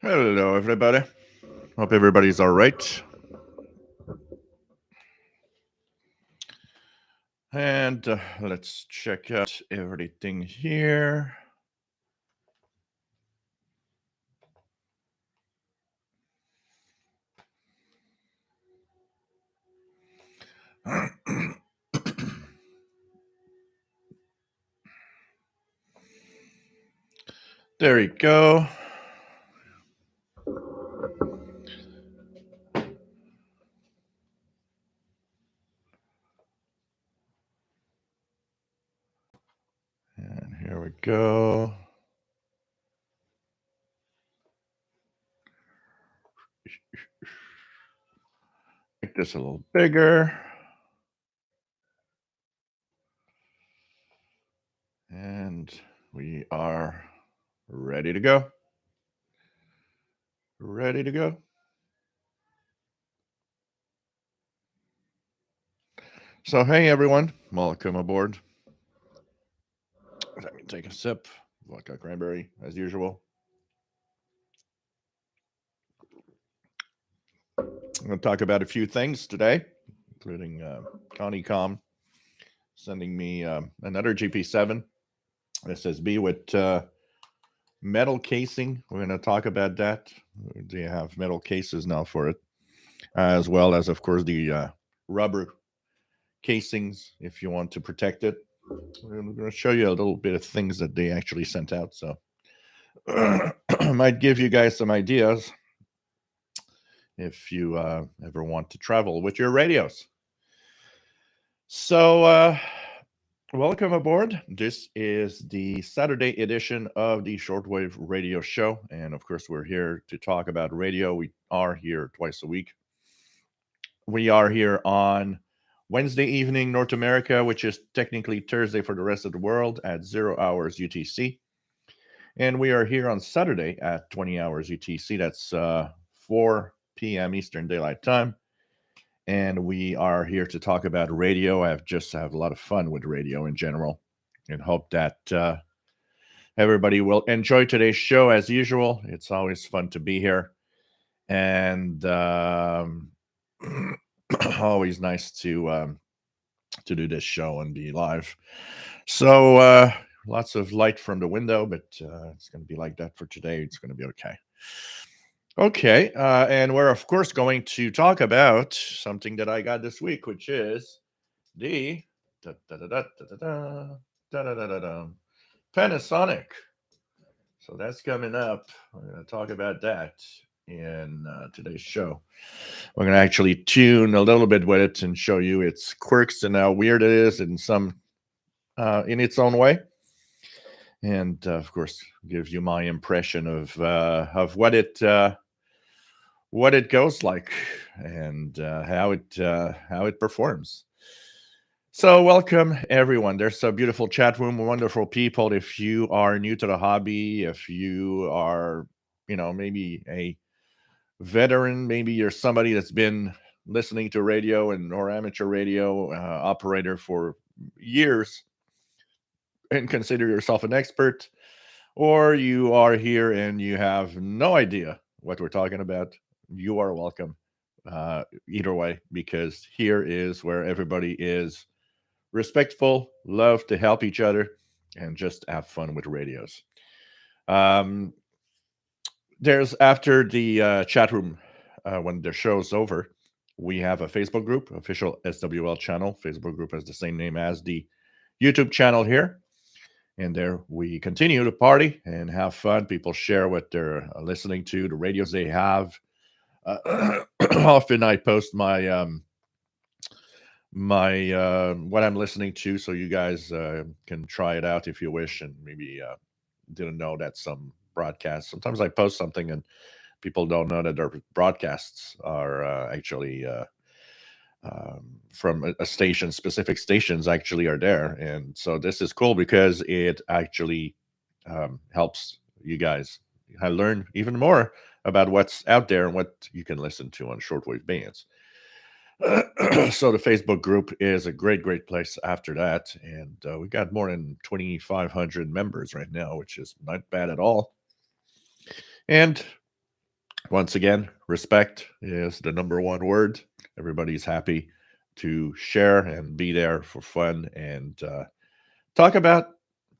Hello, everybody. Hope everybody's all right. And let's check out everything here. There you go. And here we go. Make this a little bigger. And we are ready to go. Ready to go. So, hey, everyone. Welcome aboard. Let me take a sip. Vodka cranberry, as usual. I'm going to talk about a few things today, including Connie.com sending me another GP7 SSB with metal casing. We're going to talk about that. They have metal cases now for it, as well as, of course, the rubber casings if you want to protect it. We're going to show you a little bit of things that they actually sent out. So might give you guys some ideas if you ever want to travel with your radios. So welcome aboard. This is the Saturday edition of the Shortwave Radio Show. And of course, we're here to talk about radio. We are here twice a week. We are here on Wednesday evening, North America, which is technically Thursday for the rest of the world at 0 hours UTC. And we are here on Saturday at 20 hours UTC. That's 4 p.m. Eastern Daylight Time. And we are here to talk about radio. I have a lot of fun with radio in general, and hope that everybody will enjoy today's show as usual. It's always fun to be here, and always nice to do this show and be live. So lots of light from the window, but it's going to be like that for today. It's going to be okay. Okay, and we're of course going to talk about something that I got this week, which is the Panasonic. So that's coming up. We're going to talk about that in today's show. We're going to actually tune a little bit with it and show you its quirks and how weird it is in its own way. And of course, gives you my impression of what it goes like and how it performs. So welcome everyone. There's a beautiful chat room, wonderful people. If you are new to the hobby, if you are, maybe a veteran, maybe you're somebody that's been listening to radio or amateur radio operator for years and consider yourself an expert, or you are here and you have no idea what we're talking about, you are welcome either way, because here is where everybody is respectful, love to help each other, and just have fun with radios. There's after the chat room, when the show's over, we have a Facebook group, official SWL channel. Facebook group has the same name as the YouTube channel here. And there we continue to party and have fun. People share what they're listening to, the radios they have. Often I post my what I'm listening to, so you guys can try it out if you wish, and maybe didn't know that some broadcasts. Sometimes I post something and people don't know that their broadcasts are actually from a station. Specific stations actually are there, and so this is cool because it actually helps you guys learn even more about what's out there and what you can listen to on shortwave bands. So the Facebook group is a great place after that, and we got more than 2,500 members right now, which is not bad at all. And Once again, respect is the number one word. Everybody's happy to share and be there for fun and talk about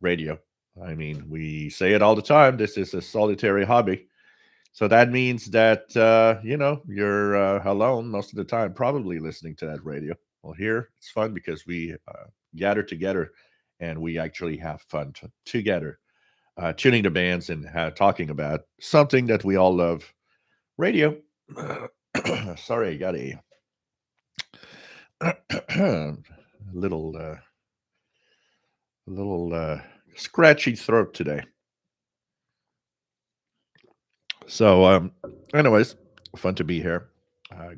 radio. I mean, we say it all the time. This is a solitary hobby. So that means that, you're alone most of the time, probably listening to that radio. Well, here it's fun because we gather together and we actually have fun together, tuning the bands and talking about something that we all love, radio. Sorry, I got a little, scratchy throat today. So, anyways, fun to be here.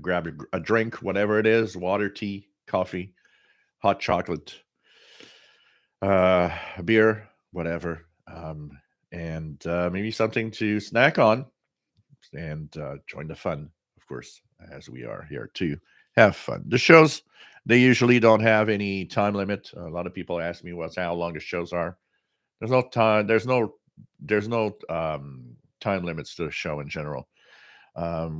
Grab a drink, whatever it is, water, tea, coffee, hot chocolate, beer, whatever, and maybe something to snack on and join the fun, of course, as we are here to have fun. The shows, they usually don't have any time limit. A lot of people ask me what's how long the shows are. There's no time. There's no time limits to the show in general.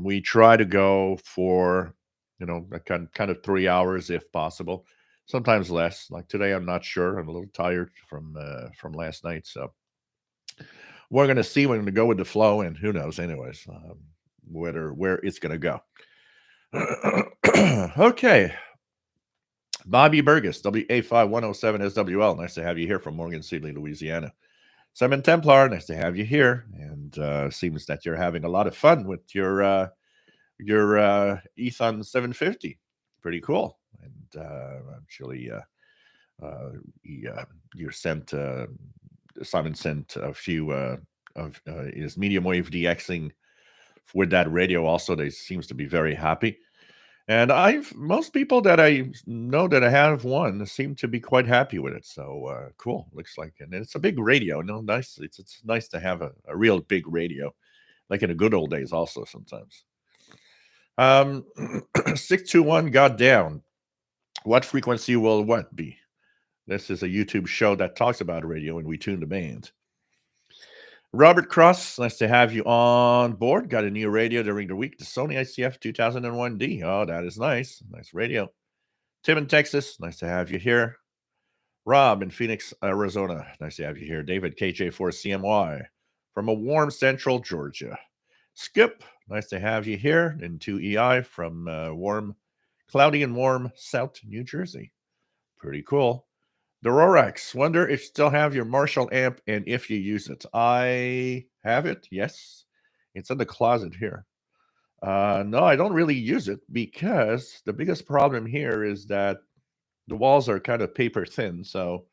We try to go for, a kind of 3 hours if possible. Sometimes less. Like today, I'm not sure. I'm a little tired from last night, so we're gonna see. We're gonna go with the flow, and who knows, anyways, where it's gonna go. Okay, Bobby Burgess, WA5107SWL. Nice to have you here from Morgan Seedley, Louisiana. Simon Templar, nice to have you here. And seems that you're having a lot of fun with your Ethon 750. Pretty cool. And actually, you sent Simon sent a few of his medium wave DXing with that radio. Also, they seems to be very happy. And I've most people that I know that I have one seem to be quite happy with it. So cool. Looks like, and it's a big radio. No, nice. It's nice to have a real big radio, like in the good old days. Also sometimes. 621 got down. What frequency will what be? This is a YouTube show that talks about radio, and we tune the band. Robert Cross, nice to have you on board. Got a new radio during the week, the Sony ICF 2001D. Oh, that is nice. Nice radio. Tim in Texas, nice to have you here. Rob in Phoenix, Arizona, nice to have you here. David, KJ4CMY from a warm central Georgia. Skip, nice to have you here. And 2EI from cloudy and warm South New Jersey. Pretty cool. The Rorax, wonder if you still have your Marshall amp and if you use it. I have it, yes. It's in the closet here. No, I don't really use it because the biggest problem here is that the walls are kind of paper thin. So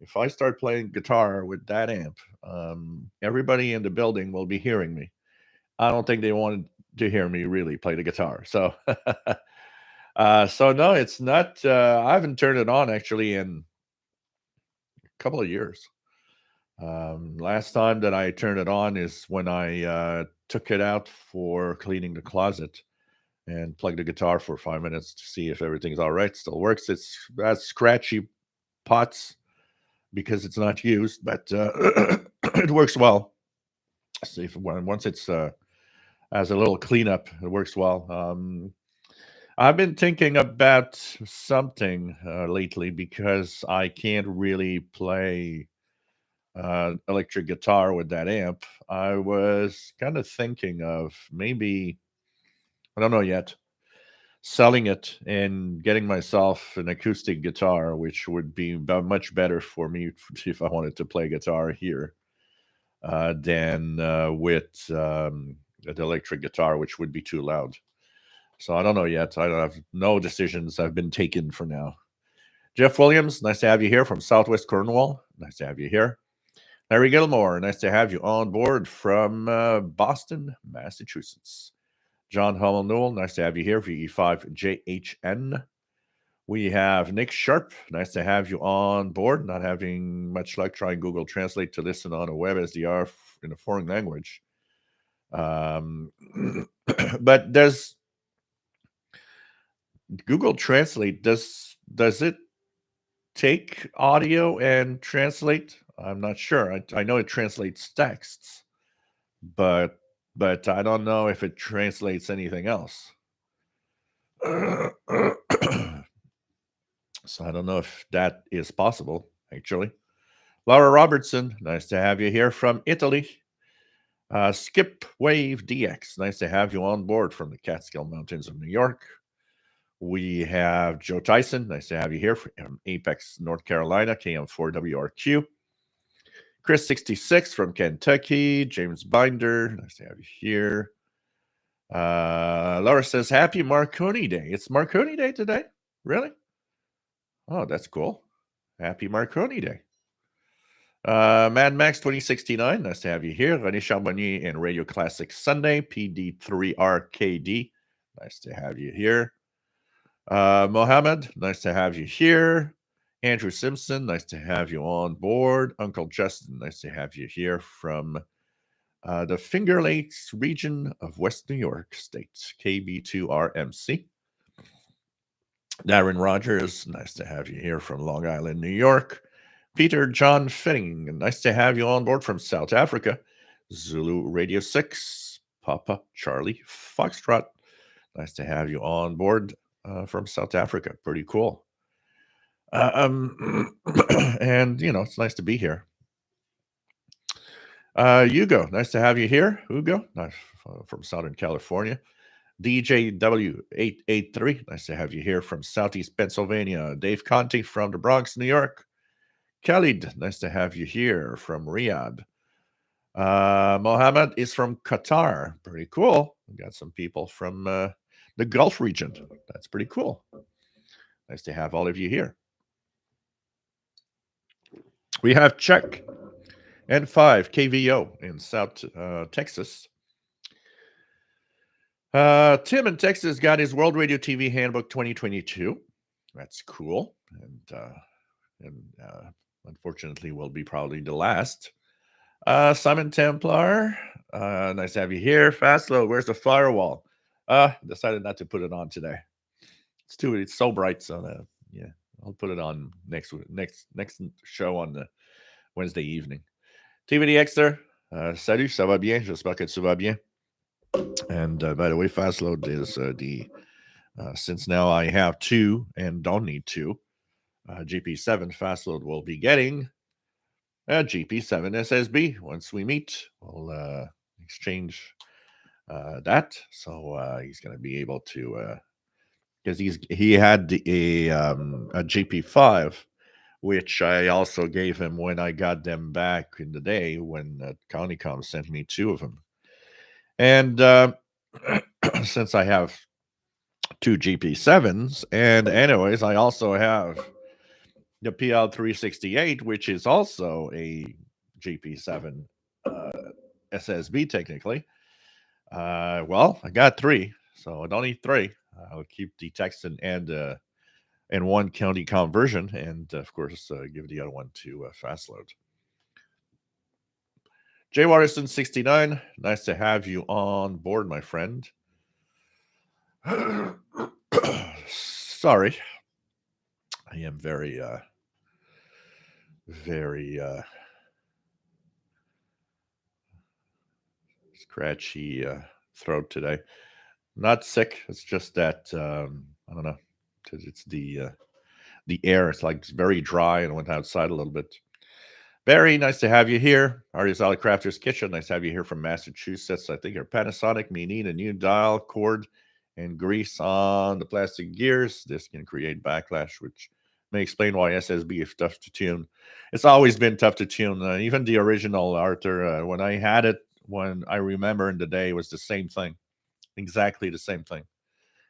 if I start playing guitar with that amp, everybody in the building will be hearing me. I don't think they wanted to hear me really play the guitar. So, so no, it's not. I haven't turned it on actually in a couple of years. Last time that I turned it on is when I took it out for cleaning the closet and plugged the guitar for 5 minutes to see if everything's all right. Still works. It's got scratchy pots because it's not used, but it works well. See if once it's as a little cleanup, it works well. I've been thinking about something lately because I can't really play electric guitar with that amp. I was kind of thinking of maybe, I don't know yet, selling it and getting myself an acoustic guitar, which would be much better for me if I wanted to play guitar here than with the electric guitar, which would be too loud. So I don't know yet. I don't have no decisions have been taken for now. Jeff Williams, nice to have you here from Southwest Cornwall. Nice to have you here. Larry Gilmore, nice to have you on board from Boston, Massachusetts. John Hummel Newell, nice to have you here for E5JHN. We have Nick Sharp, nice to have you on board. Not having much luck trying Google Translate to listen on a web SDR in a foreign language. But does Google Translate, does it take audio and translate? I'm not sure. I know it translates texts, but but I don't know if it translates anything else. So I don't know if that is possible, actually. Laura Robertson, nice to have you here from Italy. Skip Wave DX, nice to have you on board from the Catskill Mountains of New York. We have Joe Tyson, nice to have you here from Apex, North Carolina, KM4WRQ. Chris66 from Kentucky. James Binder, nice to have you here. Laura says, happy Marconi Day. It's Marconi Day today? Really? Oh, that's cool. Happy Marconi Day. Mad Max 2069, nice to have you here. René Charbonnier and Radio Classic Sunday, PD3RKD, nice to have you here. Mohammed, nice to have you here. Andrew Simpson, nice to have you on board. Uncle Justin, nice to have you here from the Finger Lakes region of West New York State, KB2RMC. Darren Rogers, nice to have you here from Long Island, New York. Peter John Fitting, nice to have you on board from South Africa. Zulu Radio 6, Papa Charlie Foxtrot, nice to have you on board from South Africa. Pretty cool. And, it's nice to be here. Hugo, nice to have you here. Hugo, from Southern California. DJW883, nice to have you here from Southeast Pennsylvania. Dave Conti from the Bronx, New York. Khalid, nice to have you here from Riyadh. Mohammed is from Qatar. Pretty cool. We got some people from the Gulf region. That's pretty cool. Nice to have all of you here. We have Czech N5 KVO in South Texas. Tim in Texas got his World Radio TV Handbook 2022. That's cool. And unfortunately will be probably the last. Simon Templar, nice to have you here. Fastlow, where's the firewall? Decided not to put it on today. It's so bright, so yeah, I'll put it on next show on the Wednesday evening. TVDXer, salut, ça va bien? J'espère que tu vas bien. And by the way, Fastload is since now I have two and don't need two, GP7 Fastload will be getting a GP7 SSB. Once we meet, we'll exchange that. So he's going to be able to, because he had a GP5, which I also gave him when I got them back in the day when CountyCom sent me two of them. And since I have two GP7s, and anyways, I also have the PL368, which is also a GP7 SSB technically. Well, I got three, so I don't need three. I'll keep the Texan and one county conversion, and of course, give the other one to Fastload. Jay Watterson 69, nice to have you on board, my friend. Sorry, I am very scratchy throat today. Not sick. It's just that I don't know. It's the air. It's like it's very dry, and I went outside a little bit. Barry, nice to have you here. Artist Alley Crafter's Kitchen, nice to have you here from Massachusetts. I think your Panasonic may need a new dial, cord, and grease on the plastic gears. This can create backlash, which may explain why SSB is tough to tune. It's always been tough to tune. Even the original Arthur, when I had it, when I remember in the day, it was the same thing. Exactly the same thing.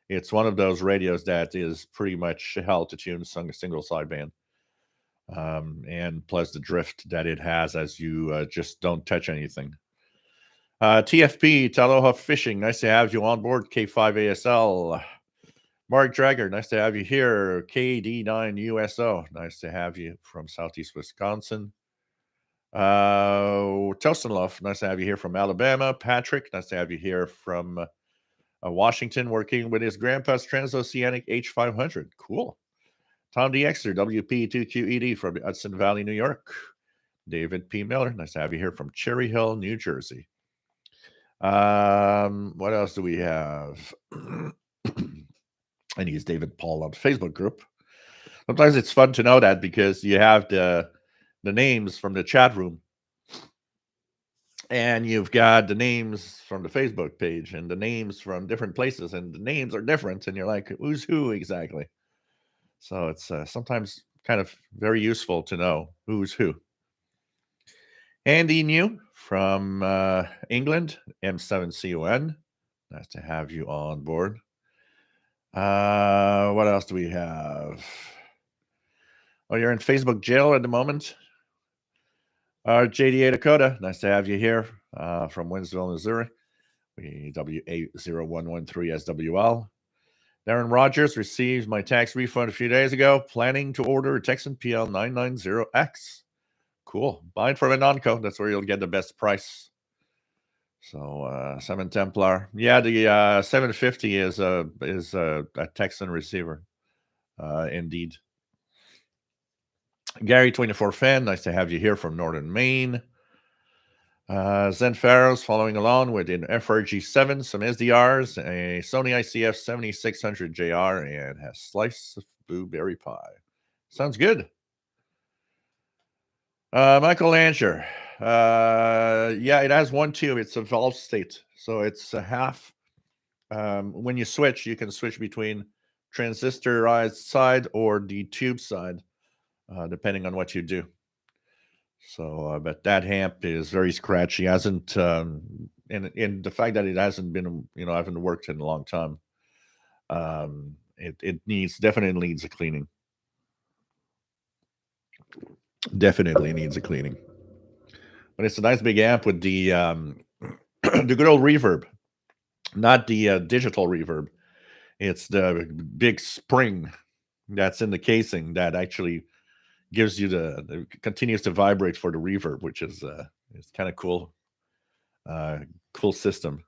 It's one of those radios that is pretty much hell to tune single sideband. And plus the drift that it has as you just don't touch anything. TFP, Taloha Fishing, nice to have you on board. K5ASL. Mark Drager, nice to have you here. KD9USO, nice to have you from Southeast Wisconsin. Tostenloff, nice to have you here from Alabama. Patrick, nice to have you here from Washington, working with his grandpa's transoceanic H500. Cool. Tom DXer, WP2QED from Hudson Valley, New York. David P. Miller, nice to have you here from Cherry Hill, New Jersey. What else do we have? And use David Paul on the Facebook group. Sometimes it's fun to know that because you have the names from the chat room, and you've got the names from the Facebook page and the names from different places, and the names are different, and you're like, who's who exactly? So it's sometimes kind of very useful to know who's who. Andy New from England, M7CON. Nice to have you on board. What else do we have? Oh, you're in Facebook jail at the moment. JDA Dakota, nice to have you here from Winsville, Missouri. W8113SWL. Darren Rogers received my tax refund a few days ago. Planning to order a Texan PL990X. Cool. Buy it from a non-co. That's where you'll get the best price. So 7 Templar. Yeah, the 750 is a Texan receiver. Indeed. Gary 24 fan, nice to have you here from Northern Maine. Zen Farrows following along with an FRG7, some SDRs, a Sony ICF 7600 JR, and has slice of blueberry pie. Sounds good. Michael Langer. Yeah, it has one tube. It's a valve state. So it's a half. When you switch, you can switch between transistorized side or the tube side, depending on what you do. So, but that amp is very scratchy. Hasn't, and the fact that it hasn't been, haven't worked in a long time. It definitely needs a cleaning. Definitely needs a cleaning. But it's a nice big amp with the the good old reverb, not the digital reverb. It's the big spring that's in the casing that actually gives you the continues to vibrate for the reverb, which is it's kind of cool. Cool system.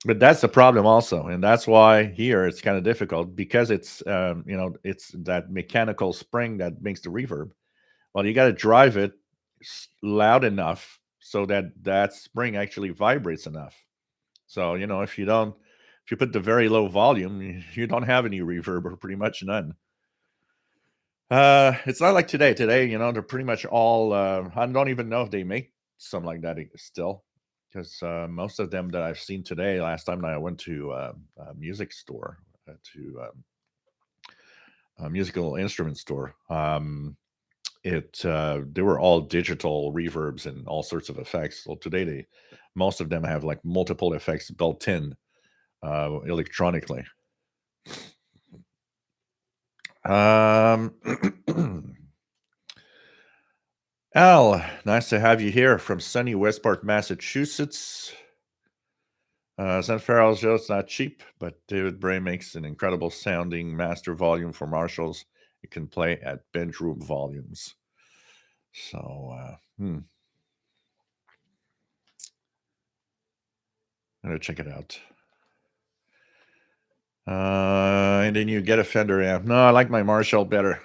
But that's the problem also, and that's why here it's kind of difficult because it's it's that mechanical spring that makes the reverb. Well, you got to drive it loud enough so that that spring actually vibrates enough. So if you put the very low volume, you don't have any reverb or pretty much none. It's not like today. Today, they're pretty much all. I don't even know if they make some like that still, because most of them that I've seen today. Last time I went to a music store, to a musical instrument store, they were all digital reverbs and all sorts of effects. So today, most of them have like multiple effects built in electronically. Al, nice to have you here from sunny Westport, Massachusetts. San Farrell's just not cheap, but David Bray makes an incredible sounding master volume for Marshalls. It can play at bedroom volumes. So, I'm gonna check it out. And then you get a Fender amp. No, I like my Marshall better.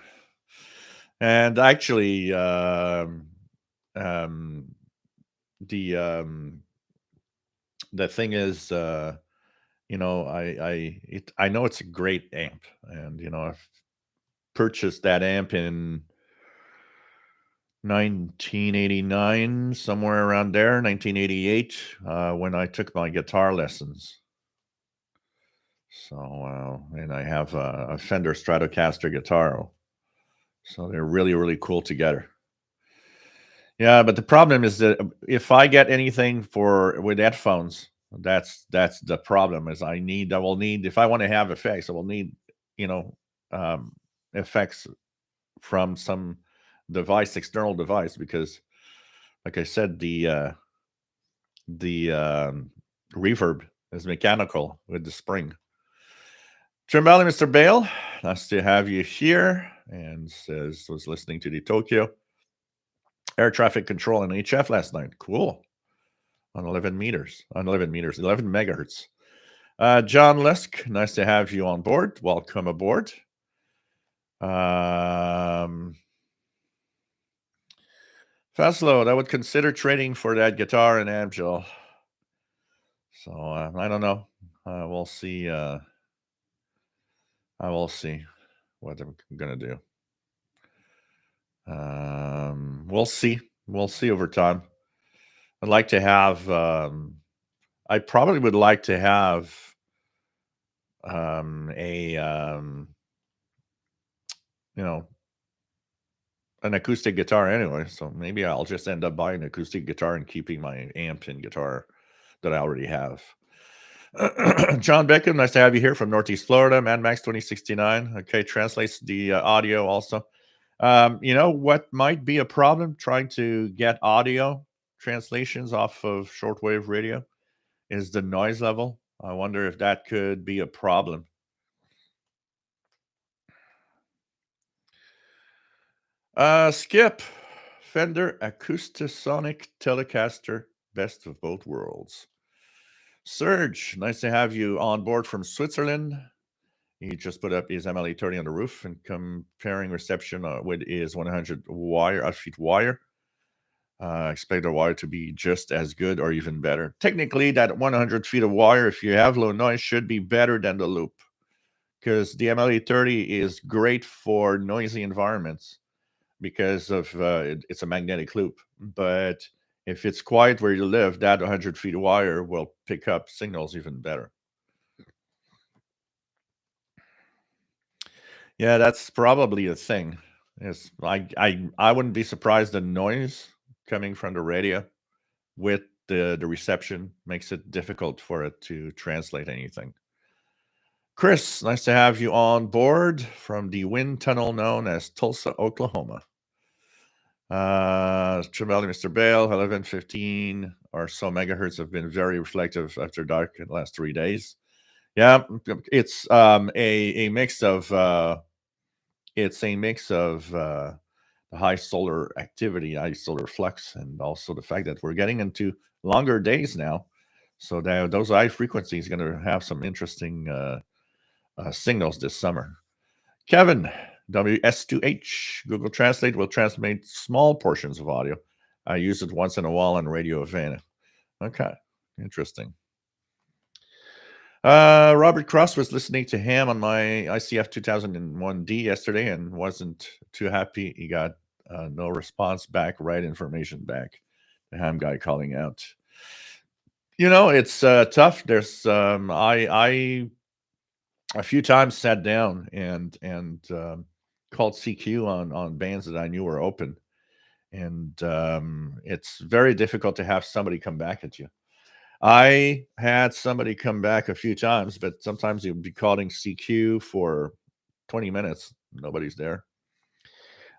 And actually, the thing is, I know it's a great amp, and I've purchased that amp in 1989, somewhere around there, 1988, when I took my guitar lessons. So, and I have a Fender Stratocaster guitar. So they're really, really cool together. Yeah, but the problem is that if I get anything with headphones, that's the problem. Is I will need if I want to have effects, I will need you know um, effects from some external device, because, like I said, the reverb is mechanical with the spring. Trimbali, Mr. Bale, nice to have you here. And says was listening to the Tokyo air traffic control and HF last night. Cool. On 11 megahertz. John Lusk, nice to have you on board. Welcome aboard. Fastload, I would consider trading for that guitar and Amgel. So I don't know. We'll see. I will see what I'm gonna do. We'll see. We'll see over time. I'd like to have. I probably would like to have a you know an acoustic guitar anyway. So maybe I'll just end up buying an acoustic guitar and keeping my amp and guitar that I already have. John Beckham, nice to have you here from Northeast Florida. Mad Max 2069. Okay, translates the audio also. You know what might be a problem trying to get audio translations off of shortwave radio is the noise level. I wonder if that could be a problem. Skip, Fender Acoustasonic Telecaster, best of both worlds. Serge, nice to have you on board from Switzerland. He just put up his MLE30 on the roof and comparing reception with his 100 wire, feet wire. Expect the wire to be just as good or even better. Technically, that 100 feet of wire, if you have low noise, should be better than the loop because the MLE30 is great for noisy environments because of it's a magnetic loop. But if it's quiet where you live, that 100 feet of wire will pick up signals even better. Yeah, that's probably a thing. Is I wouldn't be surprised the noise coming from the radio with the reception makes it difficult for it to translate anything. Chris, nice to have you on board from the wind tunnel known as Tulsa, Oklahoma. Trevally, Mr. Bale, 1115 or so megahertz have been very reflective after dark in the last 3 days. Yeah, it's a mix of the high solar activity, high solar flux, and also the fact that we're getting into longer days now. So that those high frequencies are going to have some interesting signals this summer. Kevin, WS2H, Google Translate will transmit small portions of audio. I use it once in a while on Radio Havana. Okay, interesting. Robert Cross was listening to Ham on my ICF 2001D yesterday and wasn't too happy. He got no response back, right information back. The Ham guy calling out. You know, it's tough. There's I a few times sat down and called CQ on bands that I knew were open, and it's very difficult to have somebody come back at you. I had somebody come back a few times, but sometimes you'd be calling CQ for 20 minutes. Nobody's there.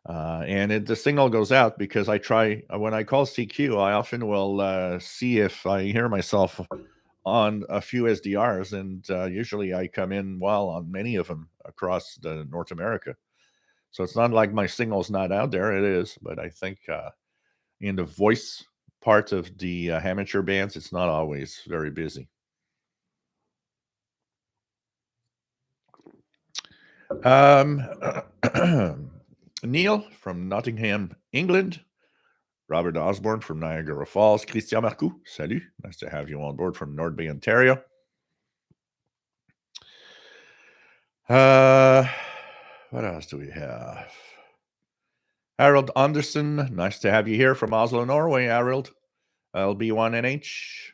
The signal goes out because I try, when I call CQ, I often will see if I hear myself on a few SDRs, and usually I come in well on many of them across the North America. So it's not like my signal's not out there. It is, but I think in the voice part of the amateur bands, it's not always very busy. Neil from Nottingham, England. Robert Osborne from Niagara Falls. Christian Marcoux, salut. Nice to have you on board from North Bay, Ontario. What else do we have? Harold Anderson, nice to have you here from Oslo, Norway, Harold. LB1NH.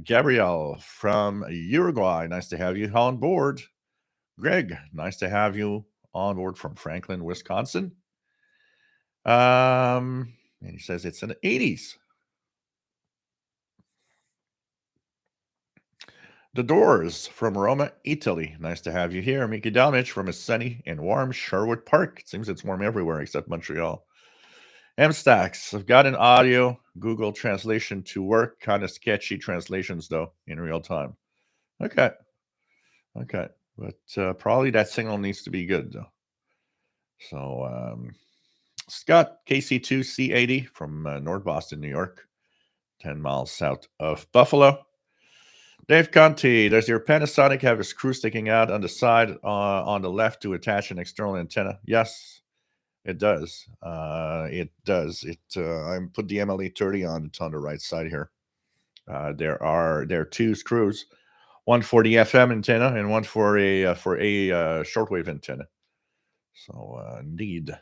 Gabrielle from Uruguay, nice to have you on board. Greg, nice to have you on board from Franklin, Wisconsin. And he says it's in the 80s. The Doors from Roma, Italy. Nice to have you here. Mickey Dalmich from a sunny and warm Sherwood Park. It seems it's warm everywhere except Montreal. MStacks. I've got an audio Google translation to work. Kind of sketchy translations, though, in real time. Okay. But probably that signal needs to be good, though. So, Scott, KC2C80 from North Boston, New York, 10 miles south of Buffalo. Dave Conti, does your Panasonic have a screw sticking out on the side on the left to attach an external antenna? Yes, it does. It does. I put the MLE30 on. It's on the right side here. There are two screws, one for the FM antenna and one for a shortwave antenna. So indeed,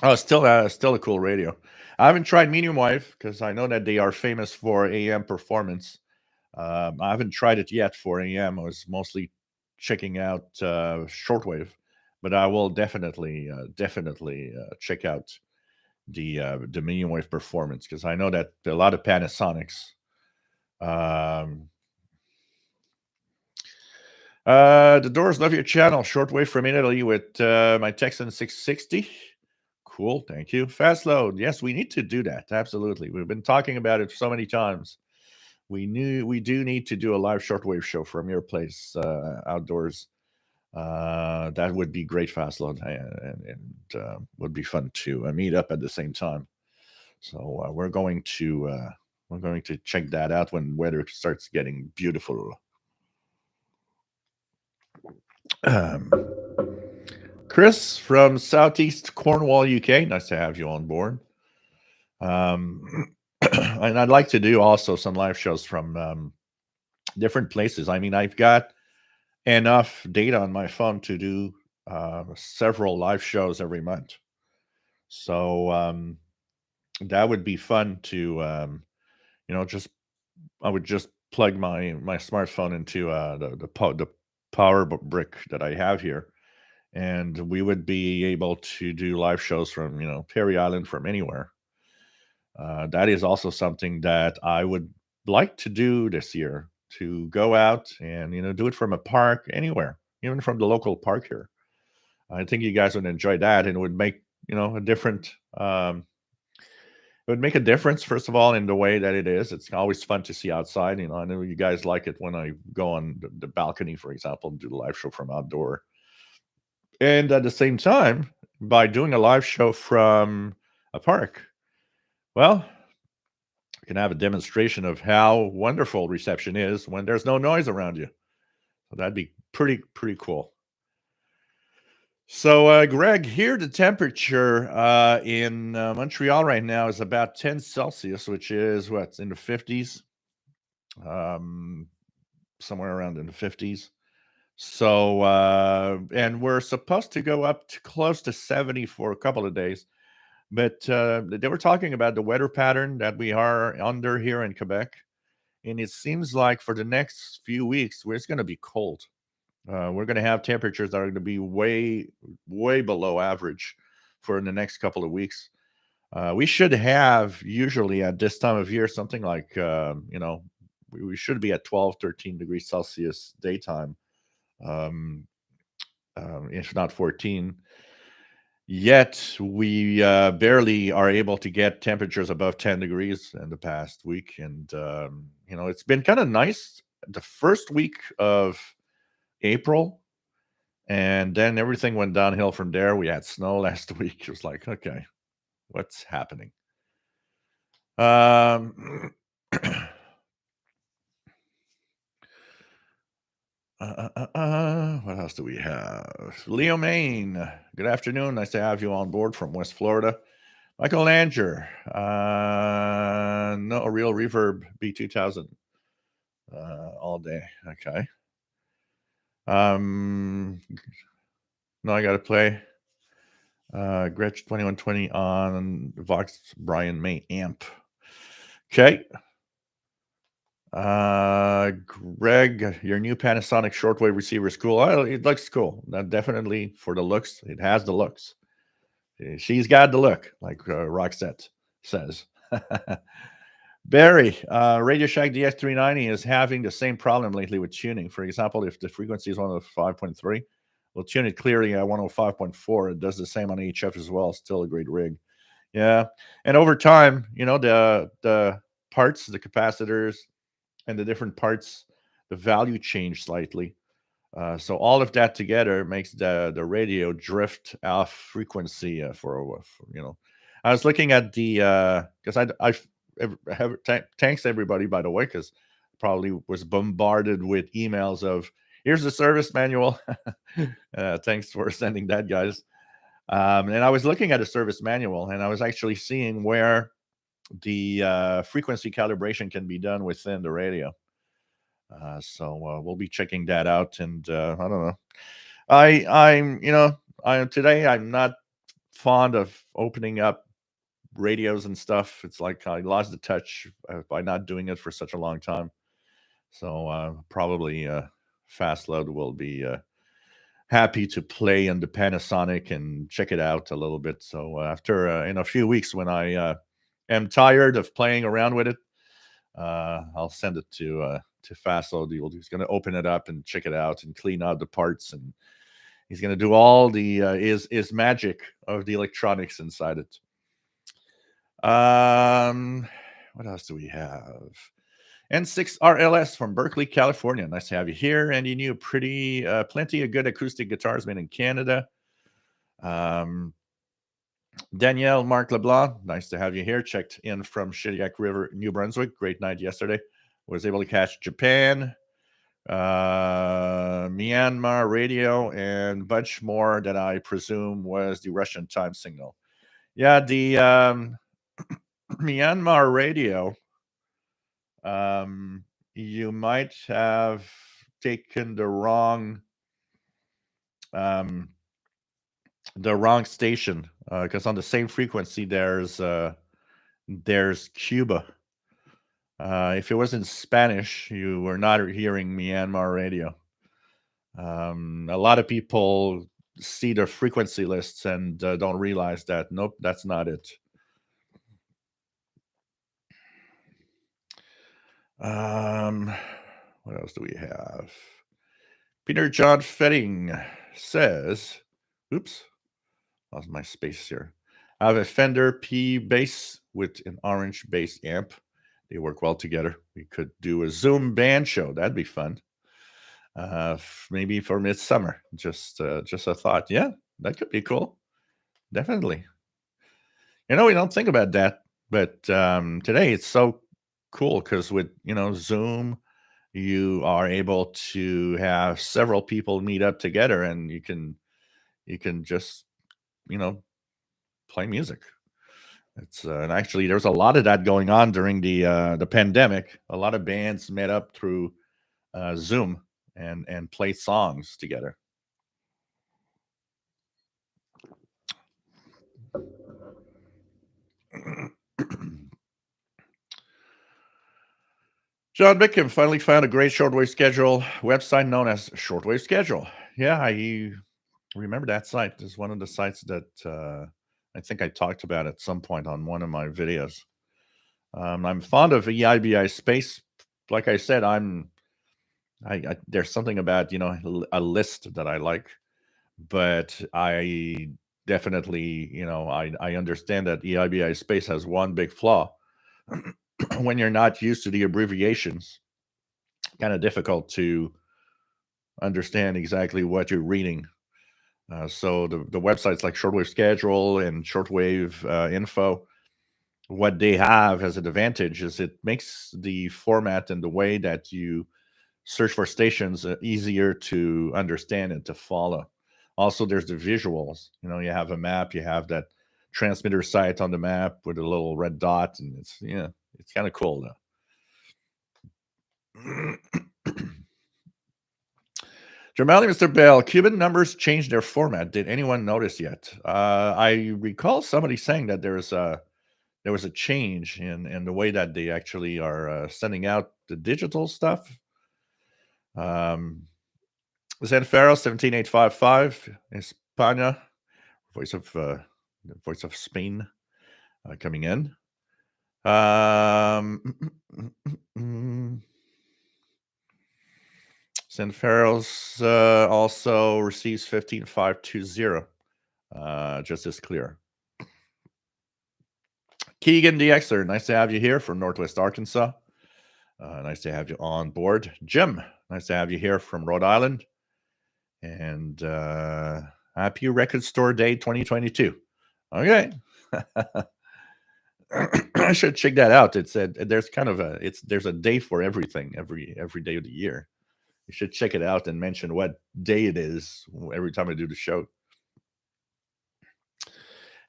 oh, still a cool radio. I haven't tried medium wave because I know that they are famous for AM performance. I haven't tried it yet for AM. I was mostly checking out shortwave, but I will definitely check out the medium wave performance because I know that a lot of Panasonics. The Doors love your channel. Shortwave from Italy with my Texan 660. Cool, thank you. Fast load. Yes, we need to do that. Absolutely. We've been talking about it so many times. We do need to do a live shortwave show from your place outdoors. That would be great, fast load, and would be fun to meet up at the same time. So we're going to check that out when weather starts getting beautiful. Chris from Southeast Cornwall, UK. Nice to have you on board. And I'd like to do also some live shows from different places. I mean, I've got enough data on my phone to do several live shows every month. So that would be fun to, just I would just plug my smartphone into the power brick that I have here, and we would be able to do live shows from Perry Island, from anywhere. That is also something that I would like to do this year, to go out and do it from a park anywhere, even from the local park here. I think you guys would enjoy that, and it would make a different. It would make a difference, first of all, in the way that it is. It's always fun to see outside. I know you guys like it when I go on the balcony, for example, and do the live show from outdoor. And at the same time, by doing a live show from a park, well, you can have a demonstration of how wonderful reception is when there's no noise around you. So that'd be pretty cool. So, Greg, here the temperature in Montreal right now is about 10 Celsius, which is what's in the 50s, somewhere around in the 50s. So, and we're supposed to go up to close to 70 for a couple of days. But they were talking about the weather pattern that we are under here in Quebec. And it seems like for the next few weeks, it's going to be cold. We're going to have temperatures that are going to be way below average for the next couple of weeks. We should have usually at this time of year something like, we should be at 12, 13 degrees Celsius daytime, if not 14. Yet we barely are able to get temperatures above 10 degrees in the past week. And, it's been kind of nice the first week of April, and then everything went downhill from there. We had snow last week. It was like, okay, what's happening? What else do we have? Leo Main, good afternoon. Nice to have you on board from West Florida. Michael Langer, no real reverb B2000 all day. Okay. No, I got to play Gretsch 2120 on Vox Brian May amp. Okay. Greg, your new Panasonic shortwave receiver is cool. Oh, it looks cool. That definitely, for the looks, it has the looks. She's got the look, like Roxette says. Barry, Radio Shack DX390 is having the same problem lately with tuning. For example, if the frequency is 105.3, we'll tune it clearly at 105.4. It does the same on HF as well. Still a great rig. Yeah. And over time, the parts, the capacitors, and the different parts, the value changed slightly. So all of that together makes the radio drift off frequency for. I was looking at the because thanks everybody, by the way, because probably was bombarded with emails of here's the service manual. Thanks for sending that, guys. And I was looking at a service manual, and I was actually seeing where the frequency calibration can be done within the radio. So we'll be checking that out. And I don't know. I'm today I'm not fond of opening up radios and stuff. It's like I lost the touch by not doing it for such a long time. So probably Fast Load will be happy to play on the Panasonic and check it out a little bit. So after in a few weeks, when I am tired of playing around with it, I'll send it to Fast Load. He's going to open it up and check it out and clean out the parts, and he's going to do all the his magic of the electronics inside it. What else do we have? N6RLS from Berkeley, California. Nice to have you here. And you knew plenty of good acoustic guitars made in Canada. Danielle Marc Leblanc, nice to have you here. Checked in from Shediac River, New Brunswick. Great night yesterday. Was able to catch Japan, Myanmar radio, and a bunch more that I presume was the Russian time signal. Yeah, the Myanmar radio, you might have taken the wrong station, because on the same frequency there's Cuba. If it was in Spanish, you were not hearing Myanmar radio. A lot of people see the frequency lists and don't realize that. Nope, that's not it. What else do we have? Peter John Fetting says, oops, lost my space here. I have a Fender P bass with an orange bass amp. They work well together. We could do a Zoom band show. That'd be fun. Maybe for midsummer. Just a thought. Yeah, that could be cool. Definitely. We don't think about that, but today it's so cool because with Zoom, you are able to have several people meet up together, and you can just play music. It's and actually there's a lot of that going on during the pandemic. A lot of bands met up through Zoom and play songs together. John Bickham finally found a great shortwave schedule website known as Shortwave Schedule. Yeah, I remember that site. It's one of the sites that I think I talked about at some point on one of my videos. I'm fond of EIBI space. Like I said, there's something about a list that I like, but I definitely I understand that EIBI space has one big flaw. When you're not used to the abbreviations, kind of difficult to understand exactly what you're reading. So the websites like Shortwave Schedule and Shortwave Info, what they have as an advantage is it makes the format and the way that you search for stations easier to understand and to follow. Also, there's the visuals. You have a map, you have that transmitter site on the map with a little red dot, and it's kind of cool though. Jamali, Mr. Bell, Cuban numbers changed their format. Did anyone notice yet? I recall somebody saying that there was a change in the way that they actually are sending out the digital stuff. Zenfero 17855, España, voice of Spain, coming in. Zenfero's also receives 15520. Just as clear. Keegan DXer, nice to have you here from Northwest Arkansas. Nice to have you on board. Jim, nice to have you here from Rhode Island. And happy Record Store Day 2022. Okay. I should check that out. It said there's there's a day for everything every day of the year. You should check it out and mention what day it is every time I do the show.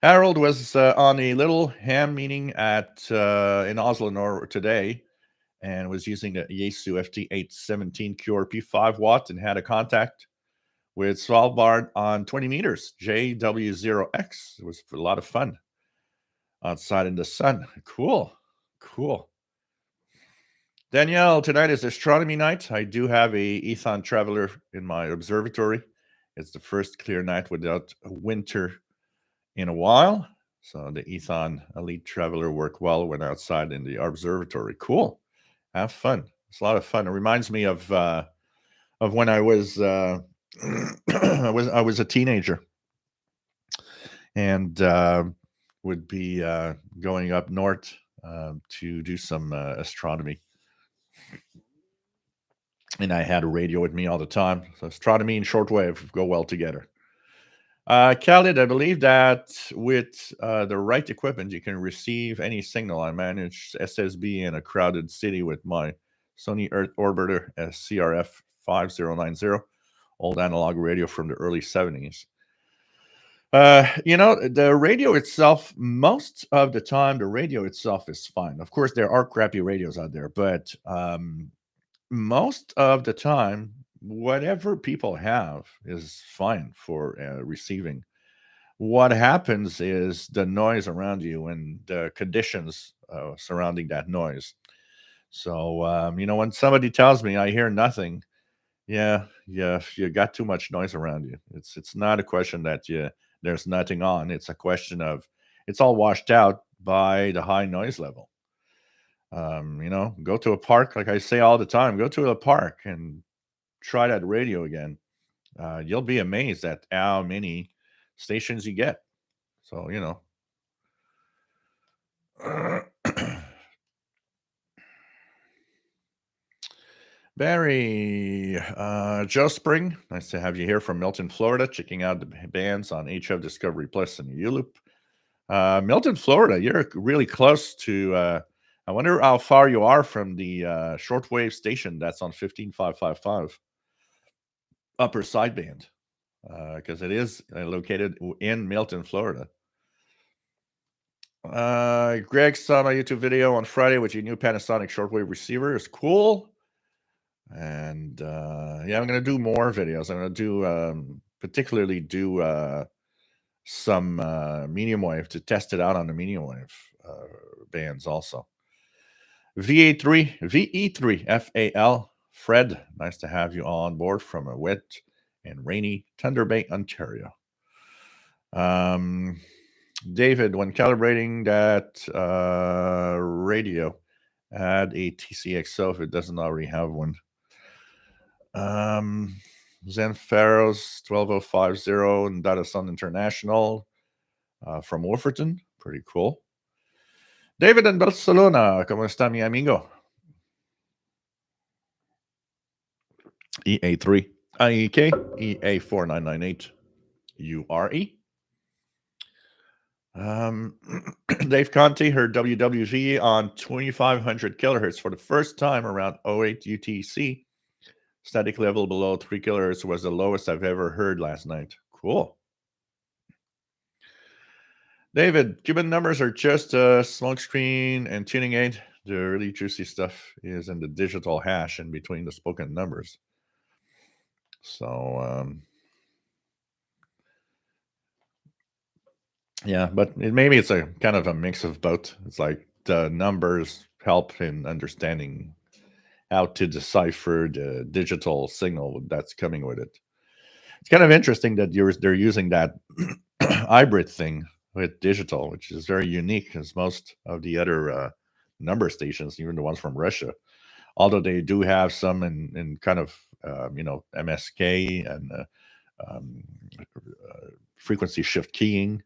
Harold was on a little ham meeting at in Oslo, Norway today, and was using a Yaesu FT817 QRP 5 watt and had a contact with Svalbard on 20 meters, JW0X. It was a lot of fun outside in the sun. Cool. Cool. Danielle, tonight is astronomy night. I do have a Ethon Traveler in my observatory. It's the first clear night without winter in a while. So the Ethon Elite Traveler worked well when outside in the observatory. Cool. Have fun. It's a lot of fun. It reminds me of when I was I was a teenager and would be going up north to do some astronomy. And I had a radio with me all the time. So astronomy and shortwave go well together. Khalid, I believe that with the right equipment, you can receive any signal. I manage SSB in a crowded city with my Sony Earth Orbiter CRF 5090, old analog radio from the early 70s. The radio itself, most of the time, the radio itself is fine. Of course, there are crappy radios out there, but most of the time, whatever people have is fine for receiving. What happens is the noise around you and the conditions surrounding that noise. So, when somebody tells me I hear nothing, yeah, you got too much noise around you. It's not a question that there's nothing on. It's a question of it's all washed out by the high noise level. Go to a park, like I say all the time, go to a park and try that radio again. You'll be amazed at how many stations you get. So, Barry, Joe Spring, nice to have you here from Milton, Florida, checking out the bands on HF Discovery Plus and ULoop. Milton, Florida, you're really close to. I wonder how far you are from the shortwave station that's on 15555 upper sideband, because it is located in Milton, Florida. Greg saw my YouTube video on Friday with your new Panasonic shortwave receiver. It's cool. And I'm going to do more videos. I'm going to do particularly do some medium wave to test it out on the medium wave bands also. VE3 FAL. Fred, nice to have you on board from a wet and rainy Thunder Bay, Ontario. David, when calibrating that radio, add a TCXO if it doesn't already have one. Zen Farrows 12050 and Data Sun International from Wolferton. Pretty cool. David in Barcelona, ¿cómo está mi amigo? EA3 IEK EA4998 URE. Dave Conti heard WWV on 2500 kilohertz for the first time around 08 UTC. Static level below 3 kilohertz was the lowest I've ever heard last night. Cool. David, Cuban numbers are just a smokescreen and tuning aid. The really juicy stuff is in the digital hash in between the spoken numbers. So, but maybe it's a kind of a mix of both. It's like the numbers help in understanding how to decipher the digital signal that's coming with it. It's kind of interesting that they're using that hybrid thing with digital, which is very unique because most of the other number stations, even the ones from Russia, although they do have some in kind of MSK and frequency shift keying,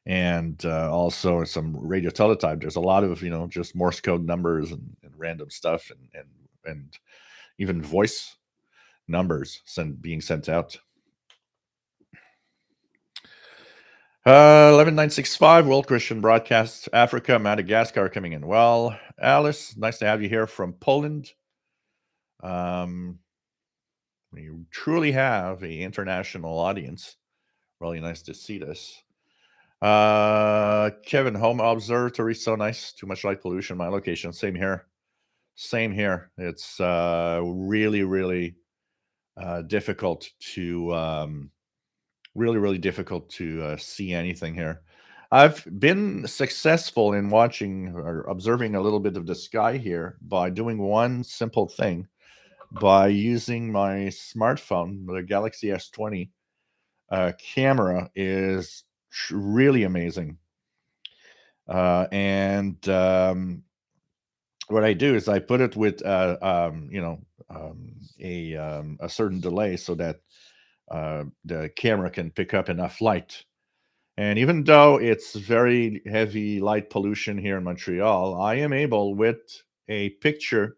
and also some radio teletype. There's a lot of just Morse code numbers and random stuff and even voice numbers being sent out. 11965 World Christian Broadcast Africa, Madagascar coming in well. Alice, nice to have you here from Poland. We truly have an international audience. Really nice to see this. Kevin, home observatory, so nice. Too much light pollution. My location, same here. Same here. It's really, really difficult to really difficult to see anything here. I've been successful in watching or observing a little bit of the sky here by doing one simple thing, by using my smartphone, the Galaxy S20 camera is really amazing. And what I do is I put it with a certain delay so that the camera can pick up enough light. And even though it's very heavy light pollution here in Montreal, I am able with a picture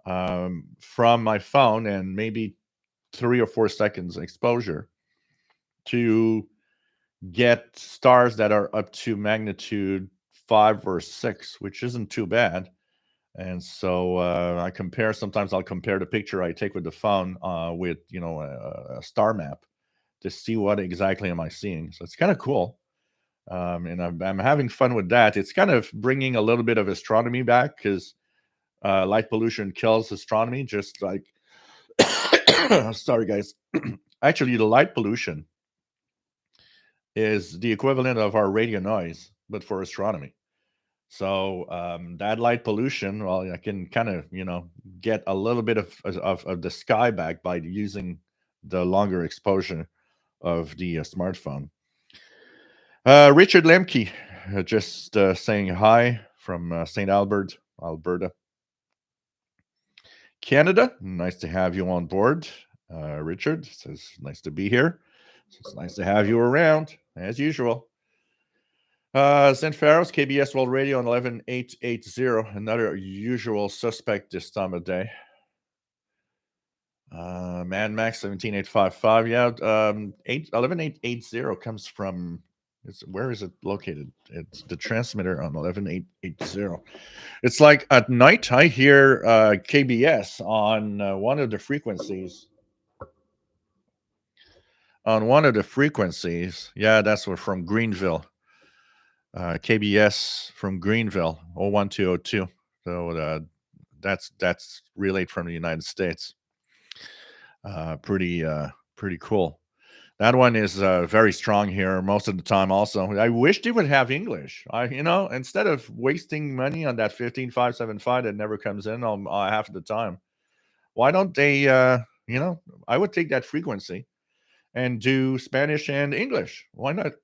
from my phone and maybe 3 or 4 seconds exposure to get stars that are up to magnitude 5 or 6, which isn't too bad. And so sometimes I'll compare the picture I take with the phone with, a star map to see what exactly am I seeing. So it's kind of cool. And I'm having fun with that. It's kind of bringing a little bit of astronomy back because light pollution kills astronomy, just like, sorry, guys. Actually, the light pollution is the equivalent of our radio noise, but for astronomy. So that light pollution, well, I can kind of, get a little bit of the sky back by using the longer exposure of the smartphone. Richard Lemke, just saying hi from St. Albert, Alberta, Canada. Nice to have you on board. Richard says, nice to be here. It's nice to have you around, as usual. St. Pharaoh's, KBS World Radio on 11880, another usual suspect this time of day. Mad Max 17855, yeah. 11880 comes from, where is it located? It's the transmitter on 11880. It's like at night I hear KBS on one of the frequencies. On one of the frequencies, yeah, that's from Greenville. KBS from Greenville, 01202. So that's relayed from the United States. Pretty cool. That one is very strong here most of the time. Also, I wish they would have English. Instead of wasting money on that 15575 that never comes in half of the time, why don't they? I would take that frequency and do Spanish and English. Why not?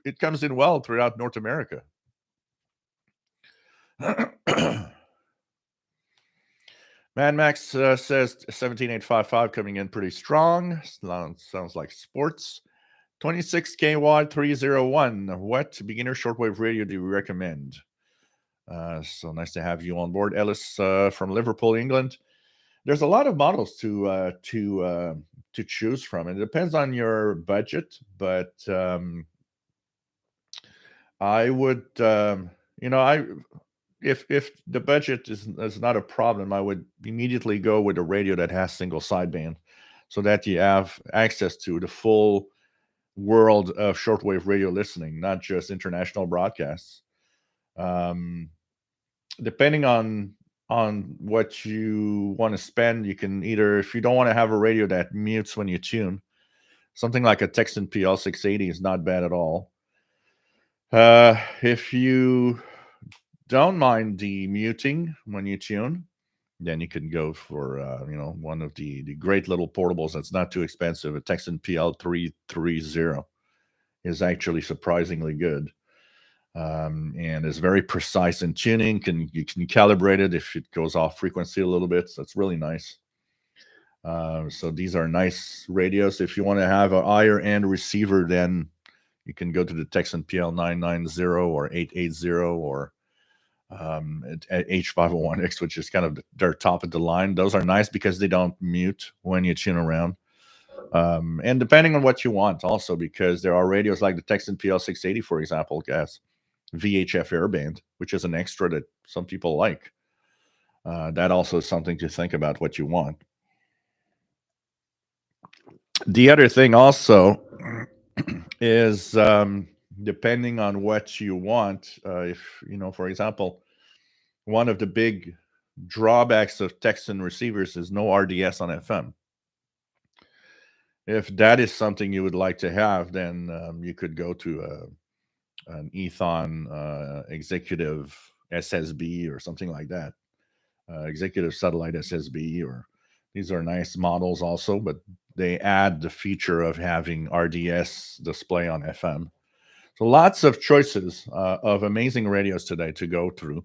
It comes in well throughout North America. Mad Max says 17855 coming in pretty strong. Sounds like sports. 26KY 301. What beginner shortwave radio do you recommend? So nice to have you on board, Ellis from Liverpool, England. There's a lot of models to choose from. It depends on your budget, but I would, if the budget is not a problem, I would immediately go with a radio that has single sideband, so that you have access to the full world of shortwave radio listening, not just international broadcasts. Depending on what you want to spend, you can either, if you don't want to have a radio that mutes when you tune, something like a Texan PL680 is not bad at all. If you don't mind the muting when you tune, then you can go for one of the great little portables that's not too expensive. A Texan PL330 is actually surprisingly good, and is very precise in tuning. You can calibrate it if it goes off frequency a little bit, so it's really nice. So these are nice radios. If you want to have a higher end receiver, then you can go to the Texan PL990 or 880 or H501X, which is kind of their top of the line. Those are nice because they don't mute when you tune around. And depending on what you want also, because there are radios like the Texan PL680, for example, has VHF airband, which is an extra that some people like. That also is something to think about what you want. The other thing also is depending on what you want. If, for example, one of the big drawbacks of text and receivers is no RDS on FM. If that is something you would like to have, then you could go to an Ethon executive SSB or something like that. Executive satellite SSB, or these are nice models also, but they add the feature of having RDS display on FM. So lots of choices of amazing radios today to go through.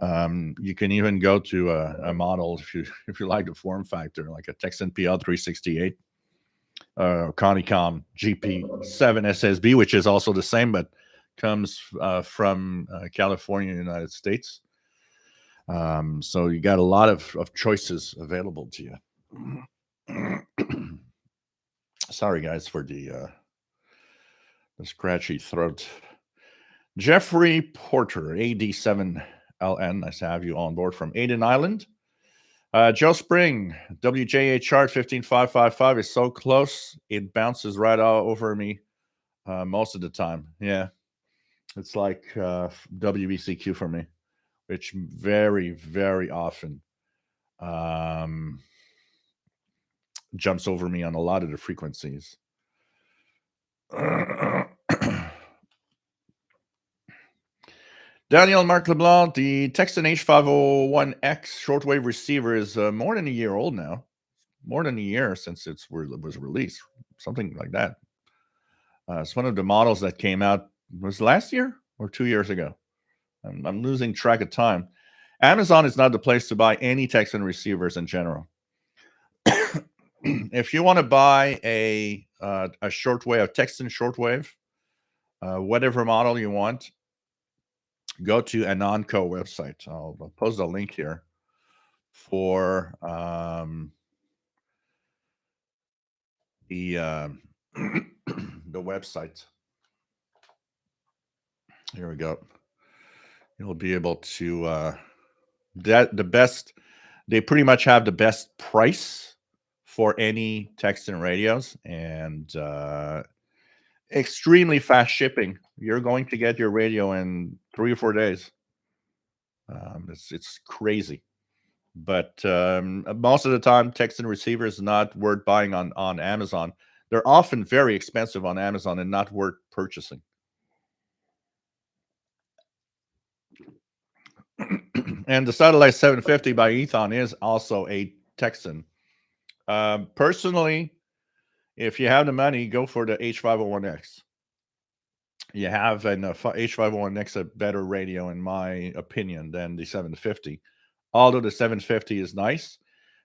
You can even go to a model if you like the form factor, like a Texan PL 368, Conicom GP7 SSB, which is also the same, but comes from California, United States. So you got a lot of choices available to you. Sorry, guys, for the scratchy throat. Jeffrey Porter, AD7LN, nice to have you on board from Aden Island. Joe Spring, WJA chart 15555 is so close, it bounces right all over me most of the time. Yeah, it's like WBCQ for me, which very, very often jumps over me on a lot of the frequencies. Daniel Marc LeBlanc, the Texan H501X shortwave receiver is more than a year old now. More than a year since it was released, something like that. It's one of the models that came out, was last year or 2 years ago. I'm losing track of time. Amazon is not the place to buy any Texan receivers in general. If you want to buy a shortwave, a Texan shortwave, whatever model you want, go to Anonco website. I'll post a link here for the the website. Here we go. You'll be able to they pretty much have the best price for any Texan radios, and extremely fast shipping. You're going to get your radio in 3 or 4 days. It's crazy, but most of the time, Texan receiver is not worth buying on Amazon. They're often very expensive on Amazon and not worth purchasing. And the Satellite 750 by Ethon is also a Texan. Personally, if you have the money, go for the H501X. You have an H501X a better radio, in my opinion, than the 750. Although the 750 is nice.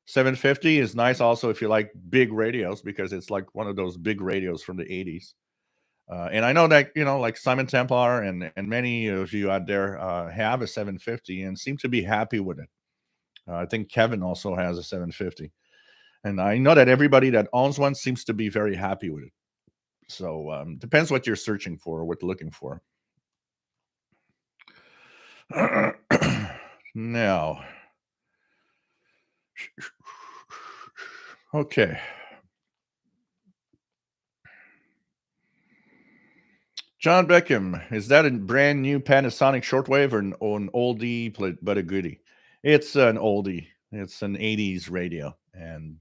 750 is nice also if you like big radios, because it's like one of those big radios from the 80s. And I know that, like Simon Templar and many of you out there have a 750 and seem to be happy with it. I think Kevin also has a 750. And I know that everybody that owns one seems to be very happy with it. So depends what you're searching for or what you're looking for. Now, okay. John Beckham, is that a brand new Panasonic shortwave or an oldie but a goodie? It's an oldie. It's an 80s radio, and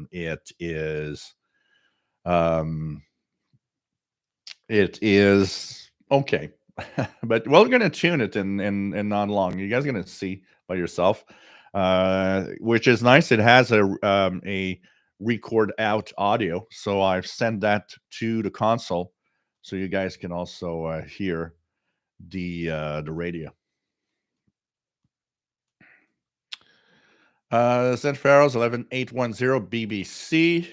it is okay. But we're going to tune it in not long. You guys are going to see by yourself, which is nice. It has a record out audio, so I've sent that to the console, so you guys can also hear the radio. St. Pharaoh's 11810 BBC.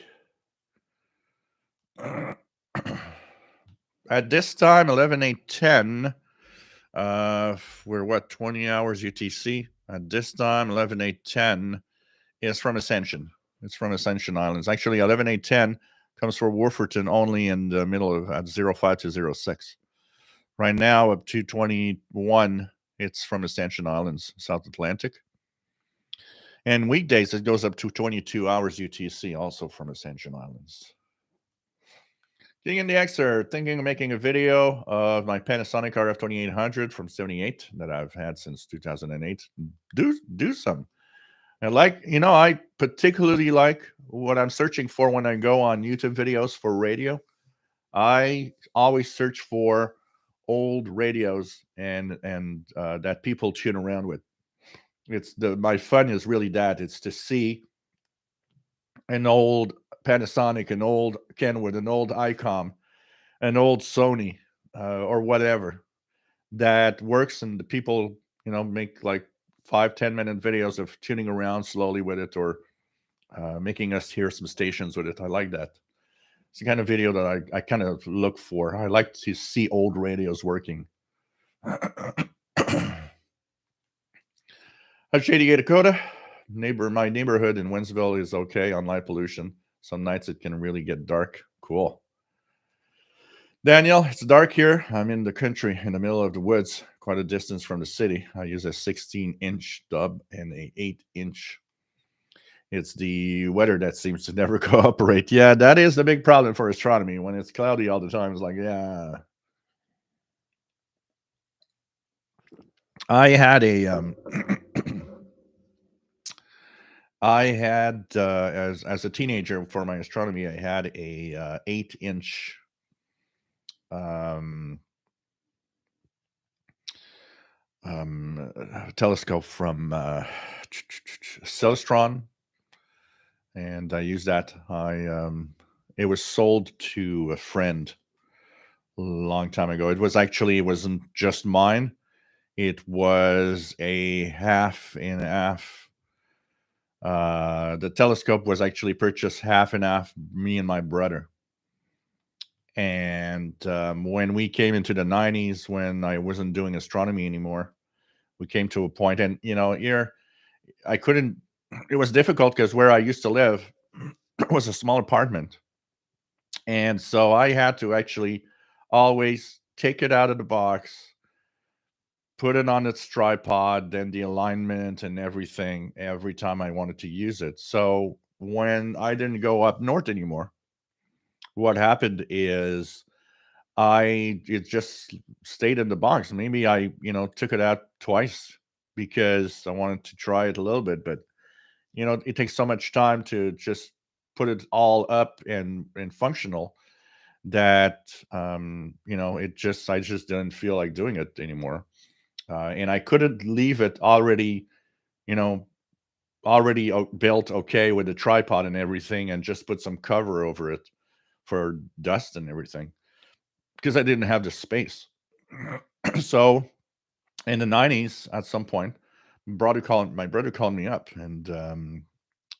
At this time, 11810. We're what, 20 hours UTC? At this time, 11810 is from Ascension. It's from Ascension Islands. Actually, 11810 comes from Wolferton only in the middle of at 05 to 06. Right now, up to 21, it's from Ascension Islands, South Atlantic. And weekdays, it goes up to 22 hours UTC, also from Ascension Islands. King and DXer, thinking of making a video of my Panasonic RF 2800 from 78 that I've had since 2008. Do some. And I particularly like what I'm searching for when I go on YouTube videos for radio. I always search for old radios and that people tune around with. It's the my fun is really that it's to see an old Panasonic, an old Kenwood, an old ICOM, an old Sony, or whatever that works, and the people make like 5-10 minute videos of tuning around slowly with it, or making us hear some stations with it. I like that. It's the kind of video that I kind of look for. I like to see old radios working. Shady Dakota. My neighborhood in Winsville is okay on light pollution. Some nights it can really get dark. Cool. Daniel, it's dark here. I'm in the country, in the middle of the woods, quite a distance from the city. I use a 16-inch dub and a 8-inch. It's the weather that seems to never cooperate. Yeah, that is the big problem for astronomy. When it's cloudy all the time, it's like, yeah. I had a I had as a teenager for my astronomy, I had a 8-inch um, telescope from Celestron, and I used that. It was sold to a friend a long time ago. It wasn't just mine. It was a half and half. The telescope was actually purchased half and half, me and my brother. And when we came into the 90s, when I wasn't doing astronomy anymore, we came to a point, and here I couldn't. It was difficult because where I used to live was a small apartment, and so I had to actually always take it out of the box, put it on its tripod, then the alignment and everything every time I wanted to use it. So when I didn't go up north anymore, what happened is it just stayed in the box. Maybe I, took it out twice because I wanted to try it a little bit, but it takes so much time to just put it all up and functional that I just didn't feel like doing it anymore. And I couldn't leave it you know, already built okay with the tripod and everything, and just put some cover over it for dust and everything because I didn't have the space. So in the 90s, at some point, my brother called me up, and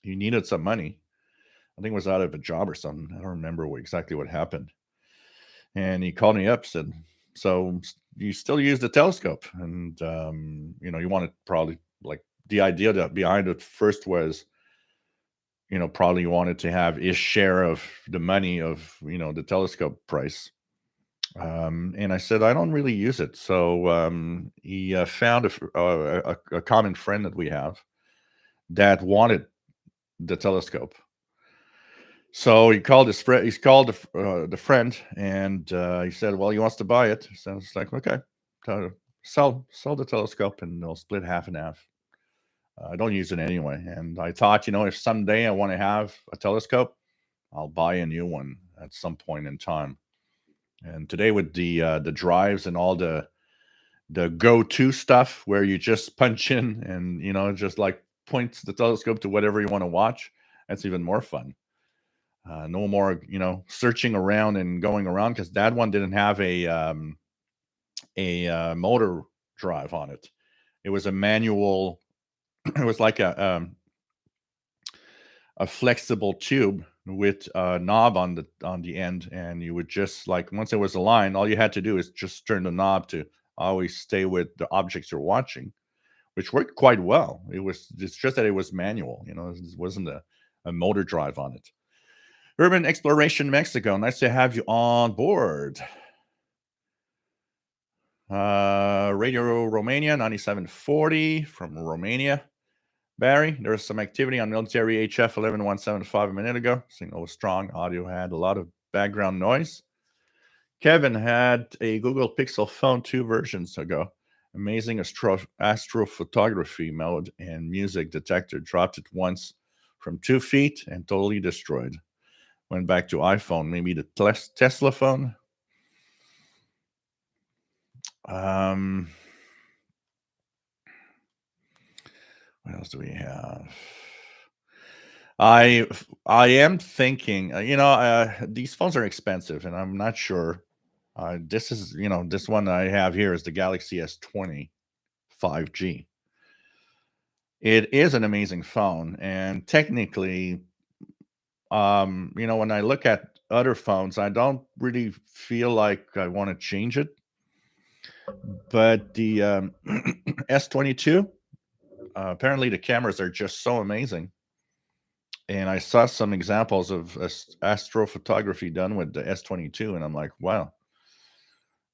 he needed some money. I think it was out of a job or something. I don't remember exactly what happened. And he called me up, said, "So you still use the telescope?" And you wanted probably like the idea that behind it first was, probably wanted to have his share of the money of the telescope price. And I said, I don't really use it. So he found a common friend that we have that wanted the telescope. So he called his friend. He's called the friend, and he said, "Well, he wants to buy it." So it's like, okay, so sell the telescope, and they'll split half and half. I don't use it anyway, and I thought, if someday I want to have a telescope, I'll buy a new one at some point in time. And today with the drives and all the go-to stuff where you just punch in and just like points the telescope to whatever you want to watch, that's even more fun. No more, searching around and going around because that one didn't have a motor drive on it. It was a manual. It was like a flexible tube with a knob on the end, and you would just like once it was aligned, all you had to do is just turn the knob to always stay with the objects you're watching, which worked quite well. It's just that it was manual. It wasn't a motor drive on it. Urban Exploration Mexico. Nice to have you on board. Radio Romania 9740 from Romania. Barry, there was some activity on military HF 11175 a minute ago. Signal was strong. Audio had a lot of background noise. Kevin had a Google Pixel phone 2 versions ago. Amazing astrophotography mode and music detector. Dropped it once from 2 feet and totally destroyed. Went back to iPhone, maybe the Tesla phone. Um, what else do we have? I am thinking, these phones are expensive, and I'm not sure. This is, this one I have here is the Galaxy S20 5G. It is an amazing phone, and technically, when I look at other phones, I don't really feel like I want to change it. But the S22, apparently the cameras are just so amazing. And I saw some examples of astrophotography done with the S22, and I'm like, wow,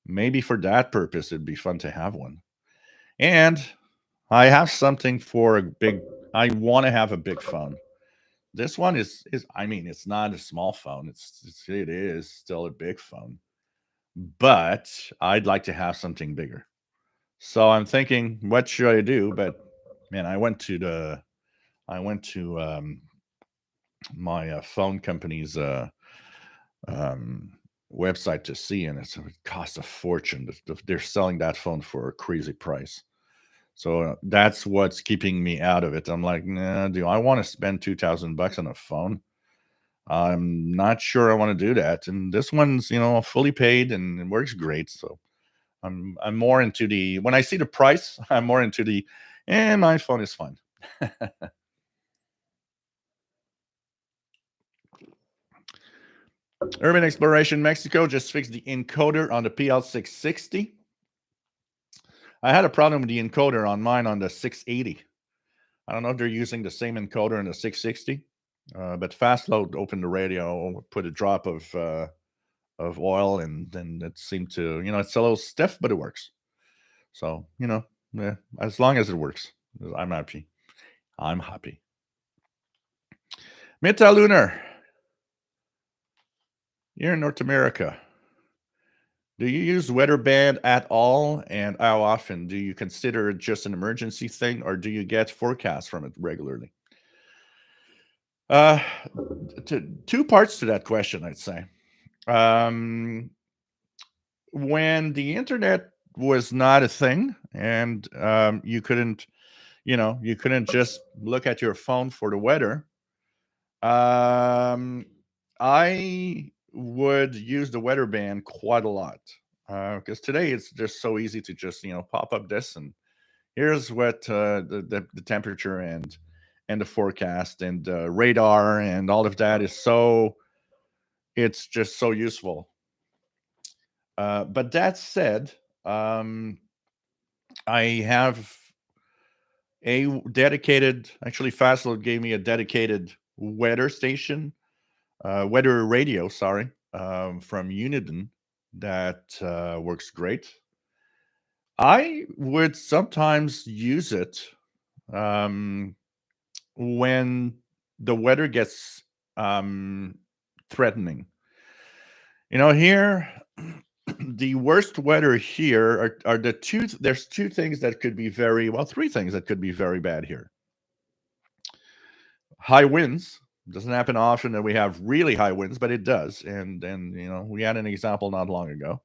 maybe for that purpose, it'd be fun to have one. And I have something for a big, I want to have a big phone. This one is I mean, it's not a small phone. It is still a big phone, but I'd like to have something bigger. So I'm thinking, what should I do? But man, I went to my phone company's um, website to see, and it costs a fortune. They're selling that phone for a crazy price. So that's what's keeping me out of it. I'm like, nah, do I want to spend $2,000 on a phone? I'm not sure I want to do that. And this one's, fully paid and it works great. So I'm more into the when I see the price, I'm more into the and my phone is fine. Urban Exploration Mexico just fixed the encoder on the PL660. I had a problem with the encoder on mine on the 680. I don't know if they're using the same encoder in the 660, but fast load opened the radio, put a drop of oil, and then it seemed to, it's a little stiff, but it works. So, yeah, as long as it works, I'm happy. I'm happy. Meta Lunar, you're in North America. Do you use weather band at all? And how often? Do you consider it just an emergency thing, or do you get forecasts from it regularly? Uh, two parts to that question, I'd say. Um, when the internet was not a thing, and you couldn't just look at your phone for the weather. I would use the weather band quite a lot because today it's just so easy to just pop up this and here's what the temperature and the forecast and radar and all of that is so it's just so useful. But that said, um, I have a dedicated. Actually, Fastload gave me a dedicated weather station, weather radio. Sorry, from Uniden that works great. I would sometimes use it um, when the weather gets threatening. Here, the worst weather here are the two. There's two things that could be very well, three things that could be very bad here. High winds doesn't happen often that we have really high winds, but it does. And we had an example not long ago.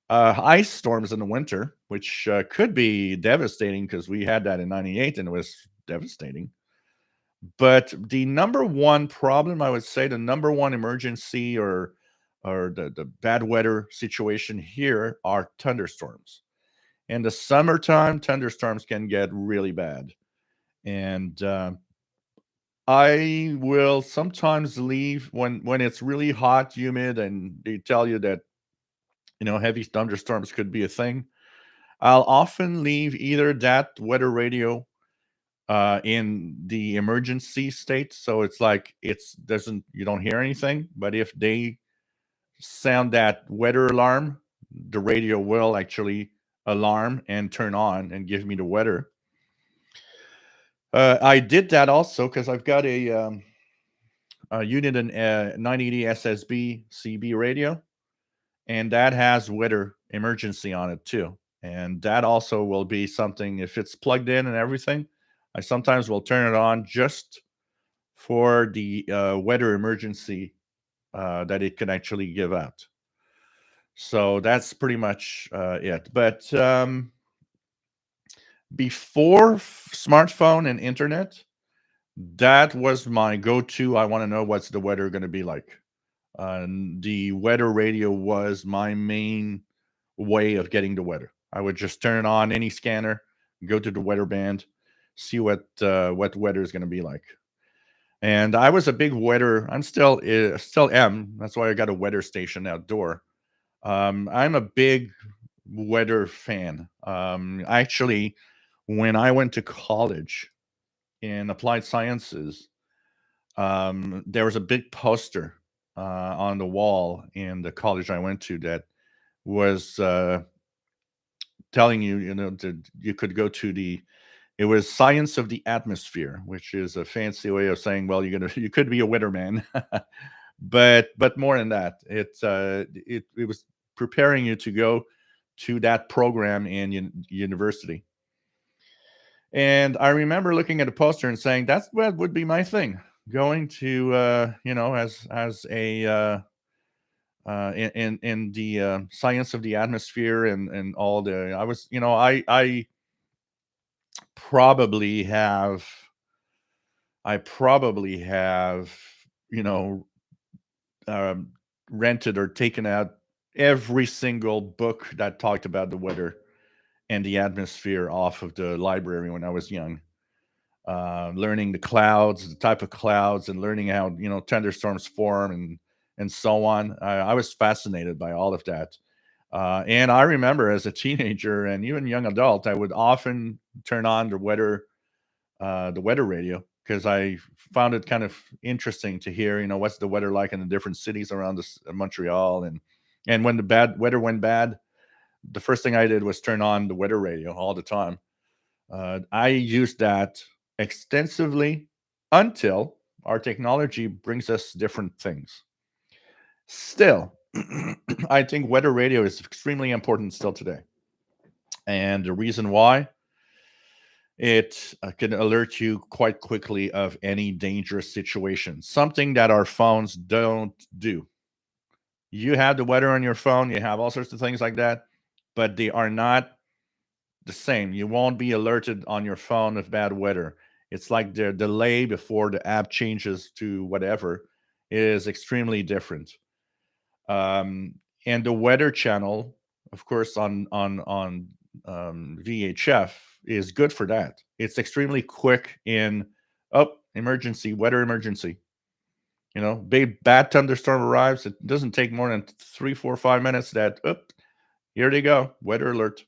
Ice storms in the winter, which could be devastating because we had that in '98 and it was devastating. But the number one problem, I would say, the number one emergency or the bad weather situation here are thunderstorms. In the summertime, thunderstorms can get really bad. And I will sometimes leave when it's really hot, humid, and they tell you that heavy thunderstorms could be a thing. I'll often leave either that weather radio in the emergency state, so it's like it's doesn't you don't hear anything. But if they sound that weather alarm, the radio will actually alarm and turn on and give me the weather. I did that also because I've got a unit in 980 SSB CB radio, and that has weather emergency on it too. And that also will be something, if it's plugged in and everything, I sometimes will turn it on just for the weather emergency that it can actually give out. So that's pretty much it. But before smartphone and internet, that was my go-to. I want to know what's the weather going to be like. The weather radio was my main way of getting the weather. I would just turn on any scanner, go to the weather band, see what weather is going to be like. And I was a big weather. I'm still am. That's why I got a weather station outdoor. I'm a big weather fan. Actually, when I went to college in applied sciences, there was a big poster on the wall in the college I went to that was telling you, that you could go to the. It was science of the atmosphere, which is a fancy way of saying, well, you could be a weatherman, but more than that, it was preparing you to go to that program in university. And I remember looking at a poster and saying, that's what would be my thing. Going to, as a in the science of the atmosphere and all the. I was, I probably have, I probably have, you know, um, rented or taken out every single book that talked about the weather and the atmosphere off of the library when I was young. Learning the clouds, the type of clouds, and learning how thunderstorms form and so on. I was fascinated by all of that. And I remember as a teenager and even young adult, I would often turn on the weather radio because I found it kind of interesting to hear, what's the weather like in the different cities around Montreal, and when the bad weather went bad, the first thing I did was turn on the weather radio all the time. I used that extensively until our technology brings us different things. Still, I think weather radio is extremely important still today. And the reason why, it can alert you quite quickly of any dangerous situation, something that our phones don't do. You have the weather on your phone, you have all sorts of things like that, but they are not the same. You won't be alerted on your phone of bad weather. It's like the delay before the app changes to whatever is extremely different. Um, and the weather channel, of course, on VHF is good for that. It's extremely quick in emergency, weather emergency. Big bad thunderstorm arrives. It doesn't take more than 3, 4, 5 minutes. That here they go, weather alert.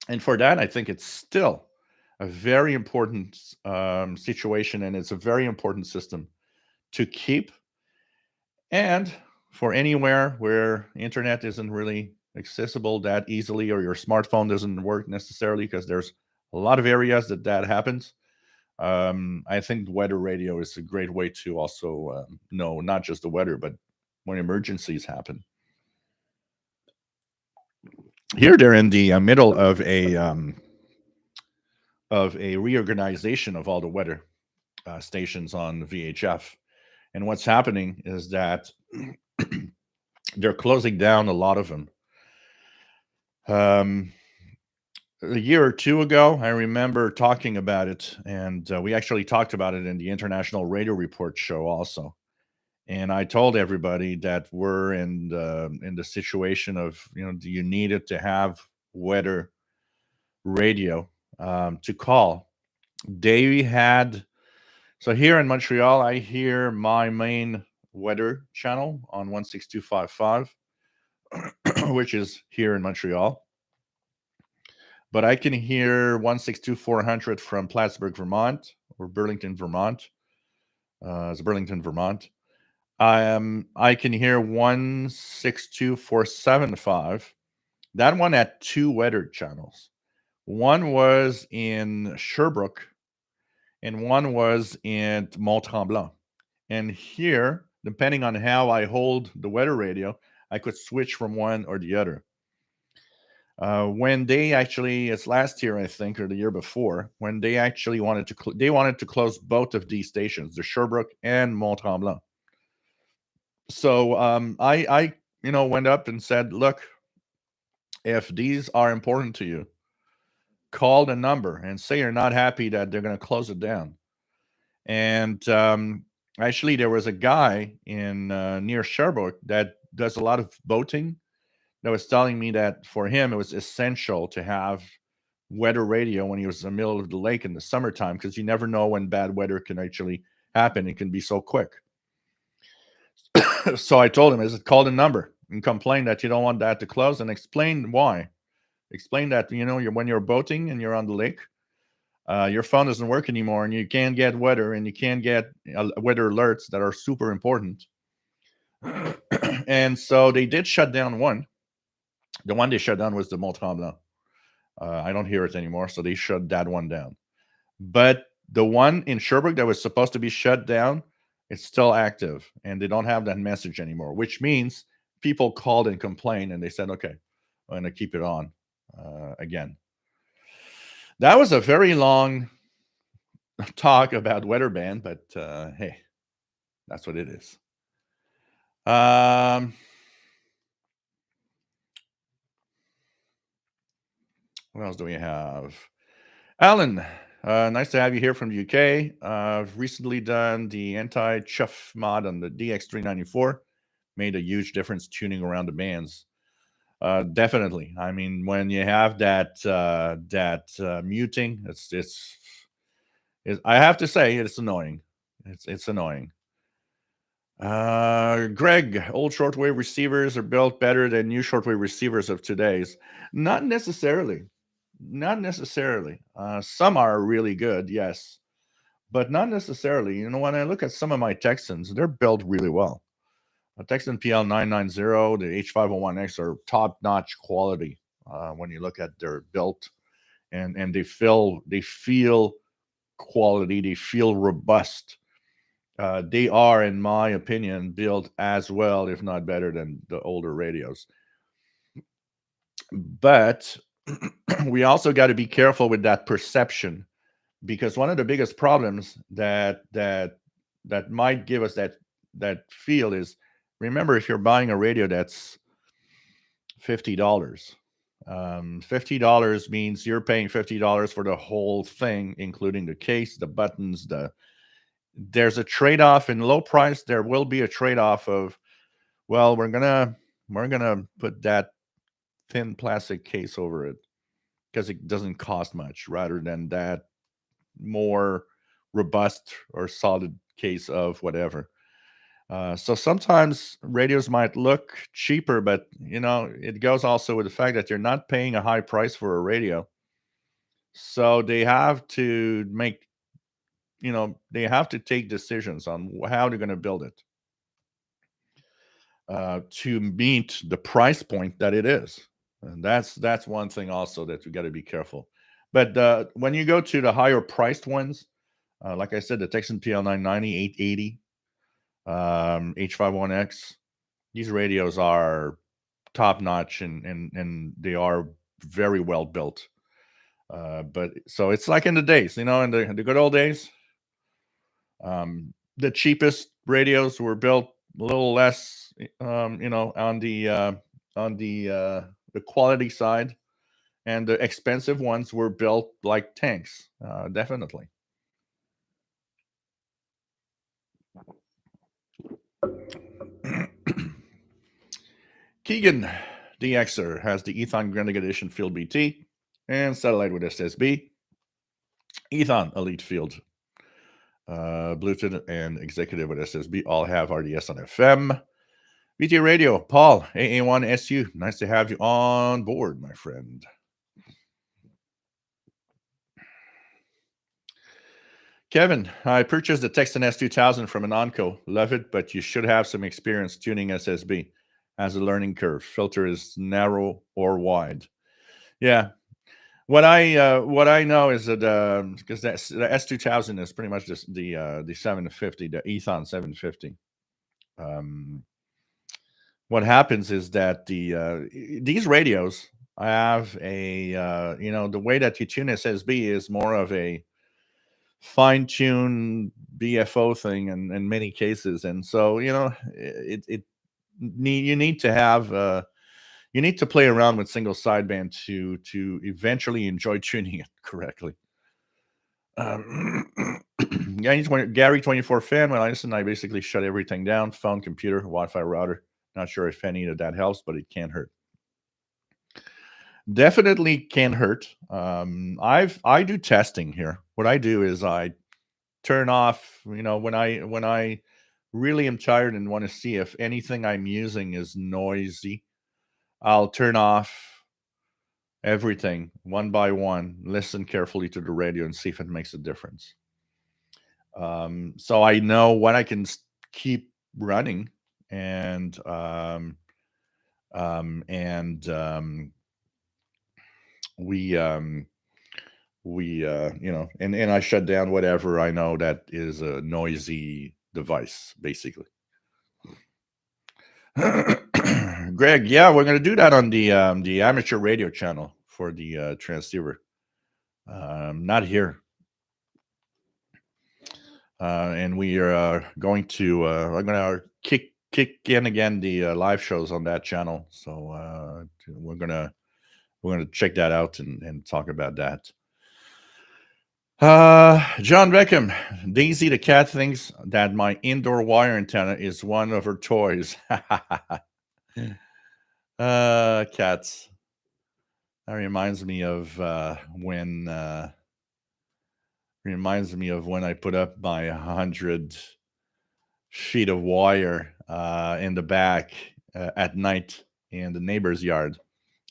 And for that, I think it's still a very important situation, and it's a very important system to keep. And for anywhere where internet isn't really accessible that easily, or your smartphone doesn't work necessarily, because there's a lot of areas that happens. I think weather radio is a great way to also know not just the weather, but when emergencies happen. Here, they're in the middle of a reorganization of all the weather stations on VHF. And what's happening is that they're closing down a lot of them. A year or two ago, I remember talking about it, and we actually talked about it in the International Radio Report show also. And I told everybody that we're in the situation of, do you need it to have weather radio to call? They had. So here in Montreal, I hear my main weather channel on 16255, which is here in Montreal. But I can hear 162400 from Plattsburgh, Vermont, or Burlington, Vermont. It's Burlington, Vermont. I can hear 162475. That one had two weather channels. One was in Sherbrooke, and one was in Mont Tremblant. And here, depending on how I hold the weather radio, I could switch from one or the other. When they actually, it's last year I think, or the year before, when they actually wanted to, they wanted to close both of these stations, the Sherbrooke and Mont Tremblant. So I went up and said, look, if these are important to you, call the number and say you're not happy that they're going to close it down. And actually, there was a guy in near Sherbrooke that does a lot of boating that was telling me that for him it was essential to have weather radio when he was in the middle of the lake in the summertime, because you never know when bad weather can actually happen. It can be so quick. So I told him, I said, call the number and complain that you don't want that to close, and explain why. Explain that, when you're boating and you're on the lake, your phone doesn't work anymore, and you can't get weather, and you can't get weather alerts that are super important. And so they did shut down one. The one they shut down was the Mont Tremblant. I don't hear it anymore, so they shut that one down. But the one in Sherbrooke that was supposed to be shut down, it's still active, and they don't have that message anymore, which means people called and complained, and they said, okay, I'm going to keep it on again. That was a very long talk about weather band, but hey, that's what it is. What else do we have? Alan, nice to have you here from the UK. I've recently done the anti-chuff mod on the DX394. Made a huge difference tuning around the bands. Definitely. I mean, when you have that muting, it's I have to say it's annoying. It's annoying. Greg, old shortwave receivers are built better than new shortwave receivers of today's. Not necessarily. Not necessarily. Some are really good, yes, but not necessarily. When I look at some of my Texans, they're built really well. A Texan PL990, the H501X are top-notch quality when you look at their built, and they feel quality. They feel robust. They are, in my opinion, built as well, if not better, than the older radios. But we also got to be careful with that perception, because one of the biggest problems that might give us that feel is, remember, if you're buying a radio that's $50, $50 means you're paying $50 for the whole thing, including the case, the buttons, there's a trade-off in low price. There will be a trade-off of, well, we're gonna put that thin plastic case over it because it doesn't cost much, rather than that more robust or solid case of whatever. So sometimes radios might look cheaper, but it goes also with the fact that you're not paying a high price for a radio. So they have to make, they have to take decisions on how they're going to build it to meet the price point that it is. And that's one thing also that we got to be careful. But when you go to the higher priced ones, like I said, the Texan PL990, 880, H51X, these radios are top notch, and they are very well built. But so it's like in the days, in the good old days, the cheapest radios were built a little less, on the quality side, and the expensive ones were built like tanks. Definitely. Keegan DXer has the Ethan Renegade Edition Field BT and Satellite with SSB. Ethan Elite Field Bluetooth and Executive with SSB all have RDS on FM. BT Radio, Paul, AA1SU. Nice to have you on board, my friend. Kevin, I purchased the Texan S2000 from an Onco. Love it, but you should have some experience tuning SSB. Has a learning curve. Filter is narrow or wide. Yeah. What I know is that because the S2000 is pretty much just the 750, the Ethan 750. what happens is that these radios have the way that you tune SSB is more of a fine-tuned BFO thing in many cases, and so you need to have you need to play around with single sideband to eventually enjoy tuning it correctly. Gary 24 fan. When I listen, I basically shut everything down: phone, computer, Wi-Fi router. Not sure if any of that helps, but it can't hurt. Definitely can hurt. I do testing here. What I do is I turn off, when I really am tired and want to see if anything I'm using is noisy, I'll turn off everything one by one, listen carefully to the radio and see if it makes a difference. So I know what I can keep running, and we and I shut down whatever I know that is a noisy device, basically. Greg, yeah, we're gonna do that on the amateur radio channel for the transceiver. Not here. And we are going to I'm gonna kick in again the live shows on that channel. So we're gonna check that out and talk about that. John Beckham, Daisy the cat thinks that my indoor wire antenna is one of her toys. Cats. That reminds me of when I put up my 100 feet of wire in the back at night in the neighbor's yard.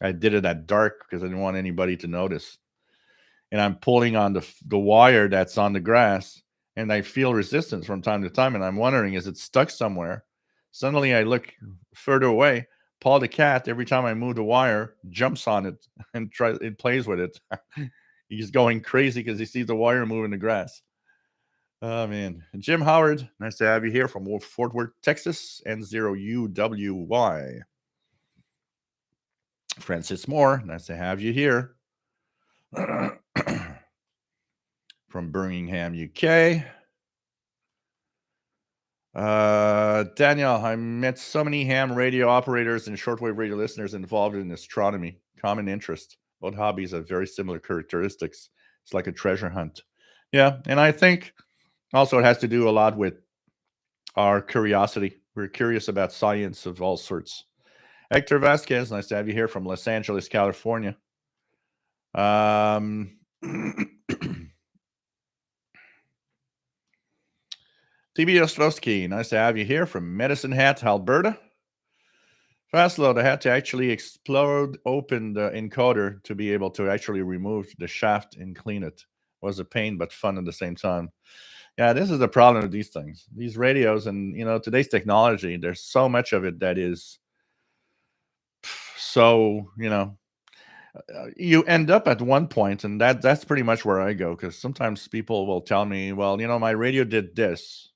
I did it at dark because I didn't want anybody to notice. And I'm pulling on the wire that's on the grass, and I feel resistance from time to time, and I'm wondering, is it stuck somewhere? Suddenly I look further away. Paul the cat, every time I move the wire, jumps on it and plays with it. He's going crazy because he sees the wire move in the grass. Oh man. Jim Howard, nice to have you here from Fort Worth, Texas, N0UWY. Francis Moore, nice to have you here. From Birmingham, UK. Daniel, I met so many ham radio operators and shortwave radio listeners involved in astronomy. Common interest. Both hobbies have very similar characteristics. It's like a treasure hunt. Yeah, and I think also it has to do a lot with our curiosity. We're curious about science of all sorts. Hector Vasquez, nice to have you here from Los Angeles, California. TB Ostrowski, nice to have you here from Medicine Hat, Alberta. Fastload, I had to actually explode open the encoder to be able to actually remove the shaft and clean it. It was a pain, but fun at the same time. Yeah, this is the problem with these things. These radios and, today's technology, there's so much of it that is so, you end up at one point, and that's pretty much where I go, because sometimes people will tell me, well, my radio did this,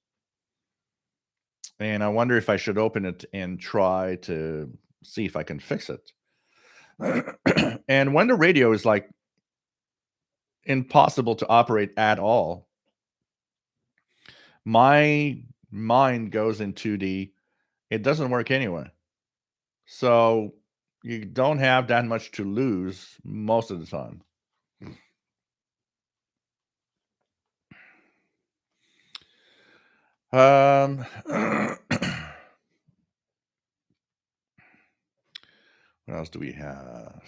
and I wonder if I should open it and try to see if I can fix it. And when the radio is like impossible to operate at all, my mind goes into it doesn't work anyway. So you don't have that much to lose most of the time. What else do we have?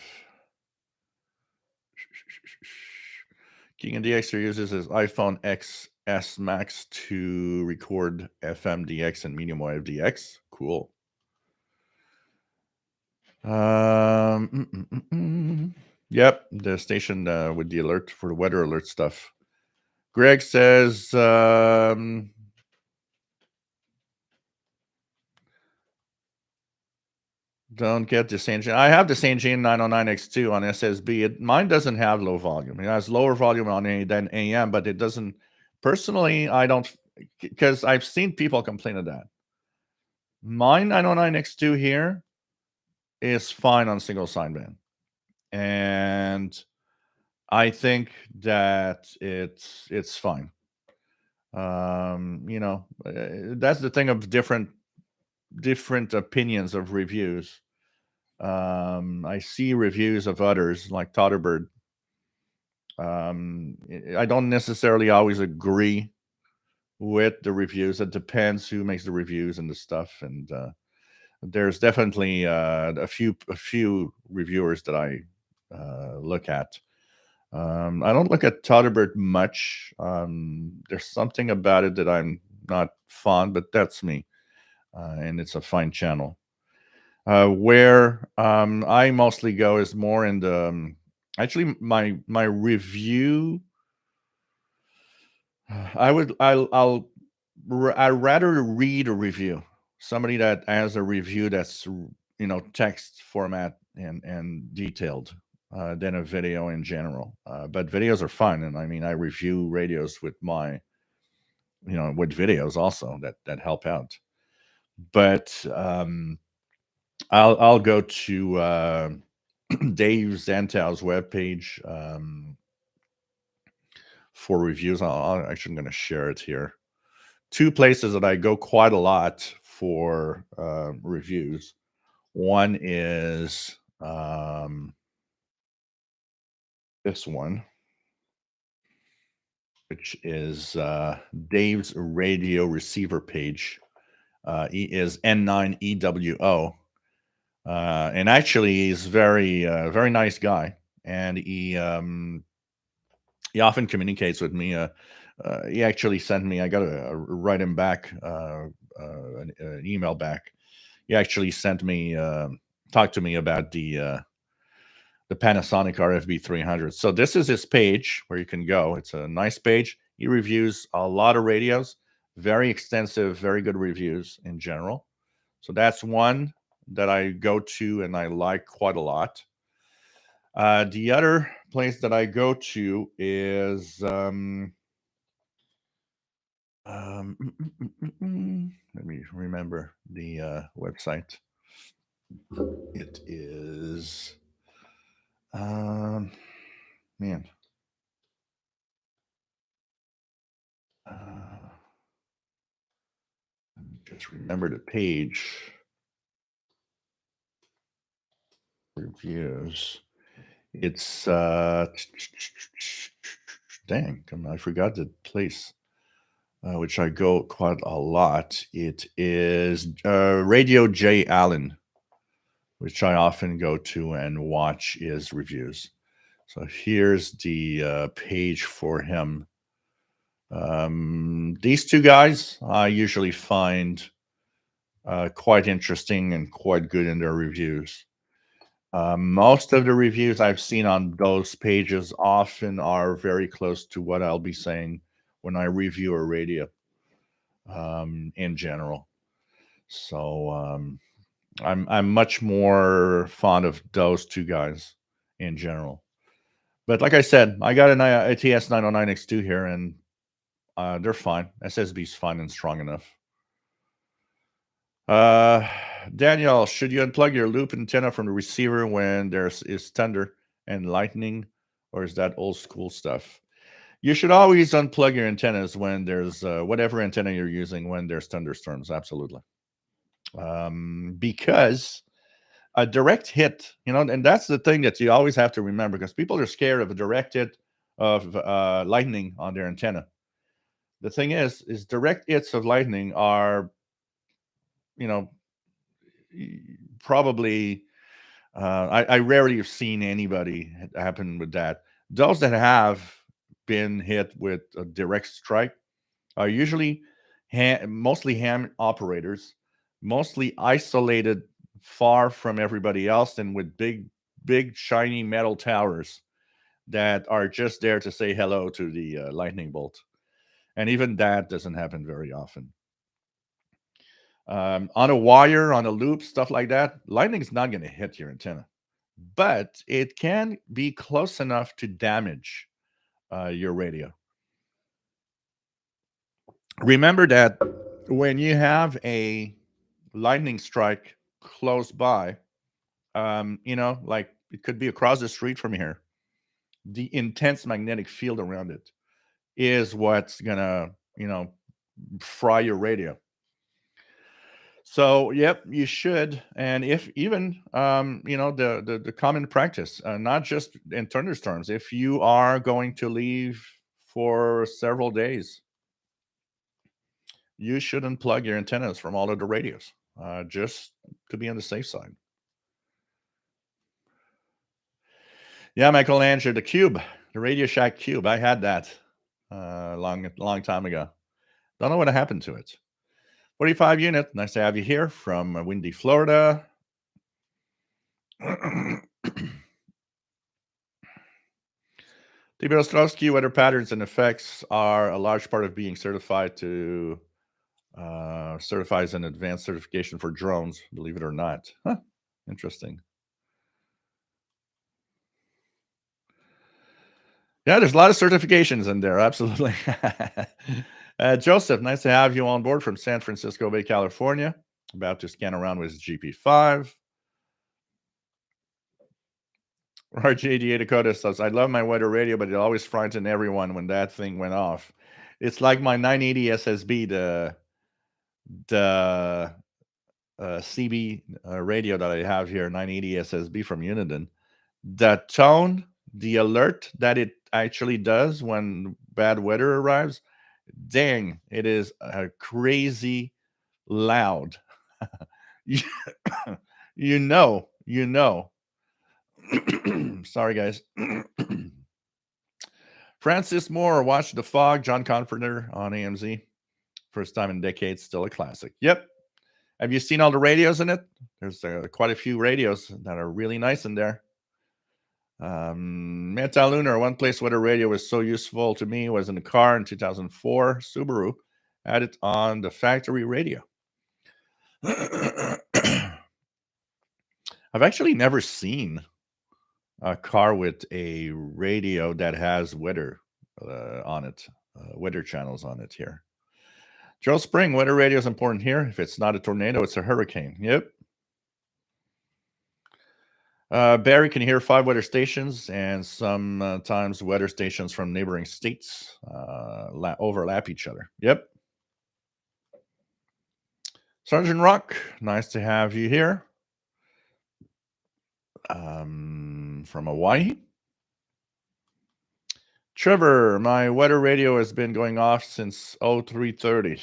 King and DXer uses his iPhone XS Max to record FM DX and medium wave DX. Cool. Yep, the station with the alert for the weather alert stuff. Greg says, don't get the Sanjin. I have the Sanjin 909X2 on SSB. Mine doesn't have low volume. It has lower volume on than AM, but it doesn't. Personally, I don't, because I've seen people complain of that. My 909X2 here is fine on single sideband, and I think that it's fine. That's the thing of different opinions of reviews. I see reviews of others like Totterbird. I don't necessarily always agree with the reviews. It depends who makes the reviews and the stuff. And there's definitely a few reviewers that I look at. I don't look at Totterbird much. There's something about it that I'm not fond, but that's me. And it's a fine channel. Where I mostly go is more in the actually my review. I'd rather read a review, somebody that has a review that's text format and detailed than a video in general. But videos are fun, and I mean I review radios with my with videos also that help out. But I'll go to Dave Zantow's webpage for reviews. I'm going to share it here. Two places that I go quite a lot for reviews. One is this one, which is Dave's radio receiver page. He is N9EWO. And actually, he's very nice guy, and he often communicates with me. He actually sent me. I got to write him back an email back. He actually sent me talked to me about the Panasonic RFB 300. So this is his page where you can go. It's a nice page. He reviews a lot of radios, very extensive, very good reviews in general. So that's one that I go to and I like quite a lot. The other place that I go to is let me remember the website. It is man. Just remember the page. Reviews. It's dang, I forgot the place. Which I go quite a lot. It is Radio J Allen, which I often go to and watch his reviews. So here's the page for him. These two guys I usually find quite interesting and quite good in their reviews. Most of the reviews I've seen on those pages often are very close to what I'll be saying when I review a radio in general. So I'm much more fond of those two guys in general. But like I said, I got an ATS 909X2 here, and they're fine. SSB's fine and strong enough. Daniel, should you unplug your loop antenna from the receiver when is thunder and lightning, or is that old school stuff? You should always unplug your antennas when there's whatever antenna you're using when there's thunderstorms. Absolutely. Because a direct hit, and that's the thing that you always have to remember, because people are scared of a direct hit of lightning on their antenna. The thing is direct hits of lightning are, probably, I rarely have seen anybody happen with that. Those that have been hit with a direct strike are usually mostly ham operators, mostly isolated far from everybody else, and with big shiny metal towers that are just there to say hello to the lightning bolt. And even that doesn't happen very often. On a wire, on a loop, stuff like that, lightning is not going to hit your antenna, but it can be close enough to damage your radio. Remember that when you have a lightning strike close by, like it could be across the street from here, the intense magnetic field around it is what's gonna, fry your radio. So, yep, you should. And if even, the common practice, not just in thunderstorms, if you are going to leave for several days, you should unplug your antennas from all of the radios, just to be on the safe side. Yeah, Michelangelo, the Cube, the Radio Shack Cube. I had that long time ago. Don't know what happened to it. 45 unit. Nice to have you here from windy Florida. TB Ostrowski, weather patterns and effects are a large part of being certified to certifies an advanced certification for drones, believe it or not. Huh, interesting. Yeah, there's a lot of certifications in there. Absolutely. Joseph, nice to have you on board from San Francisco Bay, California. About to scan around with GP5. RJDA Dakota says, I love my weather radio, but it always frightened everyone when that thing went off. It's like my 980 SSB, the CB radio that I have here, 980 SSB from Uniden. The tone, the alert that it actually does when bad weather arrives, dang, it is crazy loud. you, you know. Sorry, guys. Francis Moore, Watch the Fog, John Carpenter on AMZ. First time in decades, still a classic. Yep. Have you seen all the radios in it? There's quite a few radios that are really nice in there. Meta Lunar, one place where the radio was so useful to me was in the car in 2004. Subaru had it on the factory radio. I've actually never seen a car with a radio that has weather on it, weather channels on it here. Joe Spring, weather radio is important here. If it's not a tornado, it's a hurricane. Yep. Barry can hear 5 weather stations and sometimes weather stations from neighboring states overlap each other. Yep. Sergeant Rock, nice to have you here. From Hawaii. Trevor, my weather radio has been going off since 0330.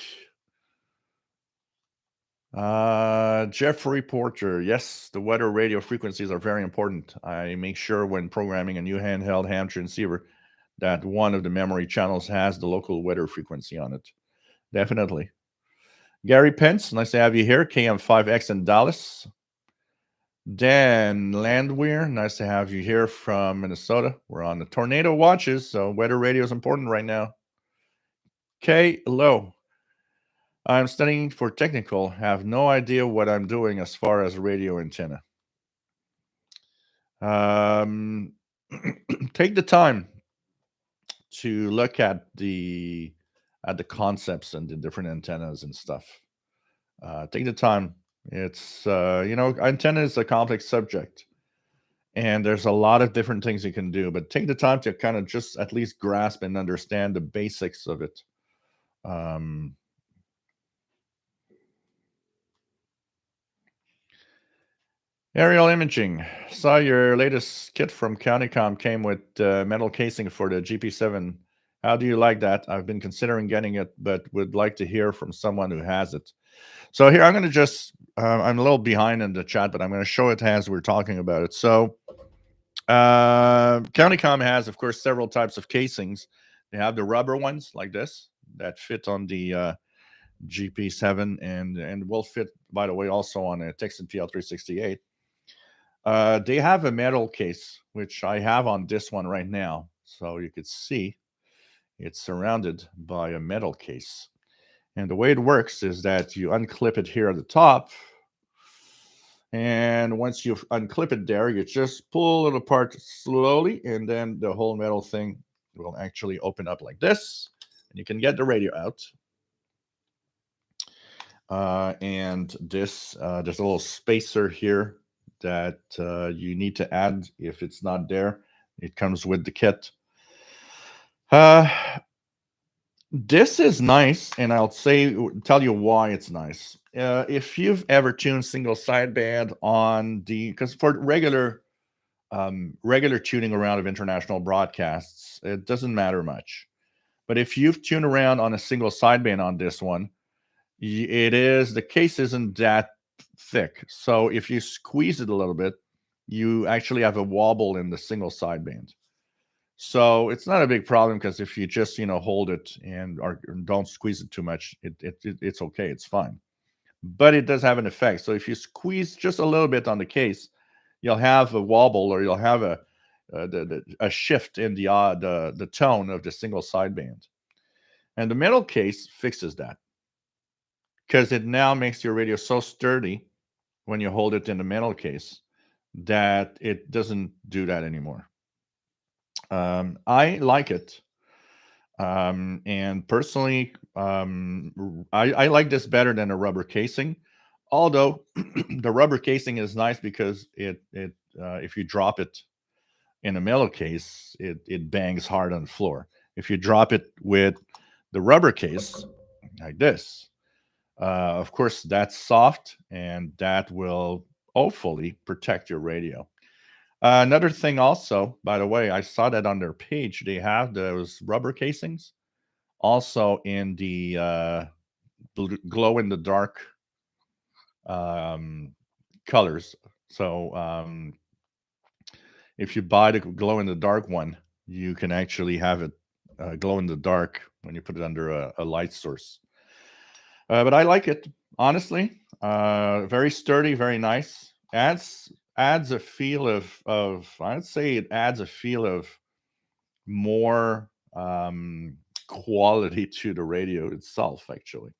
Jeffrey Porter, yes, the weather radio frequencies are very important. I make sure when programming a new handheld ham transceiver that one of the memory channels has the local weather frequency on it. Definitely. Gary Pence, nice to have you here. KM5X in Dallas. Dan Landwehr, nice to have you here from Minnesota. We're on the tornado watches, so weather radio is important right now. Kay Lowe, I'm studying for technical, have no idea what I'm doing as far as radio antenna. Take the time to look at the concepts and the different antennas and stuff. Take the time. It's antenna is a complex subject, and there's a lot of different things you can do. But take the time to kind of just at least grasp and understand the basics of it. Aerial imaging. Saw your latest kit from Countycom came with metal casing for the GP7. How do you like that? I've been considering getting it, but would like to hear from someone who has it. So here, I'm going to just, I'm a little behind in the chat, but I'm going to show it as we're talking about it. So Countycom has, of course, several types of casings. They have the rubber ones like this that fit on the GP7 and will fit, by the way, also on a Texan PL368. They have a metal case, which I have on this one right now. So you could see it's surrounded by a metal case. And the way it works is that you unclip it here at the top. And once you unclip it there, you just pull it apart slowly. And then the whole metal thing will actually open up like this. And you can get the radio out. And this there's a little spacer here that you need to add if it's not there. It comes with the kit. Uh, this is nice, and tell you why it's nice. If you've ever tuned single sideband on because for regular tuning around of international broadcasts, it doesn't matter much. But if you've tuned around on a single sideband on this one, the case isn't that thick. So if you squeeze it a little bit, you actually have a wobble in the single sideband. So it's not a big problem because if you just hold it and or don't squeeze it too much, it's okay, it's fine. But it does have an effect. So if you squeeze just a little bit on the case, you'll have a wobble, or you'll have a shift in the tone of the single sideband. And the metal case fixes that because it now makes your radio so sturdy when you hold it in the metal case that it doesn't do that anymore. I like it. And personally, I like this better than a rubber casing. Although the rubber casing is nice because if you drop it in a metal case, it bangs hard on the floor. If you drop it with the rubber case like this, of course, that's soft, and that will hopefully protect your radio. Another thing, also, by the way, I saw that on their page. They have those rubber casings also in the glow in the dark colors. So if you buy the glow in the dark one, you can actually have it glow in the dark when you put it under a light source. But I like it, honestly. Very sturdy, very nice. Adds a feel of I'd say it adds a feel of more quality to the radio itself, actually.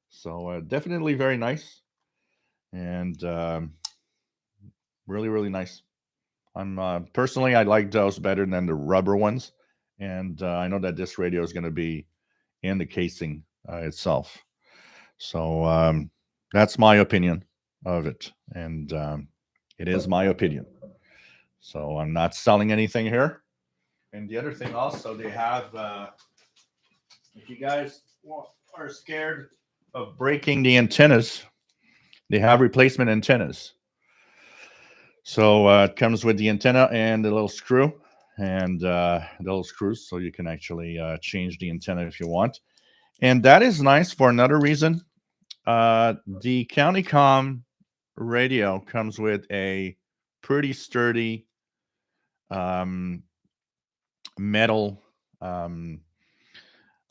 So definitely very nice, and really, really nice. I'm personally, I like those better than the rubber ones, and I know that this radio is going to be in the casing itself. So that's my opinion of it, and it is my opinion. So I'm not selling anything here. And the other thing, also, they have. If you guys are scared of breaking the antennas, they have replacement antennas. So it comes with the antenna and the little screw, and the little screws, so you can actually change the antenna if you want. And that is nice for another reason. The Countycom radio comes with a pretty sturdy metal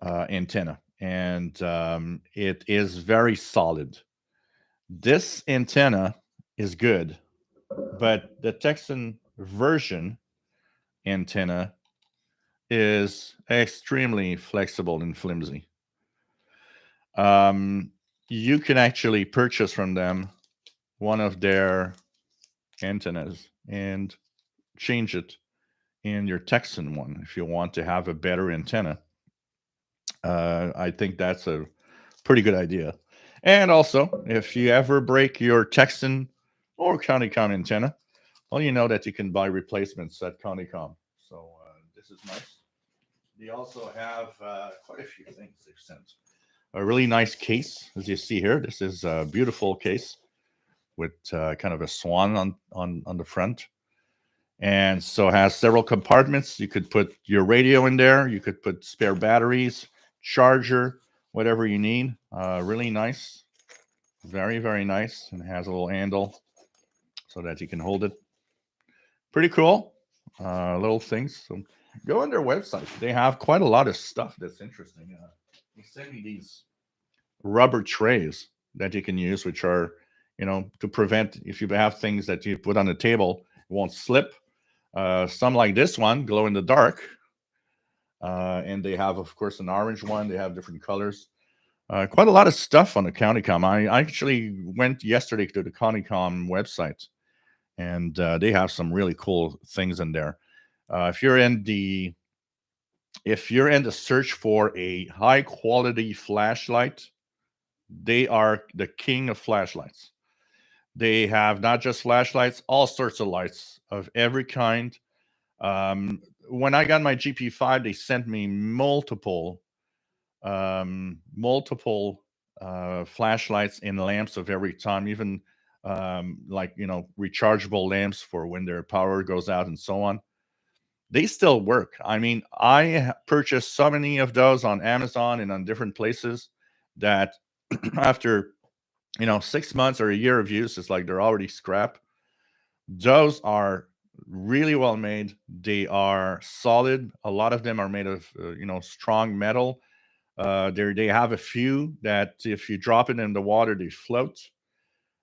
antenna, and it is very solid. This antenna is good, but the Texan version antenna is extremely flexible and flimsy. You can actually purchase from them one of their antennas and change it in your Texan one if you want to have a better antenna. I think that's a pretty good idea. And also, if you ever break your Texan or Countycom antenna, well, you know that you can buy replacements at Countycom. So this is nice. They also have quite a few things they've sent. A really nice case, as you see here. This is a beautiful case with kind of a swan on the front. And so it has several compartments. You could put your radio in there. You could put spare batteries, charger, whatever you need. Really nice. Very, very nice. And it has a little handle so that you can hold it. Pretty cool. Little things. So go on their website. They have quite a lot of stuff that's interesting. They sent me these rubber trays that you can use, which are, to prevent if you have things that you put on the table, it won't slip. Some like this one, glow in the dark. And they have, of course, an orange one. They have different colors. Quite a lot of stuff on the Countycom. I actually went yesterday to the Countycom website, and they have some really cool things in there. If you're in the search for a high quality flashlight, They are the king of flashlights. They have not just flashlights, all sorts of lights of every kind. When I got my GP5, they sent me multiple flashlights and lamps of every time, even like rechargeable lamps for when their power goes out and so on. They still work. I mean, I purchased so many of those on Amazon and on different places that after 6 months or a year of use, it's like they're already scrap. Those are really well made. They are solid. A lot of them are made of strong metal. They have a few that if you drop it in the water, they float.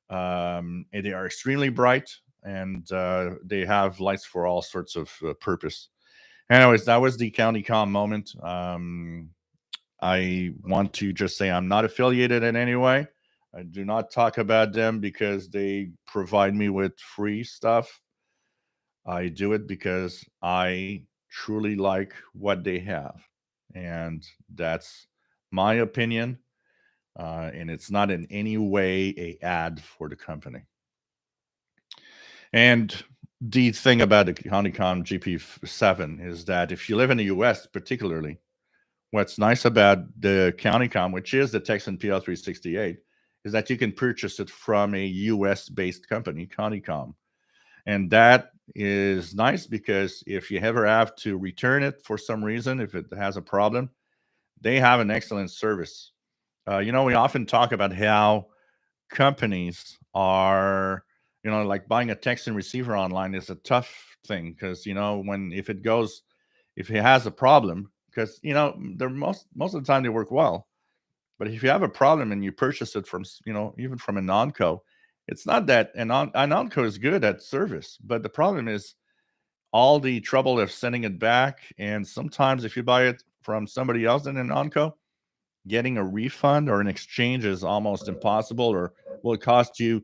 And they are extremely bright, and they have lights for all sorts of purpose. Anyways, that was the County Com moment. I want to just say I'm not affiliated in any way. I do not talk about them because they provide me with free stuff. I do it because I truly like what they have. And that's my opinion. And it's not in any way a ad for the company. And the thing about the Honeycomb GP7 is that if you live in the US, particularly, what's nice about the Countycom, which is the Texan PL368, is that you can purchase it from a US-based company, Countycom. And that is nice because if you ever have to return it for some reason, if it has a problem, they have an excellent service. We often talk about how companies are, like buying a Texan receiver online is a tough thing because, if it has a problem, because, they're most of the time they work well. But if you have a problem and you purchase it from, even from a non-co, it's not that a non-co is good at service, but the problem is all the trouble of sending it back. And sometimes if you buy it from somebody else in a non-co, getting a refund or an exchange is almost impossible, or will cost you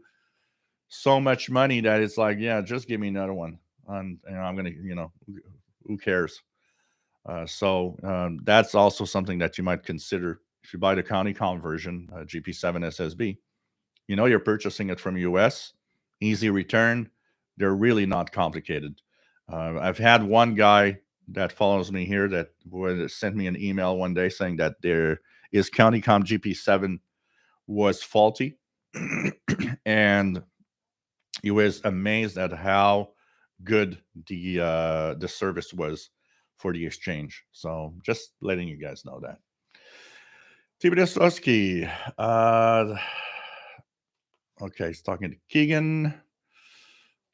so much money that it's like, yeah, just give me another one. And I'm gonna, who cares? So that's also something that you might consider if you buy the County conversion GP7 SSB. You're purchasing it from US, easy return. They're really not complicated. I've had one guy that follows me here that sent me an email one day saying that their is CountyCom GP7 was faulty, and he was amazed at how good the service was for the exchange. So just letting you guys know that. Tibidesowski. Okay, he's talking to Keegan.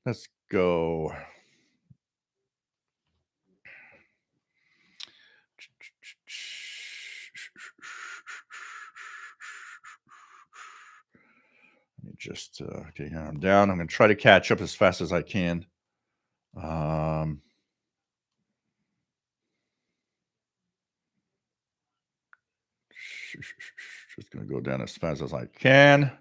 Let's go. Let me just okay, I'm down. I'm going to try to catch up as fast as I can. Just going to go down as fast as I can.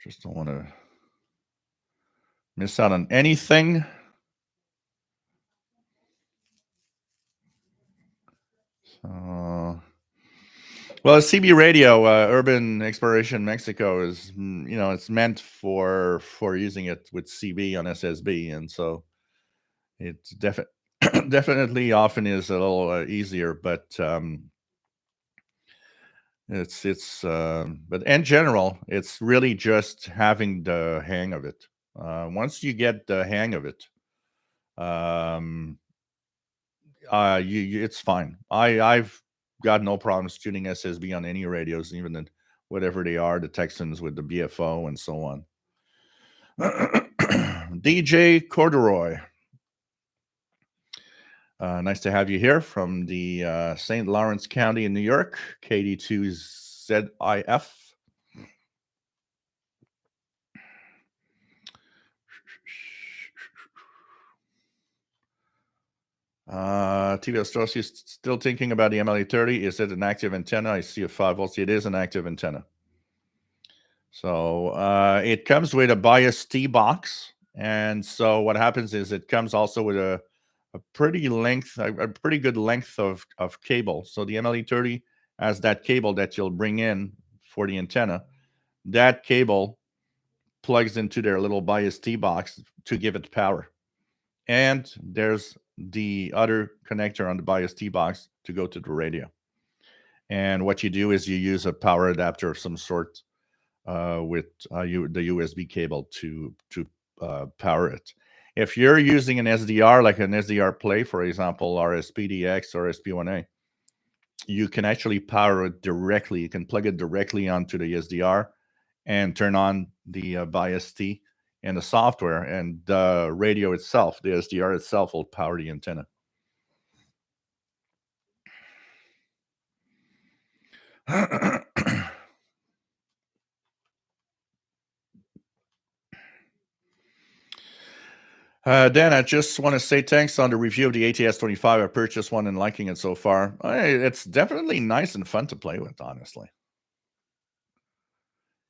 Just don't want to miss out on anything. So, well, CB radio, Urban Exploration Mexico is, it's meant for using it with CB on SSB, and so it's definitely often is a little easier, but but in general, it's really just having the hang of it. Once you get the hang of it, it's fine. I've got no problems tuning SSB on any radios, even in whatever they are, the Texans with the BFO and so on. DJ Corduroy. Nice to have you here from the St. Lawrence County in New York, KD2ZIF. TV Astrology is still thinking about the MLA30. Is it an active antenna? I see a 5 volts. It is an active antenna. So it comes with a bias T box. And so what happens is it comes also with a pretty good length of cable. So the MLE30 has that cable that you'll bring in for the antenna. That cable plugs into their little bias T box to give it power. And there's the other connector on the bias T box to go to the radio. And what you do is you use a power adapter of some sort with the USB cable to power it. If you're using an SDR, like an SDR Play, for example, RSPDX or SP1A, you can actually power it directly. You can plug it directly onto the SDR and turn on the bias T and the software, and the radio itself, the SDR itself, will power the antenna. Dan, I just want to say thanks on the review of the ATS-25. I purchased one and liking it so far. It's definitely nice and fun to play with, honestly.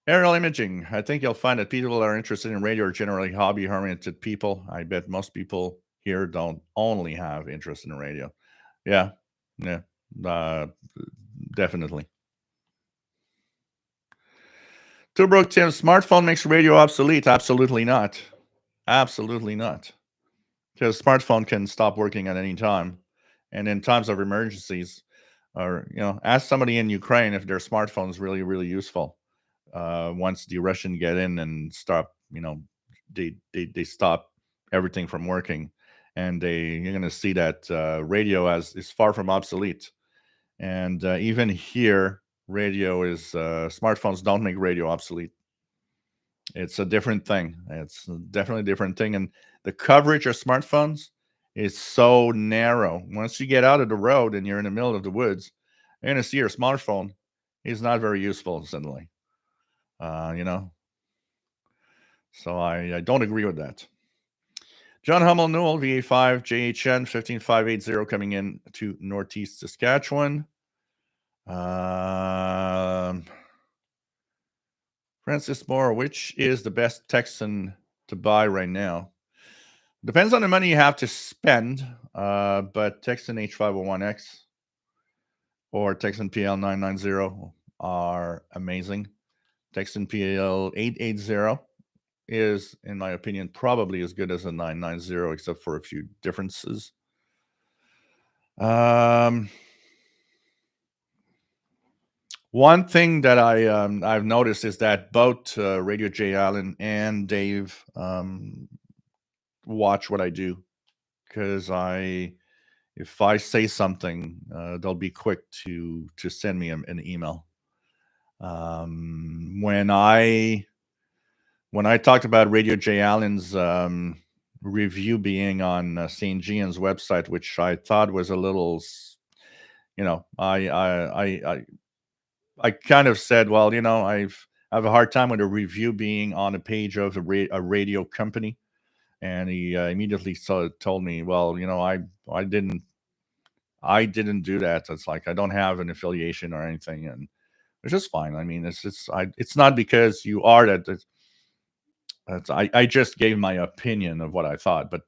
Aerial imaging. I think you'll find that people that are interested in radio are generally hobby-oriented people. I bet most people here don't only have interest in radio. Yeah, definitely. Two Broke Tim, smartphone makes radio obsolete. Absolutely not. Absolutely not. Because smartphone can stop working at any time. And in times of emergencies, or, ask somebody in Ukraine if their smartphone is really, really useful. Once the Russians get in and stop, they stop everything from working. And you're going to see that radio is far from obsolete. And even here, radio is, smartphones don't make radio obsolete. It's a different thing. It's definitely a different thing. And the coverage of smartphones is so narrow. Once you get out of the road and you're in the middle of the woods, you're going to see your smartphone is not very useful suddenly. So I don't agree with that. John Hummel Newell, VA5, JHN 15580 coming in to Northeast Saskatchewan. Francis Moore, which is the best Texan to buy right now? Depends on the money you have to spend, but Texan H501X or Texan PL990 are amazing. Texan PL880 is, in my opinion, probably as good as a 990, except for a few differences. One thing that I've noticed is that both Radio J. Allen and Dave watch what I do, because if I say something, they'll be quick to send me an email. When I talked about Radio J. Allen's review being on St. Gian's website, which I thought was a little, I kind of said, well, I have a hard time with a review being on a page of a radio company. And he immediately told me, well, I didn't do that. It's like I don't have an affiliation or anything, and it's just fine. I mean, it's not because you are that. I just gave my opinion of what I thought, but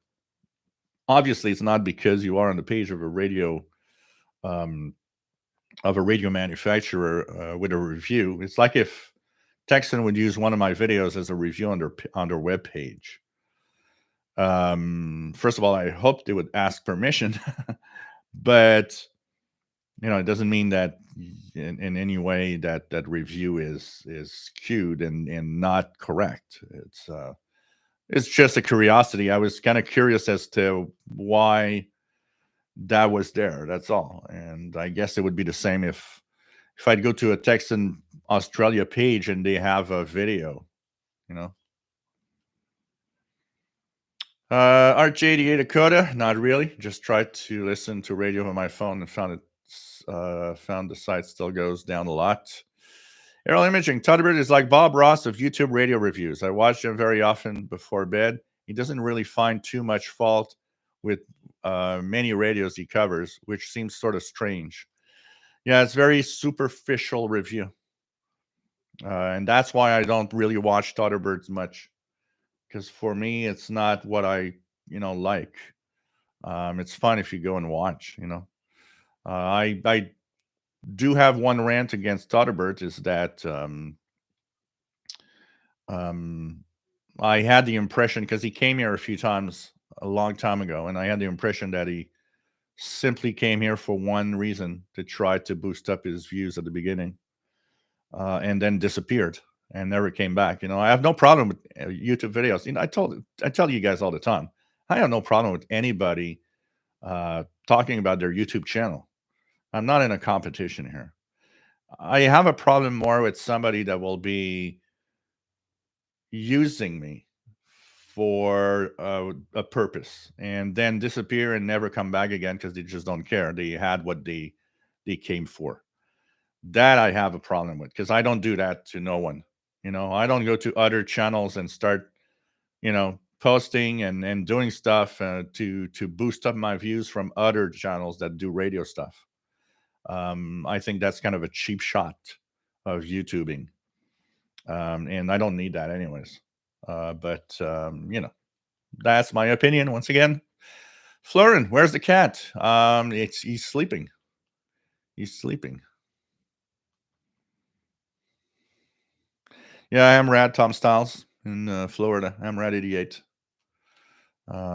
obviously it's not because you are on the page of a radio manufacturer with a review. It's like if Texan would use one of my videos as a review on their web page. First of all, I hope they would ask permission, but it doesn't mean that in any way that review is skewed and not correct. It's just a curiosity. I was kind of curious as to why that was there. That's all. And I guess it would be the same if I'd go to a Texan Australia page and they have a video, RJ88 Dakota, not really. Just tried to listen to radio on my phone and found the site still goes down a lot. Aerial imaging. Thunderbird is like Bob Ross of YouTube radio reviews. I watch him very often before bed. He doesn't really find too much fault with many radios he covers, which seems sort of strange. Yeah, it's very superficial review. And that's why I don't really watch Thunderbirds much, because for me, it's not what I, like. It's fun if you go and watch. I do have one rant against Thunderbirds is that um, I had the impression, because he came here a few times a long time ago, and I had the impression that he simply came here for one reason, to try to boost up his views at the beginning, and then disappeared and never came back. I have no problem with YouTube videos. I tell you guys all the time, I have no problem with anybody talking about their YouTube channel. I'm not in a competition here. I have a problem more with somebody that will be using me for a purpose and then disappear and never come back again because they just don't care. They had what they came for. That I have a problem with, because I don't do that to no one. I don't go to other channels and start, posting and doing stuff to boost up my views from other channels that do radio stuff. I think that's kind of a cheap shot of YouTubing, and I don't need that anyways. But that's my opinion. Once again, Florin, where's the cat? He's sleeping. He's sleeping. Yeah, I'm Rad Tom Styles in Florida. I'm Rad 88,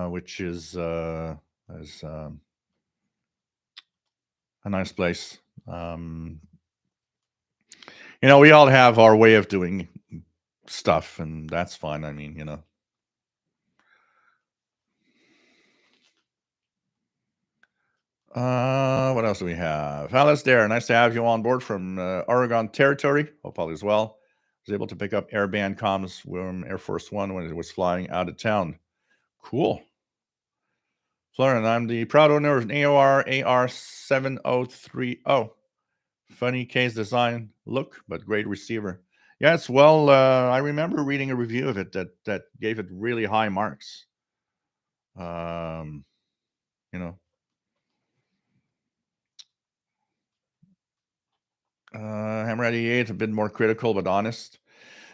which is a nice place. We all have our way of doing stuff, and that's fine. I mean. What else do we have? Alice there. Nice to have you on board from Oregon Territory. Hope all is well. Was able to pick up airband comms from Air Force One when it was flying out of town. Cool. Florian, I'm the proud owner of an AOR AR7030. Funny case design look, but great receiver. Yes, well, I remember reading a review of it that gave it really high marks. You know, Hammer 88 a bit more critical but honest.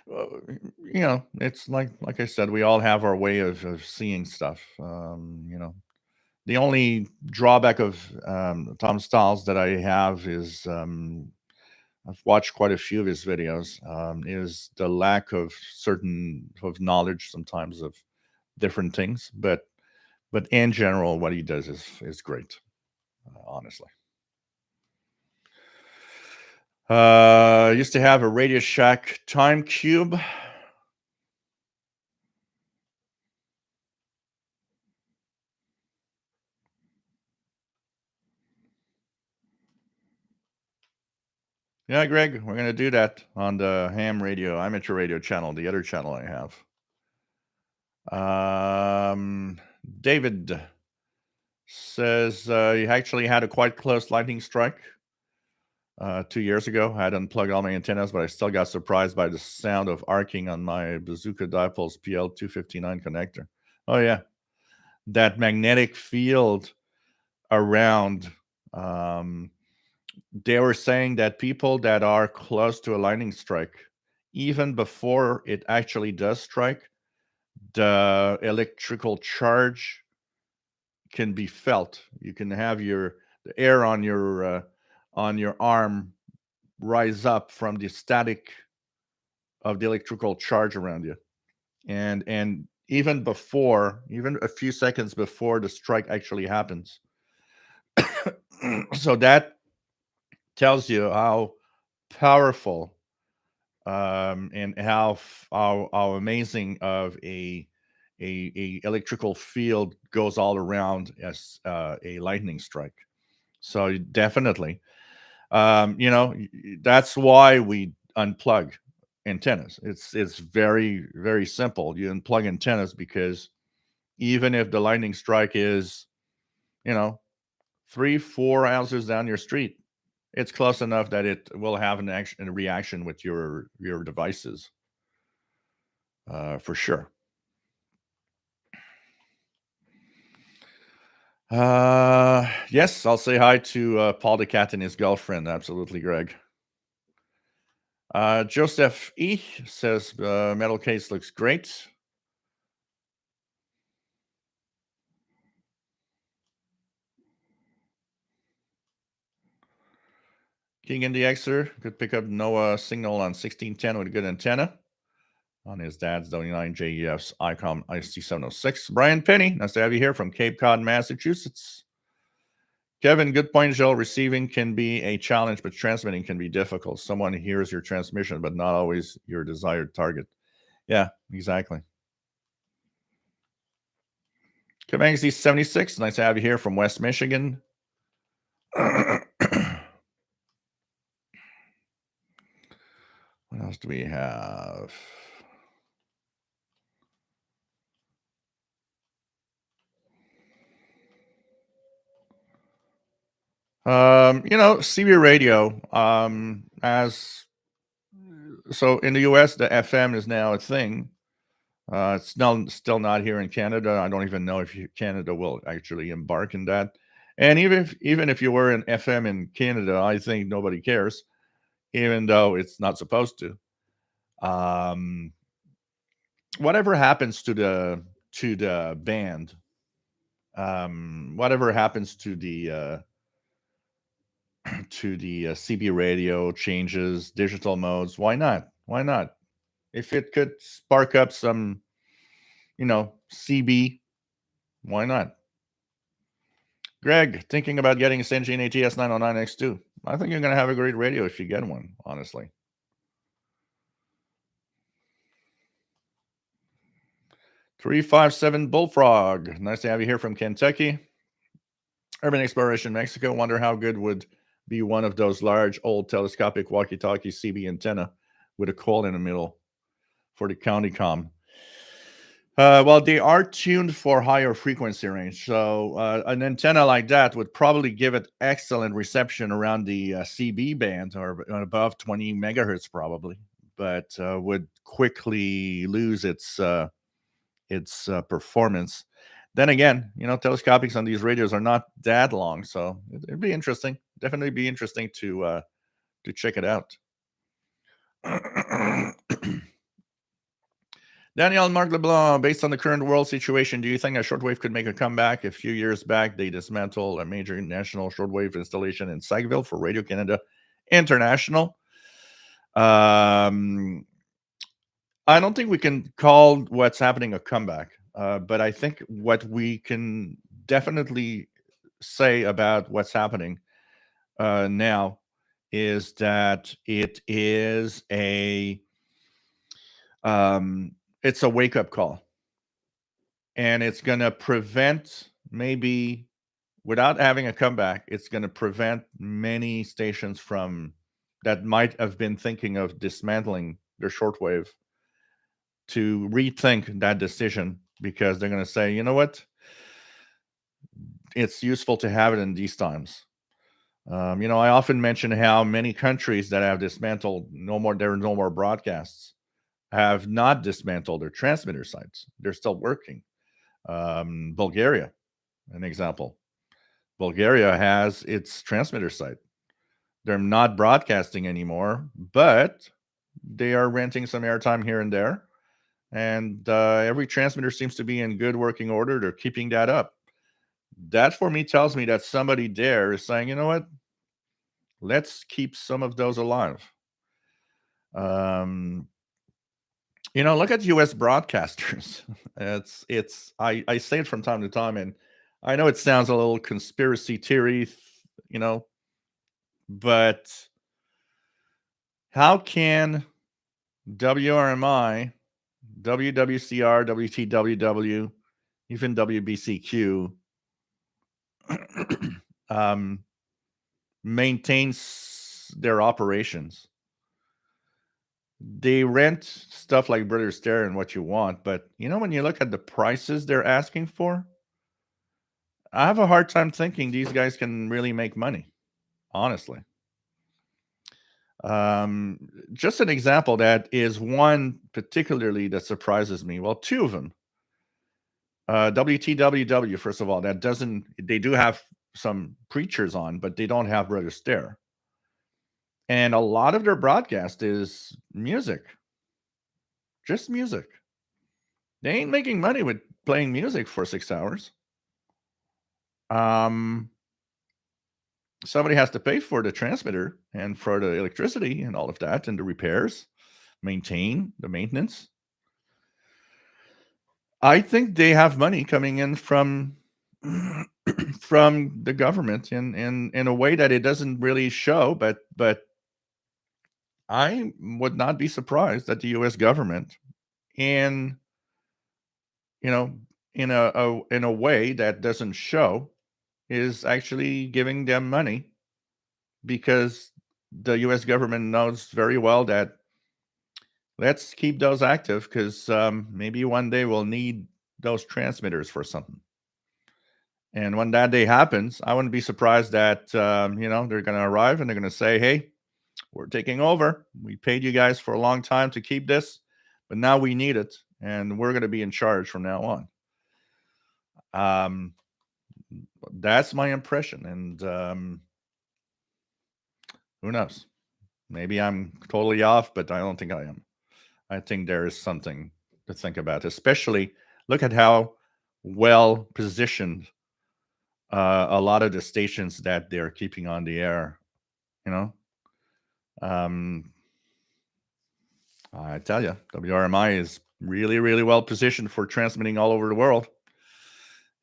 It's like I said, we all have our way of seeing stuff. The only drawback of Tom Styles that I have is I've watched quite a few of his videos. Is the lack of certain of knowledge sometimes of different things, but in general, what he does is great, honestly. Used to have a Radio Shack time cube. Yeah, Greg, we're gonna do that on the ham radio, amateur radio channel, the other channel I have. David says he actually had a quite close lightning strike 2 years ago. I had unplugged all my antennas, but I still got surprised by the sound of arcing on my Bazooka Dipole's PL259 connector. Oh yeah, that magnetic field around. They were saying that people that are close to a lightning strike, even before it actually does strike, the electrical charge can be felt. You can have the air on your arm rise up from the static of the electrical charge around you, and even a few seconds before the strike actually happens. So that tells you how powerful and how amazing of a electrical field goes all around as a lightning strike. So definitely, that's why we unplug antennas. It's very very simple. You unplug antennas because even if the lightning strike is, 3-4 houses down your street, it's close enough that it will have a reaction with your devices, for sure. Yes, I'll say hi to Paul the cat and his girlfriend. Absolutely, Greg. Joseph E says metal case looks great. King and DXer could pick up NOAA signal on 1610 with a good antenna on his dad's 99 JEF's ICOM IC706. Brian Penny, nice to have you here from Cape Cod, Massachusetts. Kevin, good point, Joel. Receiving can be a challenge, but transmitting can be difficult. Someone hears your transmission, but not always your desired target. Yeah, exactly. Kamangsy 76, nice to have you here from West Michigan. What else do we have? CB radio, as so in the US, the FM is now a thing. It's still not here in Canada. I don't even know if Canada will actually embark in that. And even if you were an FM in Canada, I think nobody cares, even though it's not supposed to. Um, Whatever happens to the band, whatever happens to the CB radio changes, digital modes, why not? Why not? If it could spark up some, CB, why not? Greg, thinking about getting a Syngene ATS 909X2. I think you're going to have a great radio if you get one, honestly. 357 Bullfrog. Nice to have you here from Kentucky. Urban Exploration Mexico. Wonder how good would be one of those large old telescopic walkie-talkie CB antenna with a coil in the middle for the county com. Well, they are tuned for higher frequency range. So an antenna like that would probably give it excellent reception around the CB band or above 20 megahertz probably, but would quickly lose its performance. Then again, telescopics on these radios are not that long, so it'd be interesting. Definitely be interesting to check it out. Daniel Marc Leblanc, based on the current world situation, do you think a shortwave could make a comeback? A few years back, they dismantled a major national shortwave installation in Sackville for Radio Canada International. I don't think we can call what's happening a comeback, but I think what we can definitely say about what's happening now is that it's a wake-up call, and it's going to prevent, maybe without having a comeback, it's going to prevent many stations from that might have been thinking of dismantling their shortwave to rethink that decision, because they're going to say, you know what, it's useful to have it in these times. I often mention how many countries that have dismantled there are no more broadcasts have not dismantled their transmitter sites. They're still working. Bulgaria, an example. Bulgaria has its transmitter site. They're not broadcasting anymore, but they are renting some airtime here and there. And every transmitter seems to be in good working order. They're keeping that up. That for me tells me that somebody there is saying, you know what? Let's keep some of those alive. Look at US broadcasters. I say it from time to time, and I know it sounds a little conspiracy theory, but how can WRMI, WWCR, WTWW, even WBCQ maintains their operations? They rent stuff like Brother Stare and What You Want, but when you look at the prices they're asking for, I have a hard time thinking these guys can really make money, honestly. Just an example that is one particularly that surprises me. Well, two of them. WTWW, first of all, they do have some preachers on, but they don't have Brother Stare. And a lot of their broadcast is music, just music. They ain't making money with playing music for 6 hours. Um, Somebody has to pay for the transmitter and for the electricity and all of that and the repairs, the maintenance. I think they have money coming in from from the government in a way that it doesn't really show, but I would not be surprised that the US government in you know in a way that doesn't show is actually giving them money because the US government knows very well that let's keep those active because maybe one day we'll need those transmitters for something. And when that day happens, I wouldn't be surprised that they're going to arrive and they're going to say, "Hey, we're taking over. We paid you guys for a long time to keep this, but now we need it, and we're going to be in charge from now on." Um, that's my impression, and who knows? Maybe I'm totally off, but I don't think I am. I think there is something to think about, especially look at how well positioned a lot of the stations that they're keeping on the air. You know, um, I tell you, WRMI is really, really well positioned for transmitting all over the world.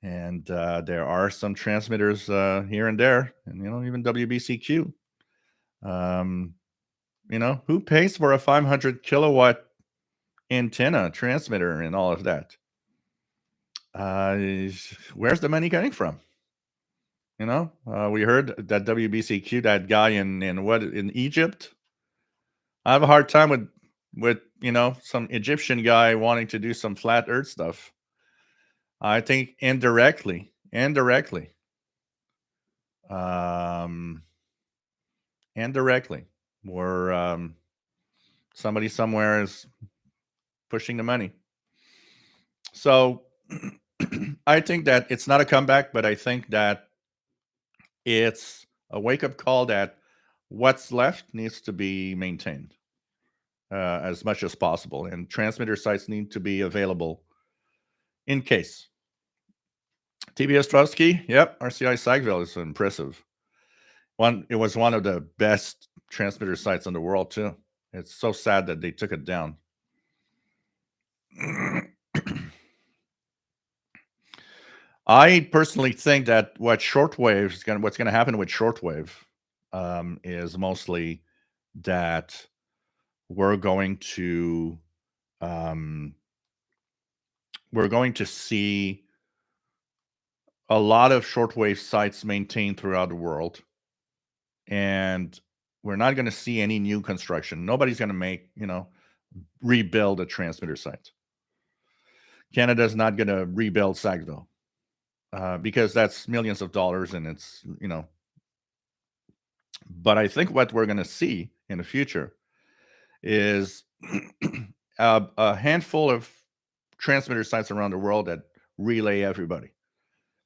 And there are some transmitters here and there, and even WBCQ. Um, who pays for a 500 kilowatt antenna transmitter and all of that? Where's the money coming from? We heard that WBCQ, that guy in Egypt. I have a hard time with some Egyptian guy wanting to do some flat Earth stuff. I think indirectly, um, where somebody somewhere is pushing the money. So I think that it's not a comeback, but I think that it's a wake up call that what's left needs to be maintained as much as possible, and transmitter sites need to be available in case. TBS Trotsky, yep, RCI Sackville is impressive. It was one of the best transmitter sites in the world too. It's so sad that they took it down. I personally think that what's going to happen with shortwave is mostly that we're going to see a lot of shortwave sites maintained throughout the world, and we're not going to see any new construction. Nobody's going to rebuild a transmitter site. Canada's not going to rebuild Sackville because that's millions of dollars, and it's But I think what we're going to see in the future is a handful of transmitter sites around the world that relay everybody.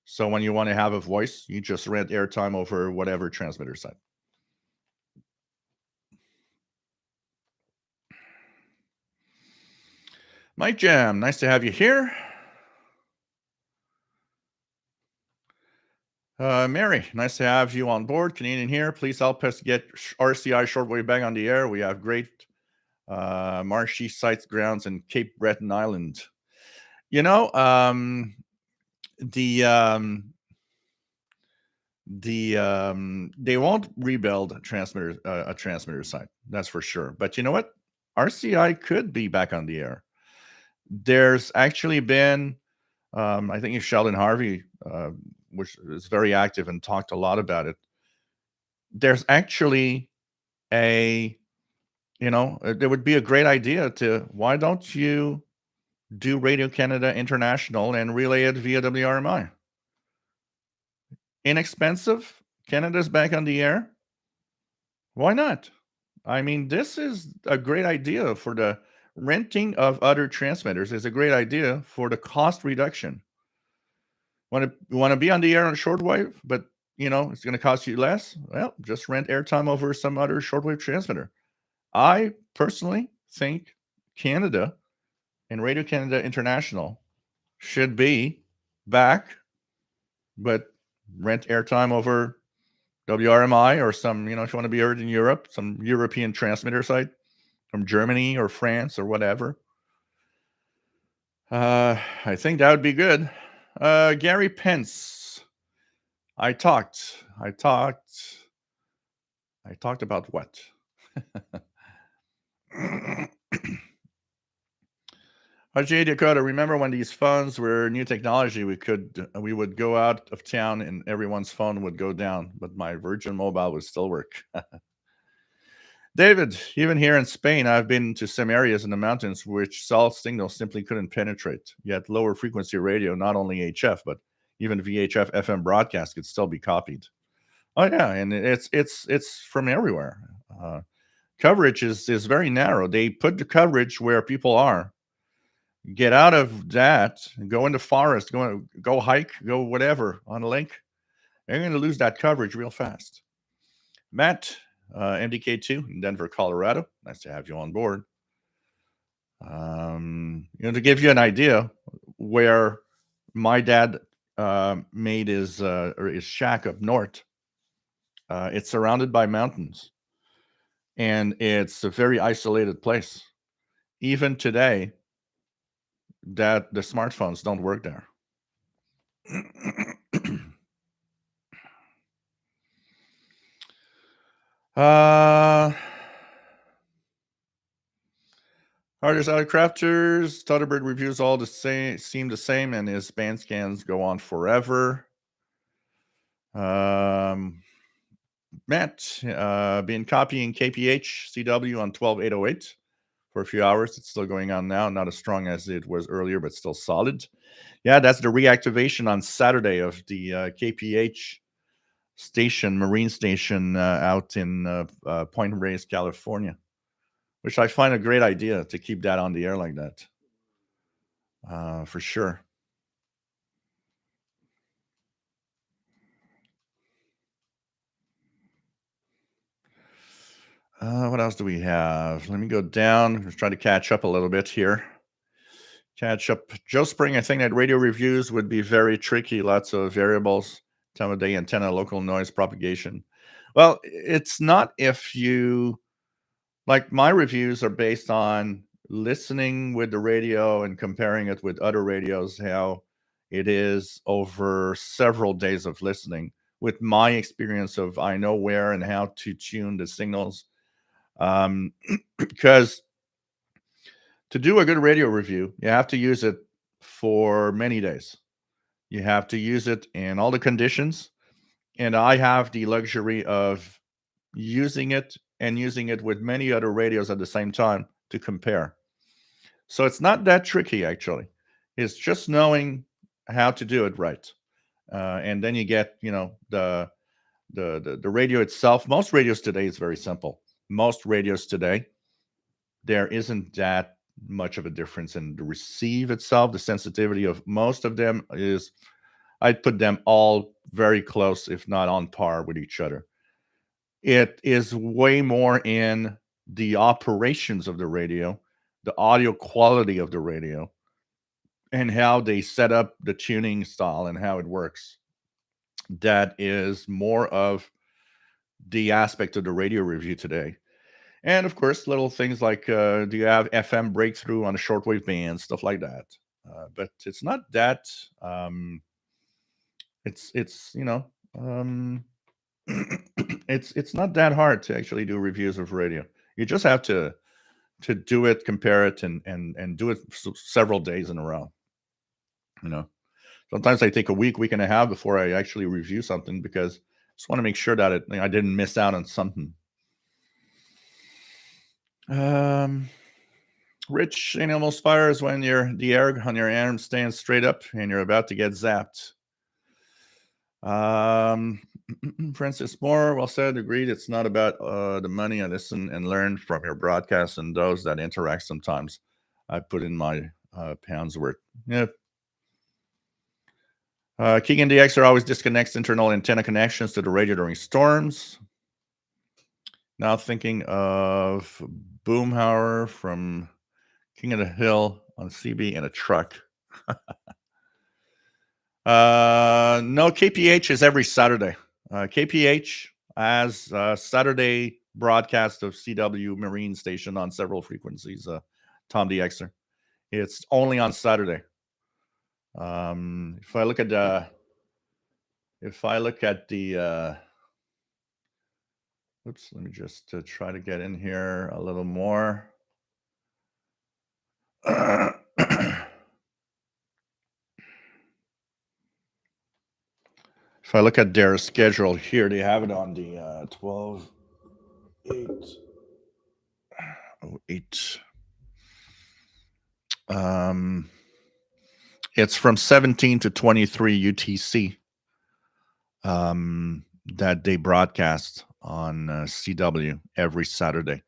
So when you want to have a voice, you just rent airtime over whatever transmitter site. Mike Jam, nice to have you here. Mary, nice to have you on board. Canadian here. Please help us get RCI shortwave back on the air. We have great marshy sites grounds in Cape Breton Island. They won't rebuild a transmitter site, that's for sure. But you know what? RCI could be back on the air. There's actually been, I think it's Sheldon Harvey, which is very active and talked a lot about it. There's actually there would be a great idea why don't you do Radio Canada International and relay it via WRMI? Inexpensive. Canada's back on the air. Why not? I mean, this is a great idea for the renting of other transmitters is a great idea for the cost reduction. Want to be on the air on shortwave, but it's going to cost you less? Well, just rent airtime over some other shortwave transmitter. I personally think Canada and Radio Canada International should be back, but rent airtime over WRMI or some, if you want to be heard in Europe, some European transmitter site from Germany or France or whatever. I think that would be good. Gary Pence. I talked about what? RJ Dakota, remember when these phones were new technology? We would go out of town and everyone's phone would go down, but my Virgin Mobile would still work. David, even here in Spain, I've been to some areas in the mountains which cell signals simply couldn't penetrate. Yet lower frequency radio, not only HF, but even VHF FM broadcast could still be copied. Oh yeah, and it's from everywhere. Coverage is very narrow. They put the coverage where people are. Get out of that, go in the forest, go hike, go whatever on a lake. You're going to lose that coverage real fast. Matt, MDK2 in Denver, Colorado. Nice to have you on board. To give you an idea where my dad made his shack up north, it's surrounded by mountains, and it's a very isolated place. Even today, that the smartphones don't work there. Artists, out crafters, Thunderbird reviews all the same, seem the same, and his band scans go on forever. Matt, been copying KPH CW on 12808 for a few hours. It's still going on now, not as strong as it was earlier, but still solid. Yeah, that's the reactivation on Saturday of the KPH station, marine station out in Point Reyes, California, which I find a great idea to keep that on the air like that, for sure. What else do we have? Let me go down. Let's try to catch up a little bit here. Catch up. Joe Spring, I think that radio reviews would be very tricky. Lots of variables, time of day, antenna, local noise propagation. Well, it's not if you, like my reviews are based on listening with the radio and comparing it with other radios, how it is over several days of listening with my experience of I know where and how to tune the signals. Because to do a good radio review, you have to use it for many days. You have to use it in all the conditions. And I have the luxury of using it and using it with many other radios at the same time to compare. So it's not that tricky, actually. It's just knowing how to do it right. And then you get, the radio itself. Most radios today is very simple. Most radios today, there isn't that much of a difference in the receive itself. The sensitivity of most of them is, I'd put them all very close, if not on par with each other. It is way more in the operations of the radio, the audio quality of the radio, and how they set up the tuning style and how it works. That is more of the aspect of the radio review today. And of course, little things like do you have FM breakthrough on a shortwave band, stuff like that. But it's not that. It's it's not that hard to actually do reviews of radio. You just have to do it, compare it, and do it several days in a row. Sometimes I take a week and a half before I actually review something because I just want to make sure that I didn't miss out on something. Rich and almost fires when the air on your arm stands straight up and you're about to get zapped. Francis Moore, well said, agreed. It's not about the money. I listen and learn from your broadcasts and those that interact sometimes. I put in my pounds worth. Yeah. Keegan DXer always disconnects internal antenna connections to the radio during storms. Now thinking of Boomhauer from King of the Hill on CB in a truck. No, KPH is every Saturday. KPH has Saturday broadcast of CW Marine Station on several frequencies. Tom DXer. It's only on Saturday. If I look at the oops, let me just try to get in here a little more. If I look at their schedule here, they have it on the 12/8/08. It's from 17 to 23 UTC that they broadcast on CW every Saturday.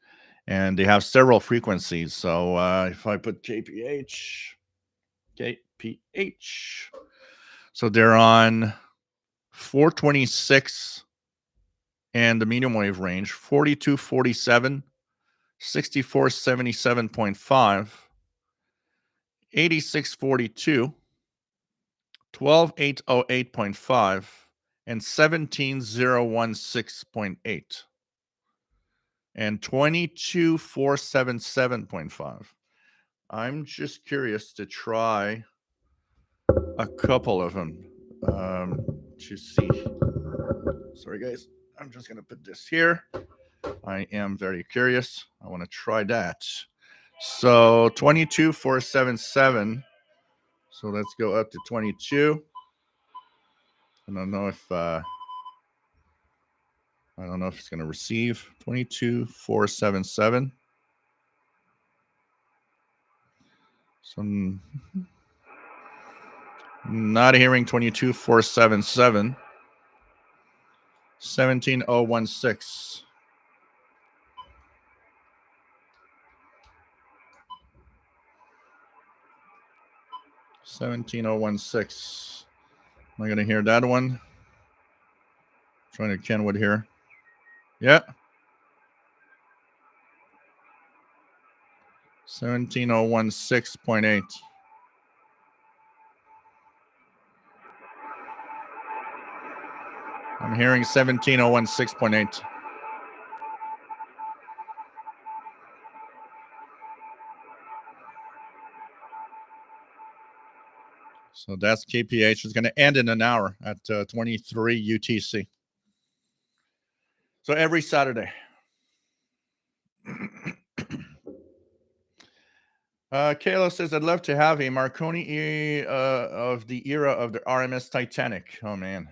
And they have several frequencies. So if I put KPH, so they're on 426 and the medium wave range, 4247, 6477.5, 8642, 12808.5, and 17016.8, and 22477.5. I'm just curious to try a couple of them to see. Sorry, guys. I'm just going to put this here. I am very curious. I want to try that. So 22477. So let's go up to 22. I don't know if it's going to receive 22477. So I'm not hearing 22477. 17016. Am I going to hear that one? Trying to Kenwood here. Yeah. 17016.8. I'm hearing 17016.8. So that's KPH. It's going to end in an hour at 23 UTC. So every Saturday. Kayla says, I'd love to have a Marconi of the era of the RMS Titanic. Oh, man.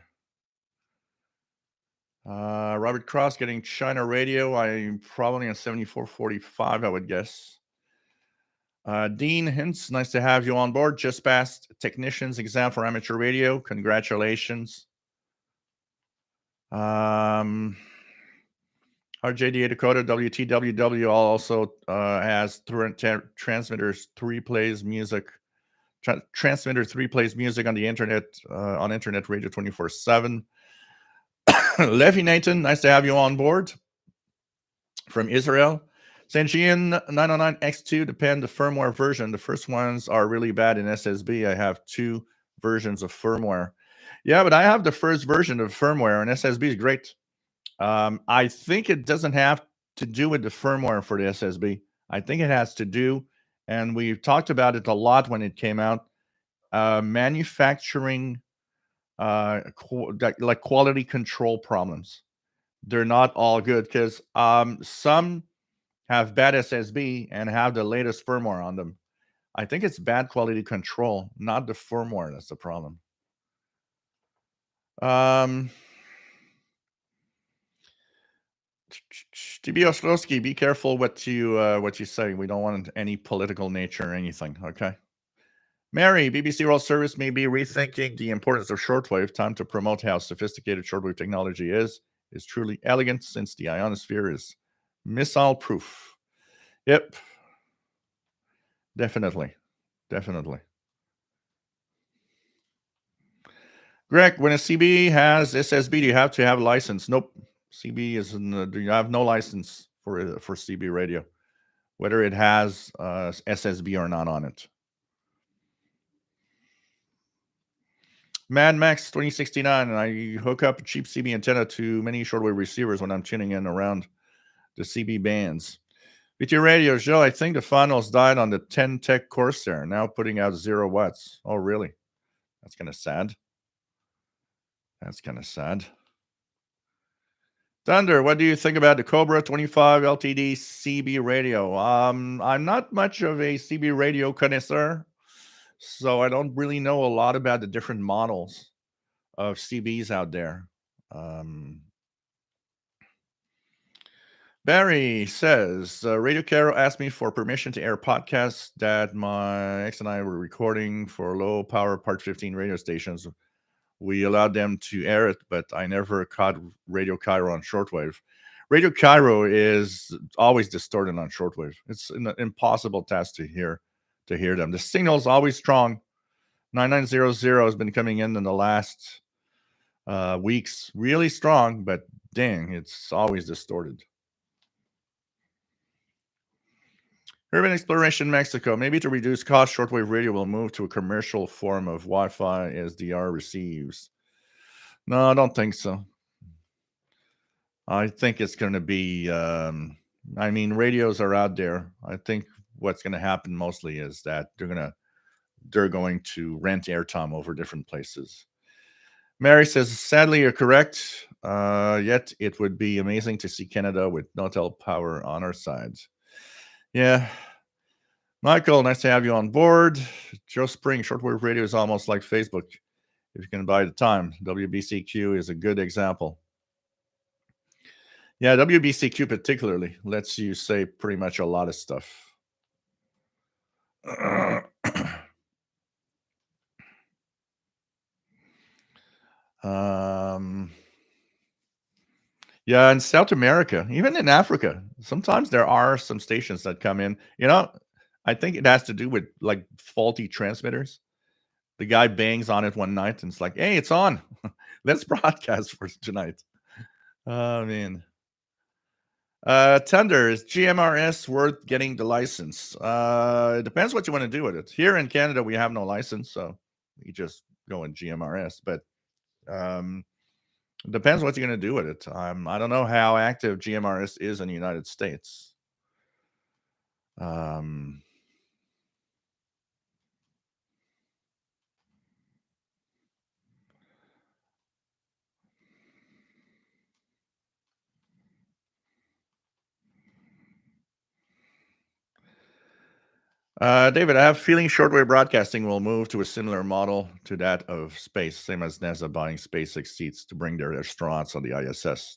Robert Cross getting China radio. I'm probably on 7445, I would guess. Dean Hintz, nice to have you on board. Just passed technician's exam for amateur radio. Congratulations. RJDA Dakota, WTWW also has transmitters, plays music. Transmitter 3 plays music on the internet, on internet radio 24/7. Levy Nathan, nice to have you on board from Israel. Sanjian 909X2 depend the firmware version. The first ones are really bad in SSB. I have 2 versions of firmware. Yeah, but I have the first version of firmware, and SSB is great. I think it doesn't have to do with the firmware for the SSB. I think it has to do, and we've talked about it a lot when it came out, manufacturing, like quality control problems. They're not all good because some have bad SSB and have the latest firmware on them. I think it's bad quality control, not the firmware that's the problem. TB Ostrowski, be careful what you say. We don't want any political nature or anything, okay? Mary, BBC World Service may be rethinking the importance of shortwave. Time to promote how sophisticated shortwave technology is truly elegant since the ionosphere is missile proof. Yep. Definitely. Greg, when a CB has SSB, do you have to have a license? Nope. CB is do you have no license for CB radio, whether it has SSB or not on it. Mad Max 2069, and I hook up a cheap CB antenna to many shortwave receivers when I'm tuning in around the CB bands. BT Radio show, I think the funnels died on the 10 Tech Corsair, now putting out 0 watts. Oh, really? That's kind of sad. That's kind of sad. Thunder, what do you think about the Cobra 25 LTD CB radio? I'm not much of a CB radio connoisseur, so I don't really know a lot about the different models of CBs out there. Barry says, Radio Caro asked me for permission to air podcasts that my ex and I were recording for low power Part 15 radio stations. We allowed them to air it, but I never caught Radio Cairo on shortwave. Radio Cairo is always distorted on shortwave. It's an impossible task to hear them. The signal's always strong. 9900 has been coming in the last weeks, really strong, but dang, it's always distorted. Urban Exploration Mexico. Maybe to reduce cost, shortwave radio will move to a commercial form of Wi-Fi as DR receives. No, I don't think so. I think it's going to be. Radios are out there. I think what's going to happen mostly is that they're going to rent airtime over different places. Mary says, sadly, you're correct. Yet it would be amazing to see Canada with no-tel power on our side. Yeah. Michael, nice to have you on board. Joe Spring, shortwave radio is almost like Facebook. If you can buy the time, WBCQ is a good example. Yeah, WBCQ particularly lets you say pretty much a lot of stuff. Yeah, in South America, even in Africa, sometimes there are some stations that come in. I think it has to do with like faulty transmitters. The guy bangs on it one night and it's like, hey, it's on. Let's broadcast for tonight. Oh, man. Tender, is GMRS worth getting the license? It depends what you want to do with it. Here in Canada, we have no license, so you just go in GMRS. But it depends what you're going to do with it. I don't know how active GMRS is in the United States. David, I have a feeling shortwave broadcasting will move to a similar model to that of space, same as NASA buying SpaceX seats to bring their astronauts on the ISS.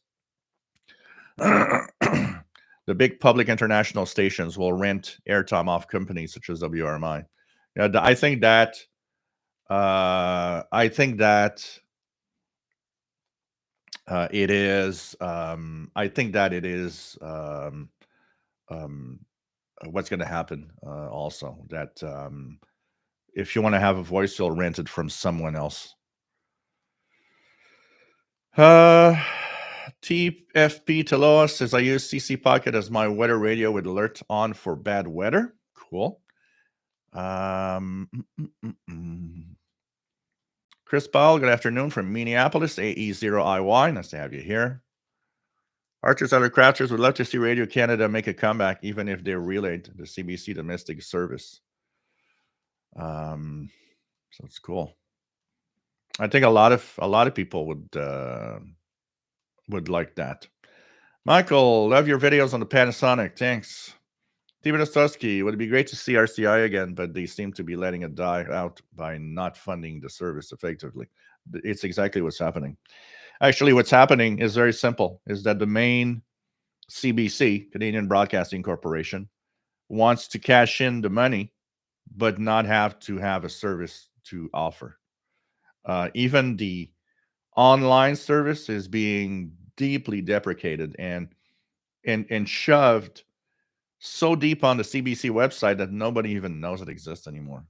The big public international stations will rent airtime off companies such as WRMI. Yeah, I think that it is. I think that it is. What's going to happen? Also, that if you want to have a voice, you'll rent it from someone else. TFP Taloa says, I use CC Pocket as my weather radio with alert on for bad weather. Cool. Chris Powell, good afternoon from Minneapolis, AE0IY. Nice to have you here. Archers, other crafters would love to see Radio Canada make a comeback, even if they relayed the CBC domestic service. So it's cool. I think a lot of people would like that. Michael, love your videos on the Panasonic. Thanks. Steven Ostowski, would it be great to see RCI again, but they seem to be letting it die out by not funding the service effectively. It's exactly what's happening. Actually, what's happening is very simple, is that the main CBC, Canadian Broadcasting Corporation, wants to cash in the money, but not have to have a service to offer. Even the online service is being deeply deprecated and shoved so deep on the CBC website that nobody even knows it exists anymore.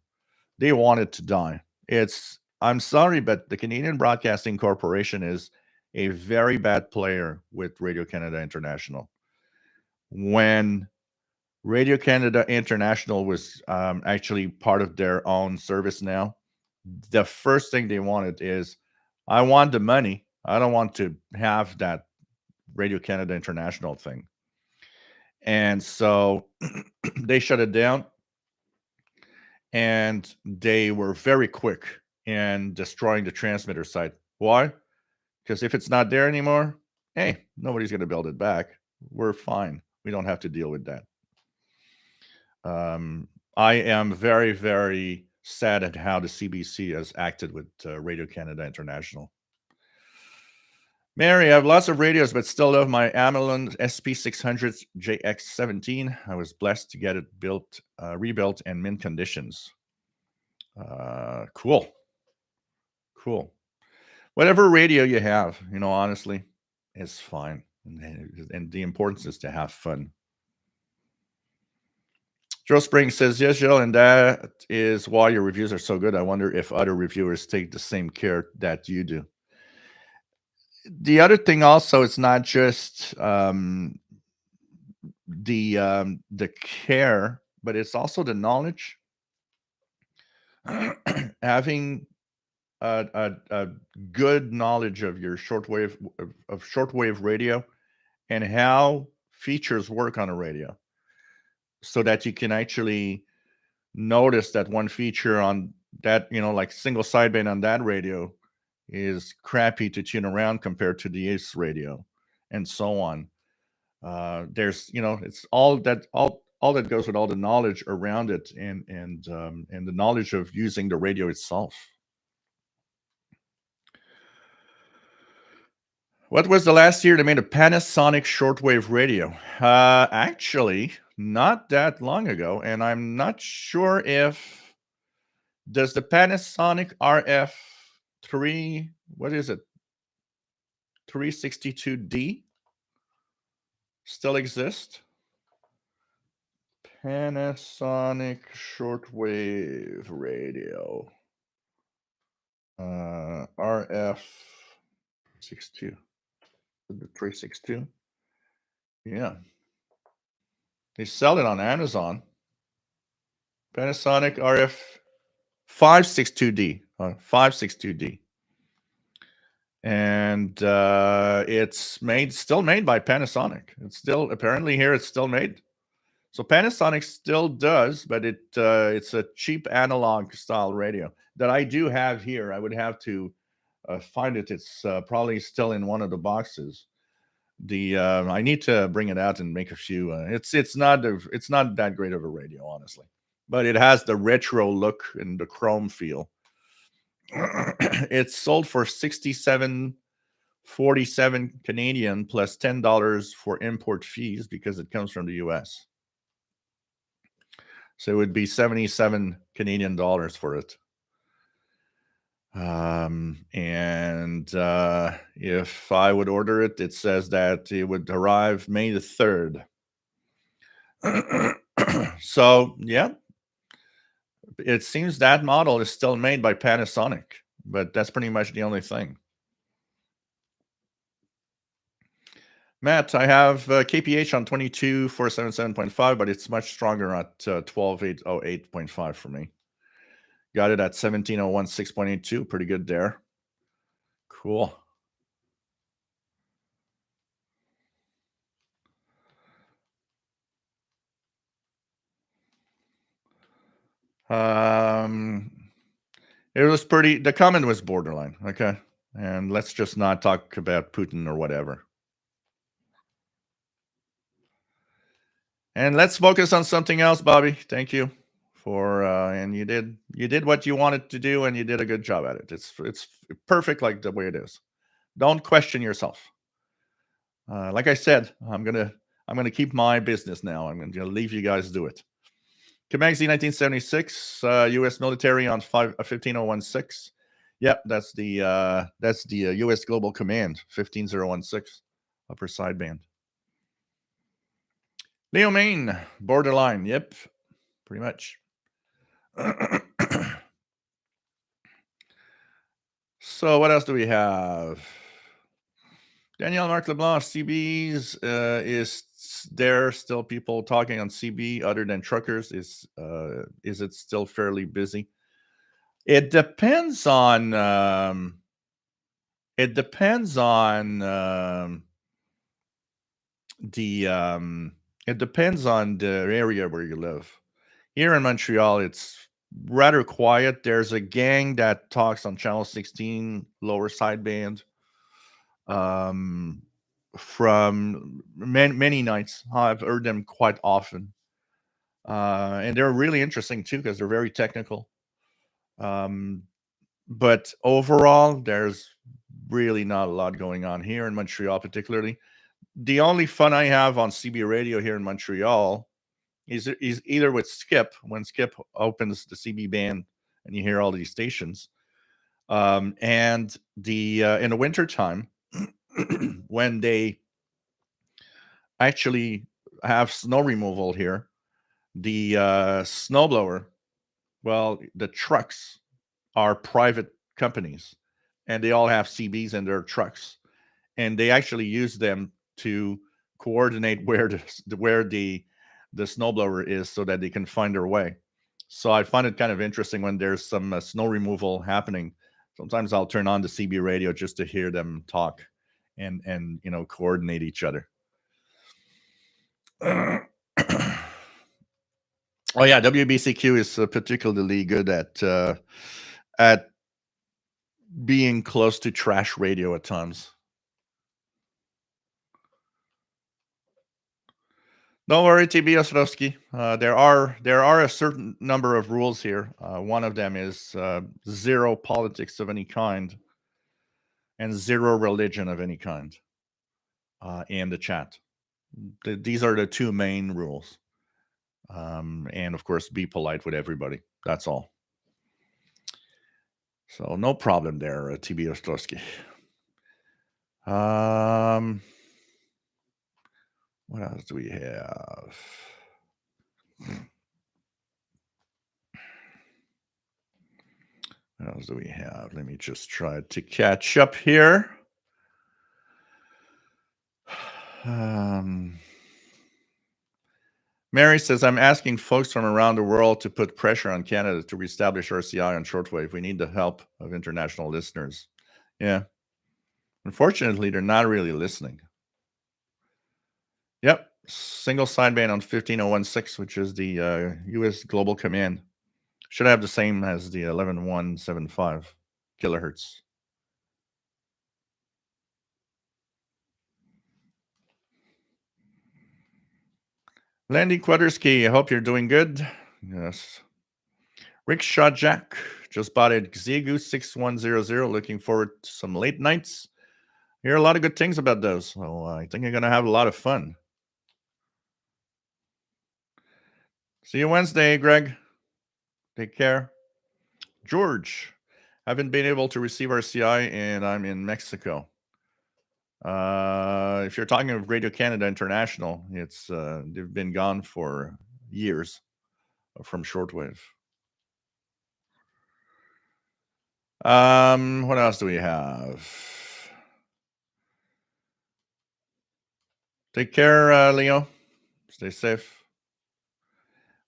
They want it to die. It's I'm sorry, but the Canadian Broadcasting Corporation is a very bad player with Radio Canada International. When Radio Canada International was actually part of their own service now, the first thing they wanted is, I want the money. I don't want to have that Radio Canada International thing. And so they shut it down, and they were very quick in destroying the transmitter site. Why? Because if it's not there anymore, hey, nobody's going to build it back. We're fine. We don't have to deal with that. I am very, very sad at how the CBC has acted with Radio Canada International. Mary, I have lots of radios, but still love my Amelin SP600 JX17. I was blessed to get it built, rebuilt, in mint conditions. Cool. Whatever radio you have, honestly, is fine. And the importance is to have fun. Joe Spring says, yes, Joe, and that is why your reviews are so good. I wonder if other reviewers take the same care that you do. The other thing also, it's not just the care, but it's also the knowledge. Having a good knowledge of your shortwave radio and how features work on a radio, so that you can actually notice that one feature on that, like single sideband on that radio is crappy to tune around compared to the ACE radio, and so on. There's, it's all that goes with all the knowledge around it, and the knowledge of using the radio itself. What was the last year they made a Panasonic shortwave radio? Actually, not that long ago, and I'm not sure if does the Panasonic RF3, what is it, 362D still exist? Panasonic shortwave radio, RF62, the 362. Yeah, they sell it on Amazon. Panasonic RF 562D, 562D, and it's still made by Panasonic. It's still, apparently here it's still made. So Panasonic still does, but it's a cheap analog style radio that I do have here. I would have to find it. It's probably still in one of the boxes. I need to bring it out and make a few. It's not that great of a radio, honestly, but it has the retro look and the chrome feel. It's sold for $67.47 Canadian plus $10 for import fees because it comes from the US. So it would be 77 Canadian dollars for it. If I would order it, it says that it would arrive May the 3rd. So, yeah, it seems that model is still made by Panasonic, but that's pretty much the only thing. Matt, I have KPH on 22477.5, but it's much stronger at 12808.5 for me. Got it at 1701 6.82. Pretty good there. Cool. It was pretty, the comment was borderline. Okay. And let's just not talk about Putin or whatever. And let's focus on something else, Bobby. Thank you for and you did what you wanted to do, and you did a good job at it. It's perfect like the way it is. Don't question yourself. Like I said, I'm gonna keep my business now. I'm gonna leave you guys do it. Comanxi 1976, U.S. military on 15016. Yep, that's the U.S. Global Command 15016, upper sideband. Leo Main, borderline. Yep, pretty much. So what else do we have? Danielle Marc Leblanc, CBs is there still people talking on CB other than truckers? Is it still fairly busy? It depends on it depends on the it depends on the area where you live. Here in Montreal, it's rather quiet. There's a gang that talks on channel 16 lower sideband um from many nights. I've heard them quite often. And they're really interesting too because they're very technical. Um but overall there's really not a lot going on here in Montreal particularly. The only fun I have on CB radio here in Montreal is either with Skip when Skip opens the CB band and you hear all these stations, and the in the winter time when they actually have snow removal here, the snowblower, well, the trucks are private companies, and they all have CBs in their trucks, and they actually use them to coordinate where the snowblower is so that they can find their way. So I find it kind of interesting when there's some snow removal happening. Sometimes I'll turn on the CB radio just to hear them talk and coordinate each other. Oh yeah, WBCQ is particularly good at being close to trash radio at times. Don't worry, TB Ostrowski. There are a certain number of rules here. One of them is zero politics of any kind and zero religion of any kind in the chat. These are the two main rules. And of course, be polite with everybody. That's all. So no problem there, TB Ostrowski. What else do we have? What else do we have? Let me just try to catch up here. Mary says, I'm asking folks from around the world to put pressure on Canada to reestablish RCI on shortwave. We need the help of international listeners. Yeah. Unfortunately, they're not really listening. Yep. Single sideband on 15016, which is the US Global Command. Should have the same as the 11175 kilohertz. Landy Quadrski, I hope you're doing good. Yes. Rickshaw Jack just bought a Xiegu 6100. Looking forward to some late nights. Hear a lot of good things about those. So I think you're going to have a lot of fun. See you Wednesday, Greg. Take care. George, haven't been able to receive RCI and I'm in Mexico. If you're talking of Radio Canada International, it's they've been gone for years from shortwave. What else do we have? Take care, Leo. Stay safe.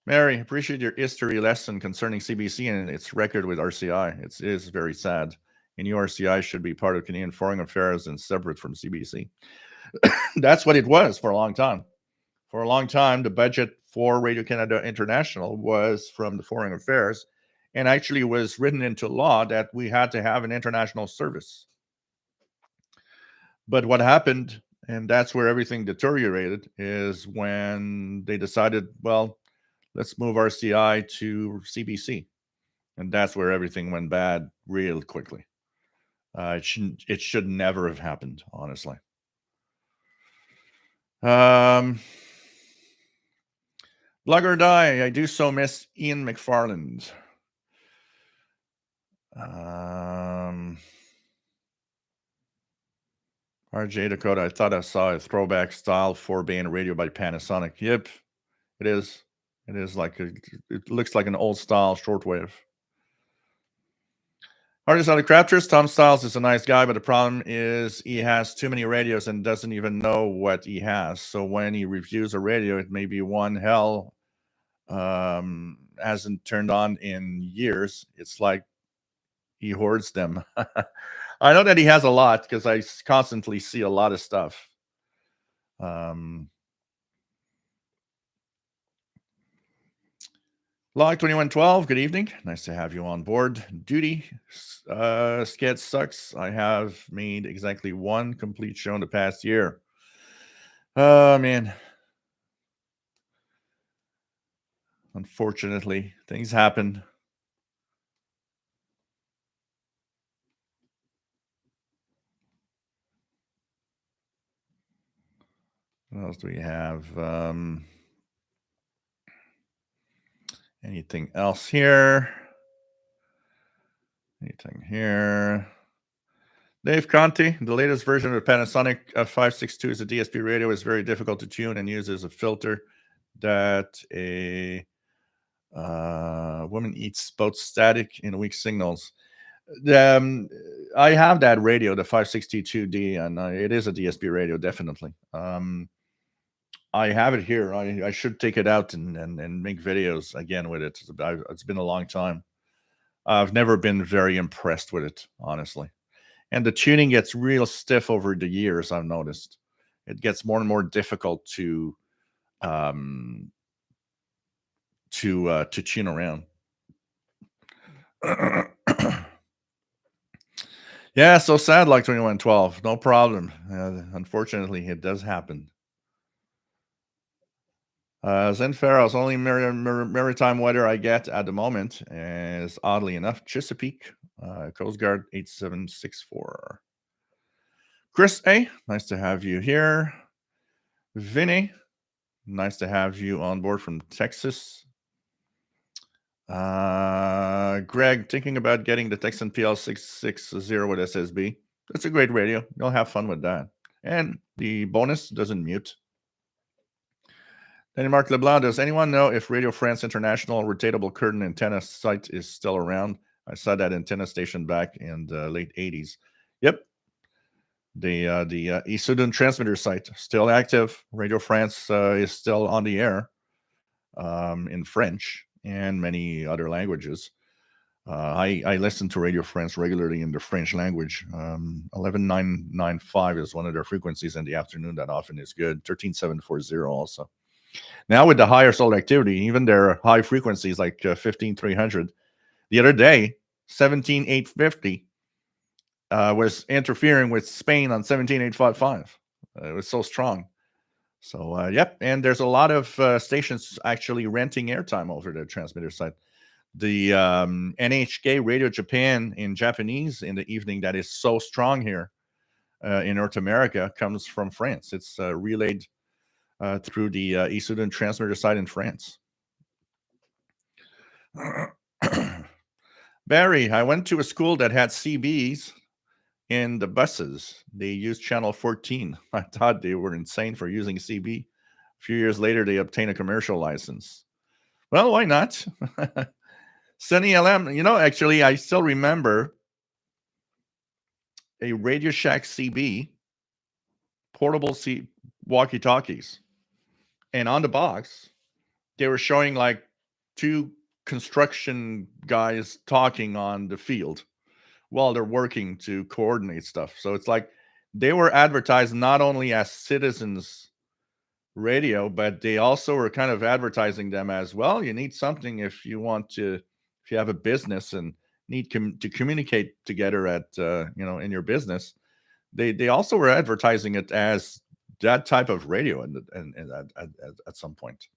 Mary, appreciate your history lesson concerning CBC and its record with RCI. It is very sad. And RCI should be part of Canadian Foreign Affairs and separate from CBC. That's what it was for a long time. For a long time, the budget for Radio Canada International was from the Foreign Affairs and actually was written into law that we had to have an international service. But what happened, and that's where everything deteriorated, is when they decided, well, let's move RCI to CBC. And that's where everything went bad real quickly. It should never have happened, honestly. Blog or die, I do so miss Ian McFarland. RJ Dakota, I thought I saw a throwback style 4-band radio by Panasonic. Yep, it is. It is like it looks like an old style shortwave. Artist out of Crafters. Tom Styles is a nice guy, but the problem is he has too many radios and doesn't even know what he has. So when he reviews a radio, it may be one hell hasn't turned on in years. It's like he hoards them. I know that he has a lot because I constantly see a lot of stuff. Log 2112, good evening. Nice to have you on board. Duty, Sked sucks. I have made exactly one complete show in the past year. Oh, man. Unfortunately, things happen. What else do we have? Anything else here? Anything here? Dave Conti, the latest version of the Panasonic 562 is a DSP radio. Is very difficult to tune and uses a filter that a woman eats both static and weak signals. I have that radio, the 562D, and it is a DSP radio, definitely. I have it here. I should take it out and make videos again with it. It's been a long time. I've never been very impressed with it, honestly. And the tuning gets real stiff over the years. I've noticed it gets more and more difficult to tune around. Yeah, so sad. Like 2112, no problem. Unfortunately, it does happen. Zen Pharaoh's only maritime weather I get at the moment is, oddly enough, Chesapeake, Coast Guard 8764. Chris A, nice to have you here. Vinny, nice to have you on board from Texas. Greg, thinking about getting the Texan PL660 with SSB. That's a great radio. You'll have fun with that. And the bonus doesn't mute. Then Mark LeBlanc, does anyone know if Radio France International rotatable curtain antenna site is still around? I saw that antenna station back in the late 80s. Yep. The Issoudun transmitter site, still active. Radio France is still on the air in French and many other languages. I listen to Radio France regularly in the French language. 11995 is one of their frequencies in the afternoon. That often is good. 13740 also. Now with the higher solar activity, even their high frequencies like 15300, the other day 17850 was interfering with Spain on 17855. It was so strong. So yep, and there's a lot of stations actually renting airtime over the transmitter side. The NHK Radio Japan in Japanese in the evening that is so strong here in North America comes from France. It's relayed through the Issoudun transmitter site in France. Barry, I went to a school that had CBs in the buses. They used channel 14. I thought they were insane for using CB. A few years later, they obtained a commercial license. Well, why not? Sunny LM, actually, I still remember a Radio Shack CB, portable walkie-talkies. And on the box, they were showing like two construction guys talking on the field while they're working to coordinate stuff. So it's like they were advertised not only as citizens radio, but they also were kind of advertising them as, well, you need something if you have a business and need to communicate together at in your business. They also were advertising it as that type of radio and at some point.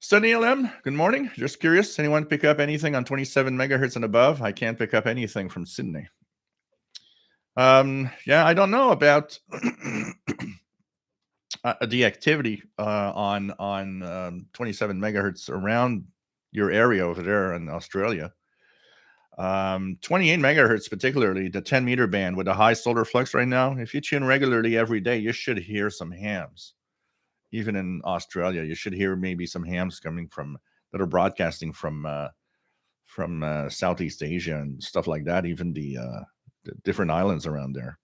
Sunny LM, good morning. Just curious, anyone pick up anything on 27 megahertz and above? I can't pick up anything from Sydney. Yeah, I don't know about the activity on 27 megahertz around your area over there in Australia. 28 megahertz, particularly the 10 meter band with a high solar flux right now. If you tune regularly every day, you should hear some hams. Even in Australia, you should hear maybe some hams coming from that are broadcasting from Southeast Asia and stuff like that, even the different islands around there.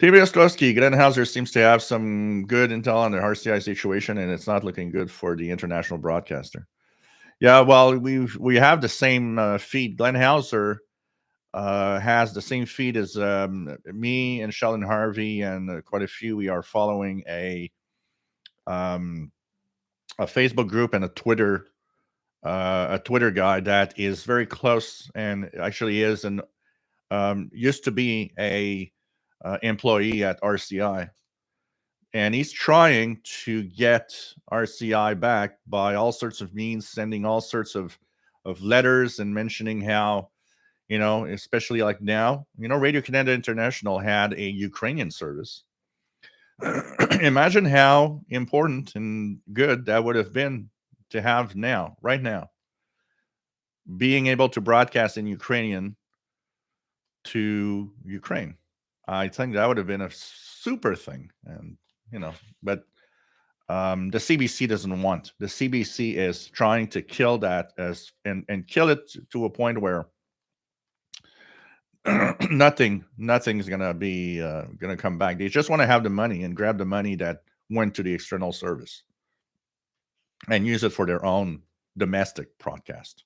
TV Ostrowski, Glenn Hauser seems to have some good intel on the RCI situation, and it's not looking good for the international broadcaster. Yeah, well, we have the same feed. Glenn Hauser has the same feed as me and Sheldon Harvey and quite a few. We are following a Facebook group and a Twitter guy that is very close and actually is an used to be a employee at RCI, and he's trying to get RCI back by all sorts of means, sending all sorts of letters and mentioning how, especially like now, Radio Canada International had a Ukrainian service. Imagine how important and good that would have been to have right now, being able to broadcast in Ukrainian to Ukraine. I think that would have been a super thing, and but the CBC doesn't want. The CBC is trying to kill that and kill it to a point where nothing's gonna come back. They just want to have the money and grab the money that went to the external service and use it for their own domestic broadcast.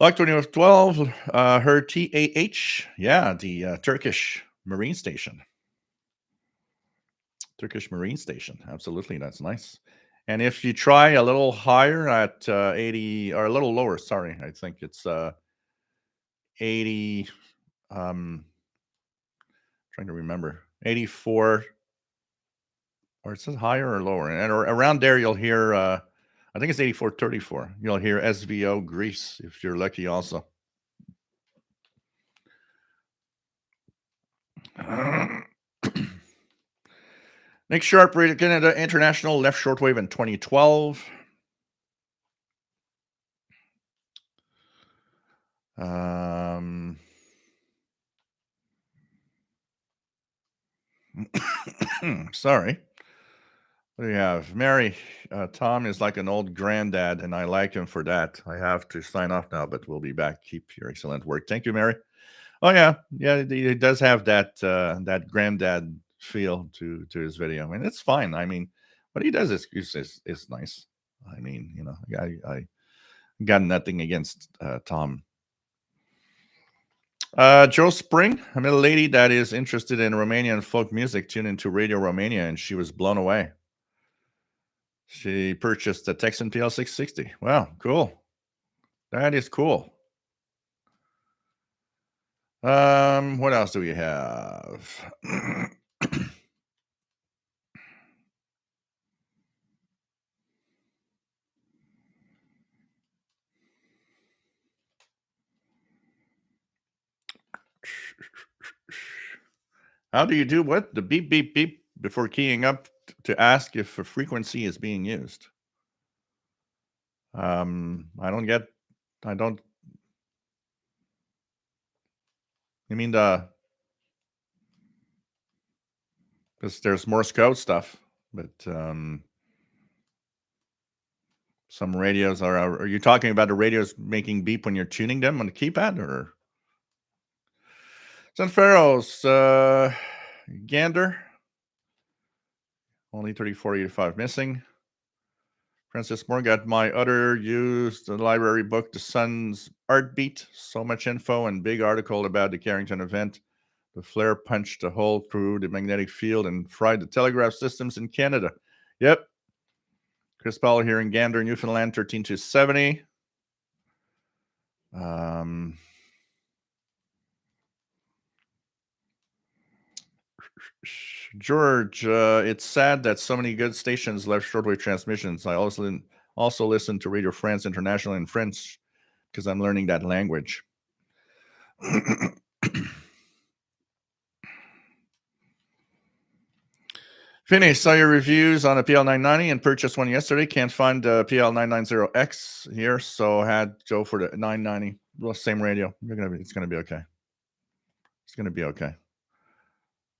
Like 2012, her TAH, the Turkish Marine Station. Absolutely, that's nice. And if you try a little higher at 80, or a little lower, sorry, I think it's 80. Trying to remember, 84, or it says higher or lower, and around there you'll hear. I think it's 8434. You'll hear SVO Greece if you're lucky, also. Nick Sharp, Radio Canada International, left shortwave in 2012. Sorry. What do you have? Mary, Tom is like an old granddad, and I like him for that. I have to sign off now, but we'll be back. Keep your excellent work. Thank you, Mary. Oh, yeah. It does have that granddad feel to his video, and it's fine. I mean, what he does is nice. I mean, I got nothing against Tom. Joe Spring, I met a lady that is interested in Romanian folk music, tuned into Radio Romania, and she was blown away. She purchased a Texan PL660. Wow, cool. That is cool. What else do we have? How do you do what? The beep, beep, beep before keying up to ask if a frequency is being used? I don't. You mean because there's Morse code stuff, but some radios are you talking about the radios making beep when you're tuning them on the keypad, or? Sunfarrows, Gander, only 3485 missing. Francis Moore got my other used library book, The Sun's Art Beat. So much info and big article about the Carrington event. The flare punched a hole through the magnetic field and fried the telegraph systems in Canada. Yep. Chris Powell here in Gander, Newfoundland, 13270. George, it's sad that so many good stations left shortwave transmissions. I also listen to Radio France International in French because I'm learning that language. Finished. Saw your reviews on a PL990 and purchased one yesterday. Can't find the PL990X here, so had to go for the 990. Well, same radio. It's gonna be okay. It's gonna be okay.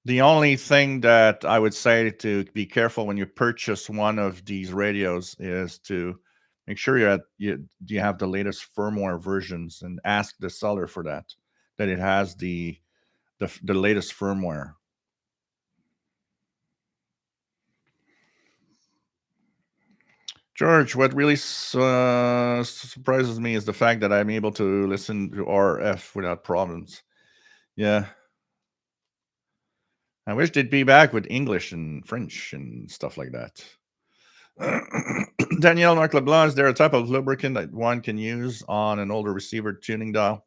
The only thing that I would say to be careful when you purchase one of these radios is to make sure you have the latest firmware versions and ask the seller for that it has the latest firmware. George, what really surprises me is the fact that I'm able to listen to RF without problems. Yeah, I wish they'd be back with English and French and stuff like that. Danielle Marc LeBlanc, is there a type of lubricant that one can use on an older receiver tuning dial?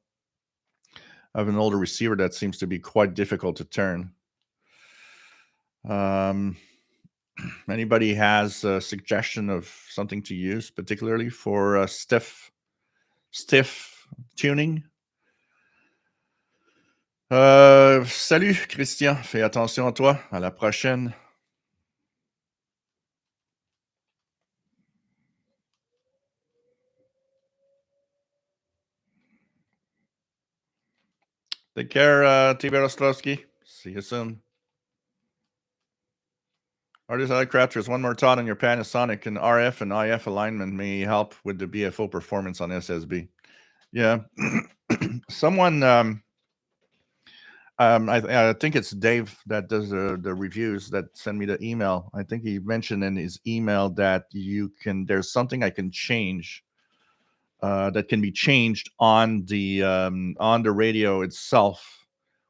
I have an older receiver that seems to be quite difficult to turn. Um, Anybody has a suggestion of something to use, particularly for stiff tuning? Salut Christian, fais attention à toi. À la prochaine. Take care, T.B. Ostrowski. See you soon. Artist Crafters, one more thought on your Panasonic and RF and IF alignment may help with the BFO performance on SSB. Yeah. Someone, I think it's Dave that does the reviews that send me the email. I think he mentioned in his email that there's something I can change that can be changed on the radio itself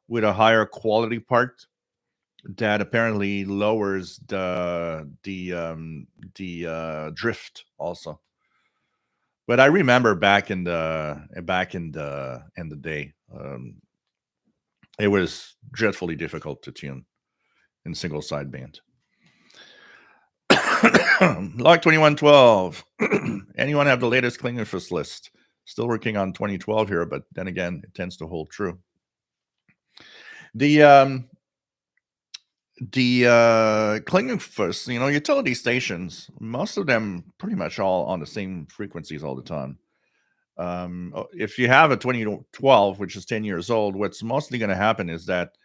with a higher quality part that apparently lowers the drift also. But I remember back in the day, it was dreadfully difficult to tune in single sideband. Log 2112. Anyone have the latest Klingelfuss list? Still working on 2012 here, but then again, it tends to hold true. The Klingelfuss, utility stations, most of them pretty much all on the same frequencies all the time. If you have a 2012, which is 10 years old, what's mostly going to happen is that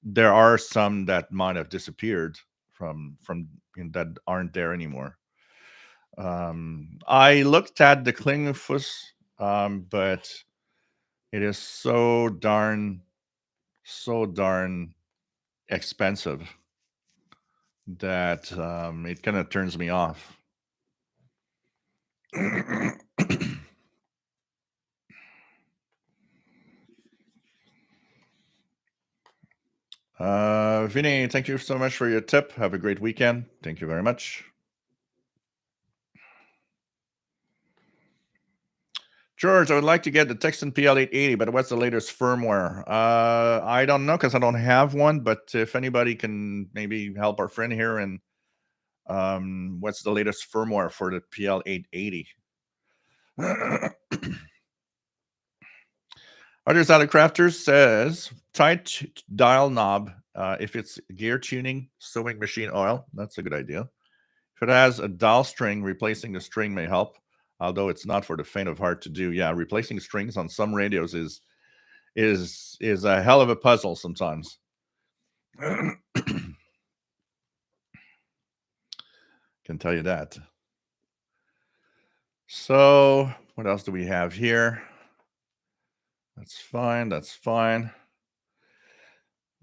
there are some that might have disappeared from that aren't there anymore. I looked at the Klingelfuss, but it is so darn expensive that it kind of turns me off. Vinny, thank you so much for your tip. Have a great weekend. Thank you very much. George, I would like to get the Texan PL880, but what's the latest firmware? I don't know because I don't have one, but if anybody can maybe help our friend here and what's the latest firmware for the PL880? Others Out of Crafters says tight dial knob if it's gear tuning, sewing machine oil. That's a good idea. If it has a dial string, replacing the string may help, although it's not for the faint of heart to do. Yeah, replacing strings on some radios is a hell of a puzzle sometimes. Can tell you that. So, what else do we have here? That's fine. That's fine.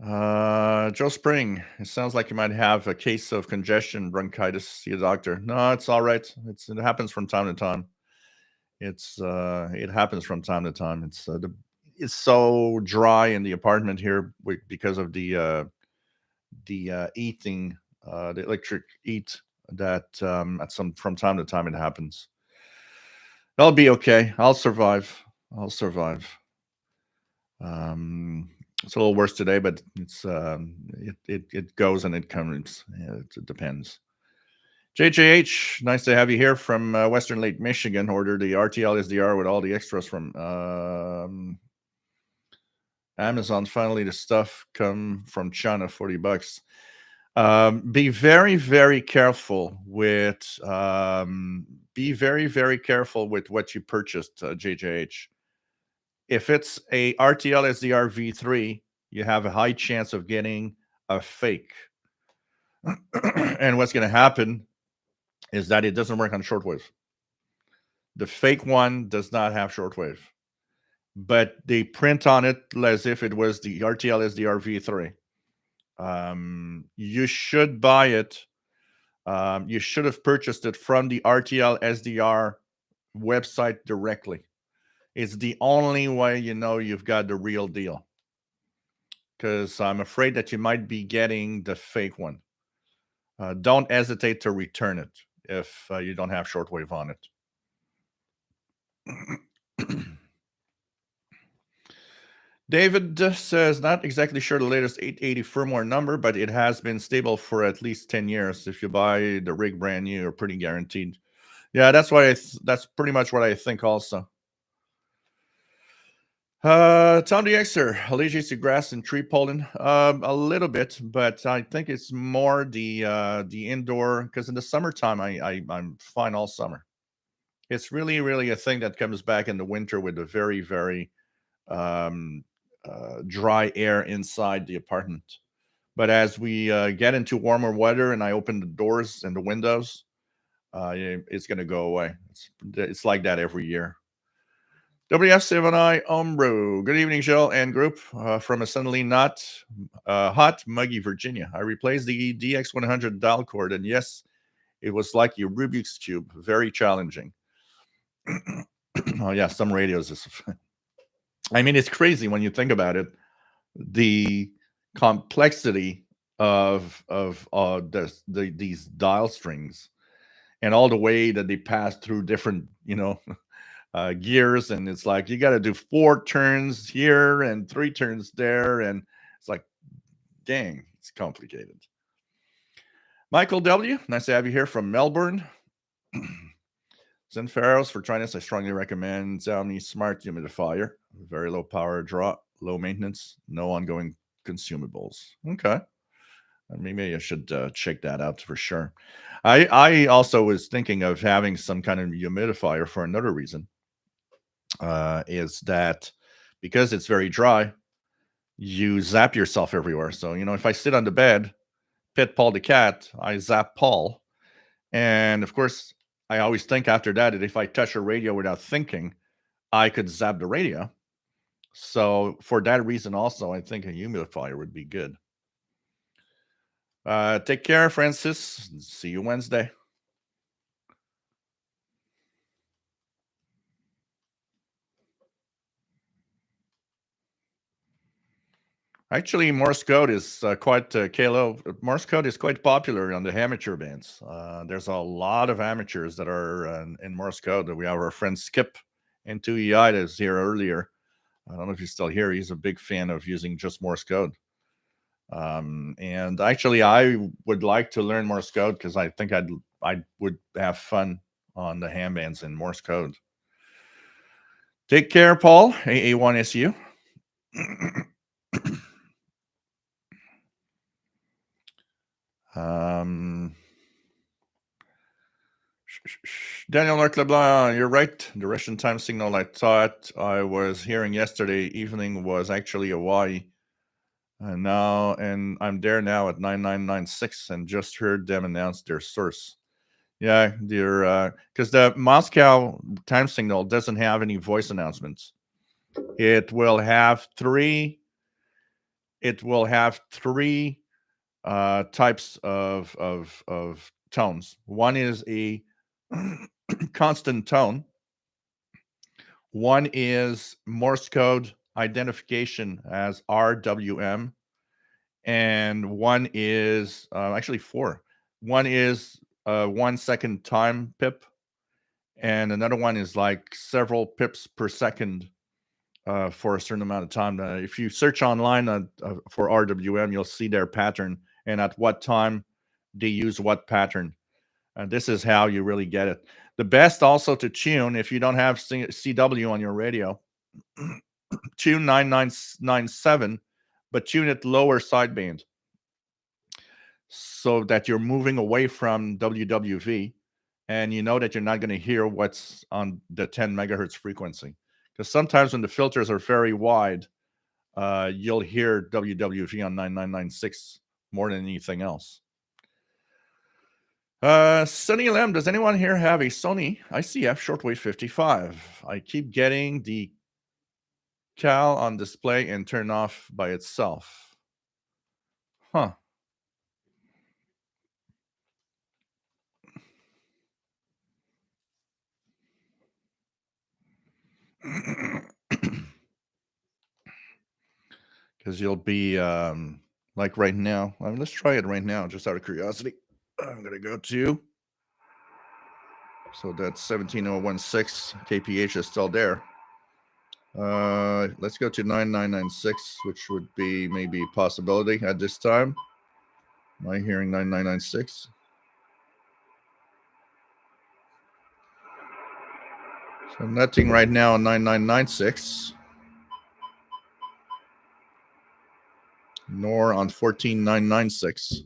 Joe Spring, it sounds like you might have a case of congestion, bronchitis. See a doctor. No, it's all right. It happens from time to time. It happens from time to time. It's so dry in the apartment here because of the heating, the electric heat that from time to time it happens. I'll be okay. I'll survive. It's a little worse today, but it goes and it comes. Yeah, it depends. JJH, nice to have you here from Western Lake, Michigan. Ordered the RTL SDR with all the extras from Amazon. Finally, the stuff come from China, $40. Be very, very careful with what you purchased, JJH. If it's a RTL SDR V3, you have a high chance of getting a fake. And what's going to happen is that it doesn't work on shortwave. The fake one does not have shortwave, but they print on it as if it was the RTL SDR V3. You should buy it. You should have purchased it from the RTL SDR website directly. It's the only way you know you've got the real deal, because I'm afraid that you might be getting the fake one. Don't hesitate to return it if you don't have shortwave on it. David says, not exactly sure the latest 880 firmware number, but it has been stable for at least 10 years. If you buy the rig brand new, you're pretty guaranteed. Yeah, that's why that's pretty much what I think also. Tom DXer, allergies to grass and tree pollen. A little bit, but I think it's more the indoor, because in the summertime I'm fine all summer. It's really a thing that comes back in the winter with the very dry air inside the apartment. But as we get into warmer weather and I open the doors and the windows, it's going to go away. It's like that every year. WF7I Ombro. Good evening, Joel and group. From a suddenly not hot, muggy Virginia. I replaced the DX100 dial cord, and yes, it was like your Rubik's Cube. Very challenging. Oh, yeah, some radios is. I mean, it's crazy when you think about it. The complexity of these dial strings and all the way that they pass through different, gears, and it's like you got to do 4 turns here and 3 turns there, and it's like, dang, it's complicated. Michael W, nice to have you here from Melbourne. Zen Faros, for trying this, I strongly recommend Xiaomi Smart Humidifier. Very low power draw, low maintenance, no ongoing consumables. Okay. Maybe I should check that out for sure. I also was thinking of having some kind of humidifier for another reason. Is that because it's very dry, you zap yourself everywhere. So, if I sit on the bed, pet Paul the cat, I zap Paul. And of course, I always think after that if I touch a radio without thinking, I could zap the radio. So for that reason also, I think a humidifier would be good. Take care, Francis. See you Wednesday. Actually, Morse code is quite Kalo. Morse code is quite popular on the amateur bands. There's a lot of amateurs that are in Morse code. We have our friend Skip in 2EI that was here earlier. I don't know if he's still here. He's a big fan of using just Morse code. And actually, I would like to learn Morse code because I think I would have fun on the ham bands in Morse code. Take care, Paul. AA1SU. Daniel Marc Leblanc, you're right. The Russian time signal I thought I was hearing yesterday evening was actually Hawaii. And I'm there now at 9996 and just heard them announce their source. Yeah, they're because the Moscow time signal doesn't have any voice announcements. It will have three. Types of tones. One is a constant tone. One is Morse code identification as RWM, and one is actually 4. One is 1 second time pip, and another one is like several pips per second for a certain amount of time. If you search online for RWM, you'll see their pattern and at what time they use what pattern. And this is how you really get it. The best also to tune, if you don't have CW on your radio, tune 9997, but tune it lower sideband so that you're moving away from WWV and you know that you're not going to hear what's on the 10 megahertz frequency. Because sometimes when the filters are very wide, you'll hear WWV on 9996 more than anything else. Sunny Lem, does anyone here have a Sony ICF Shortwave 55? I keep getting the cal on display and turn off by itself. Huh. Because you'll be like right now. Let's try it right now, just out of curiosity. I'm going to go to. So that's 17016 kph is still there. Let's go to 9996, which would be maybe a possibility at this time. Am I hearing 9996? So nothing right now on 9996. Nor on 14996.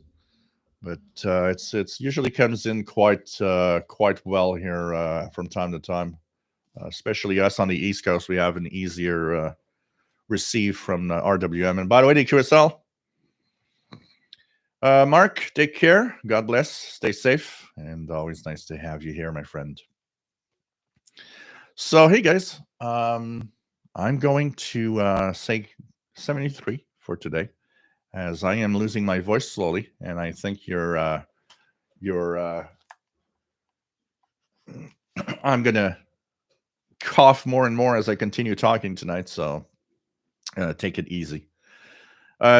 But it's usually comes in quite well here from time to time. Especially us on the East Coast, we have an easier receive from RWM. And by the way, the QSL, Mark, take care. God bless. Stay safe. And always nice to have you here, my friend. So, hey, guys, I'm going to say 73 for today, as I am losing my voice slowly. And I think I'm going to cough more and more as I continue talking tonight. So take it easy.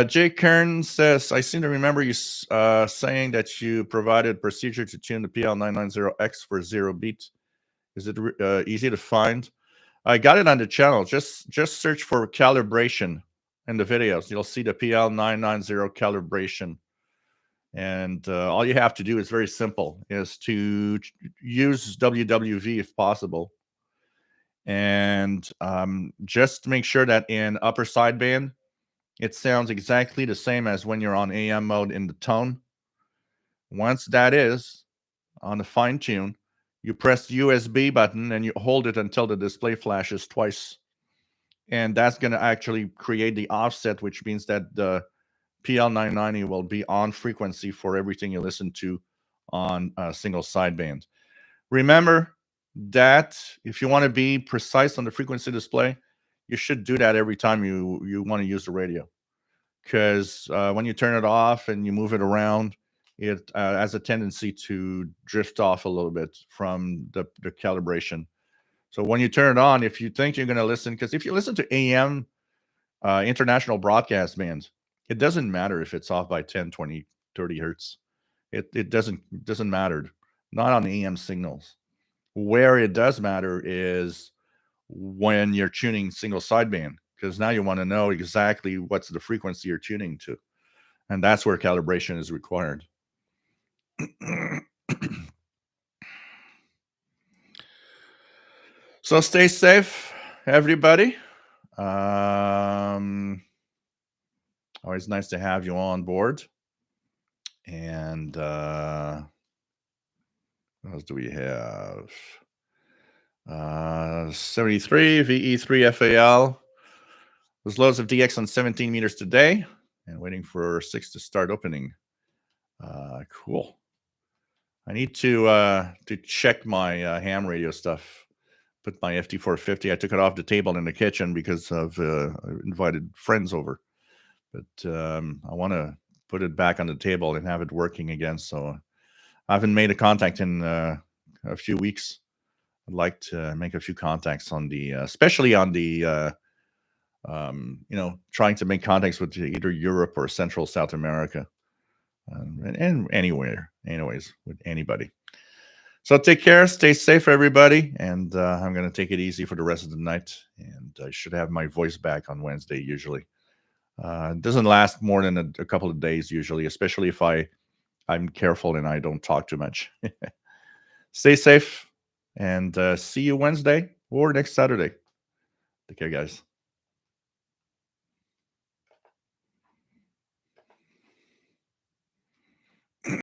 Jay Kern says, I seem to remember you saying that you provided procedure to tune the PL990X for 0 beat. Is it easy to find? I got it on the channel. Just search for calibration in the videos. You'll see the PL990 calibration. And all you have to do is very simple, is to use WWV if possible. And just make sure that in upper sideband, it sounds exactly the same as when you're on AM mode in the tone. Once that is on the fine tune, you press the USB button and you hold it until the display flashes twice. And that's going to actually create the offset, which means that the PL990 will be on frequency for everything you listen to on a single sideband. Remember that if you want to be precise on the frequency display, you should do that every time you want to use the radio. Because when you turn it off and you move it around, it has a tendency to drift off a little bit from the calibration. So when you turn it on, if you think you're going to listen, because if you listen to AM international broadcast bands, it doesn't matter if it's off by 10, 20, 30 hertz. It doesn't matter. Not on AM signals. Where it does matter is when you're tuning single sideband, because now you want to know exactly what's the frequency you're tuning to. And that's where calibration is required. So stay safe, everybody. Always nice to have you on board. And what else do we have? 73 VE3 FAL. There's loads of DX on 17 meters today, and waiting for 6 to start opening. Cool. I need to check my ham radio stuff. Put my FT450. I took it off the table in the kitchen because I've invited friends over. But I want to put it back on the table and have it working again. So I haven't made a contact in a few weeks. I'd like to make a few contacts on the, especially on the, trying to make contacts with either Europe or Central South America, and anywhere, anyways, with anybody. So take care, stay safe, everybody, and I'm going to take it easy for the rest of the night, and I should have my voice back on Wednesday usually. It doesn't last more than a couple of days usually, especially if I'm careful and I don't talk too much. Stay safe, and see you Wednesday or next Saturday. Take care, guys.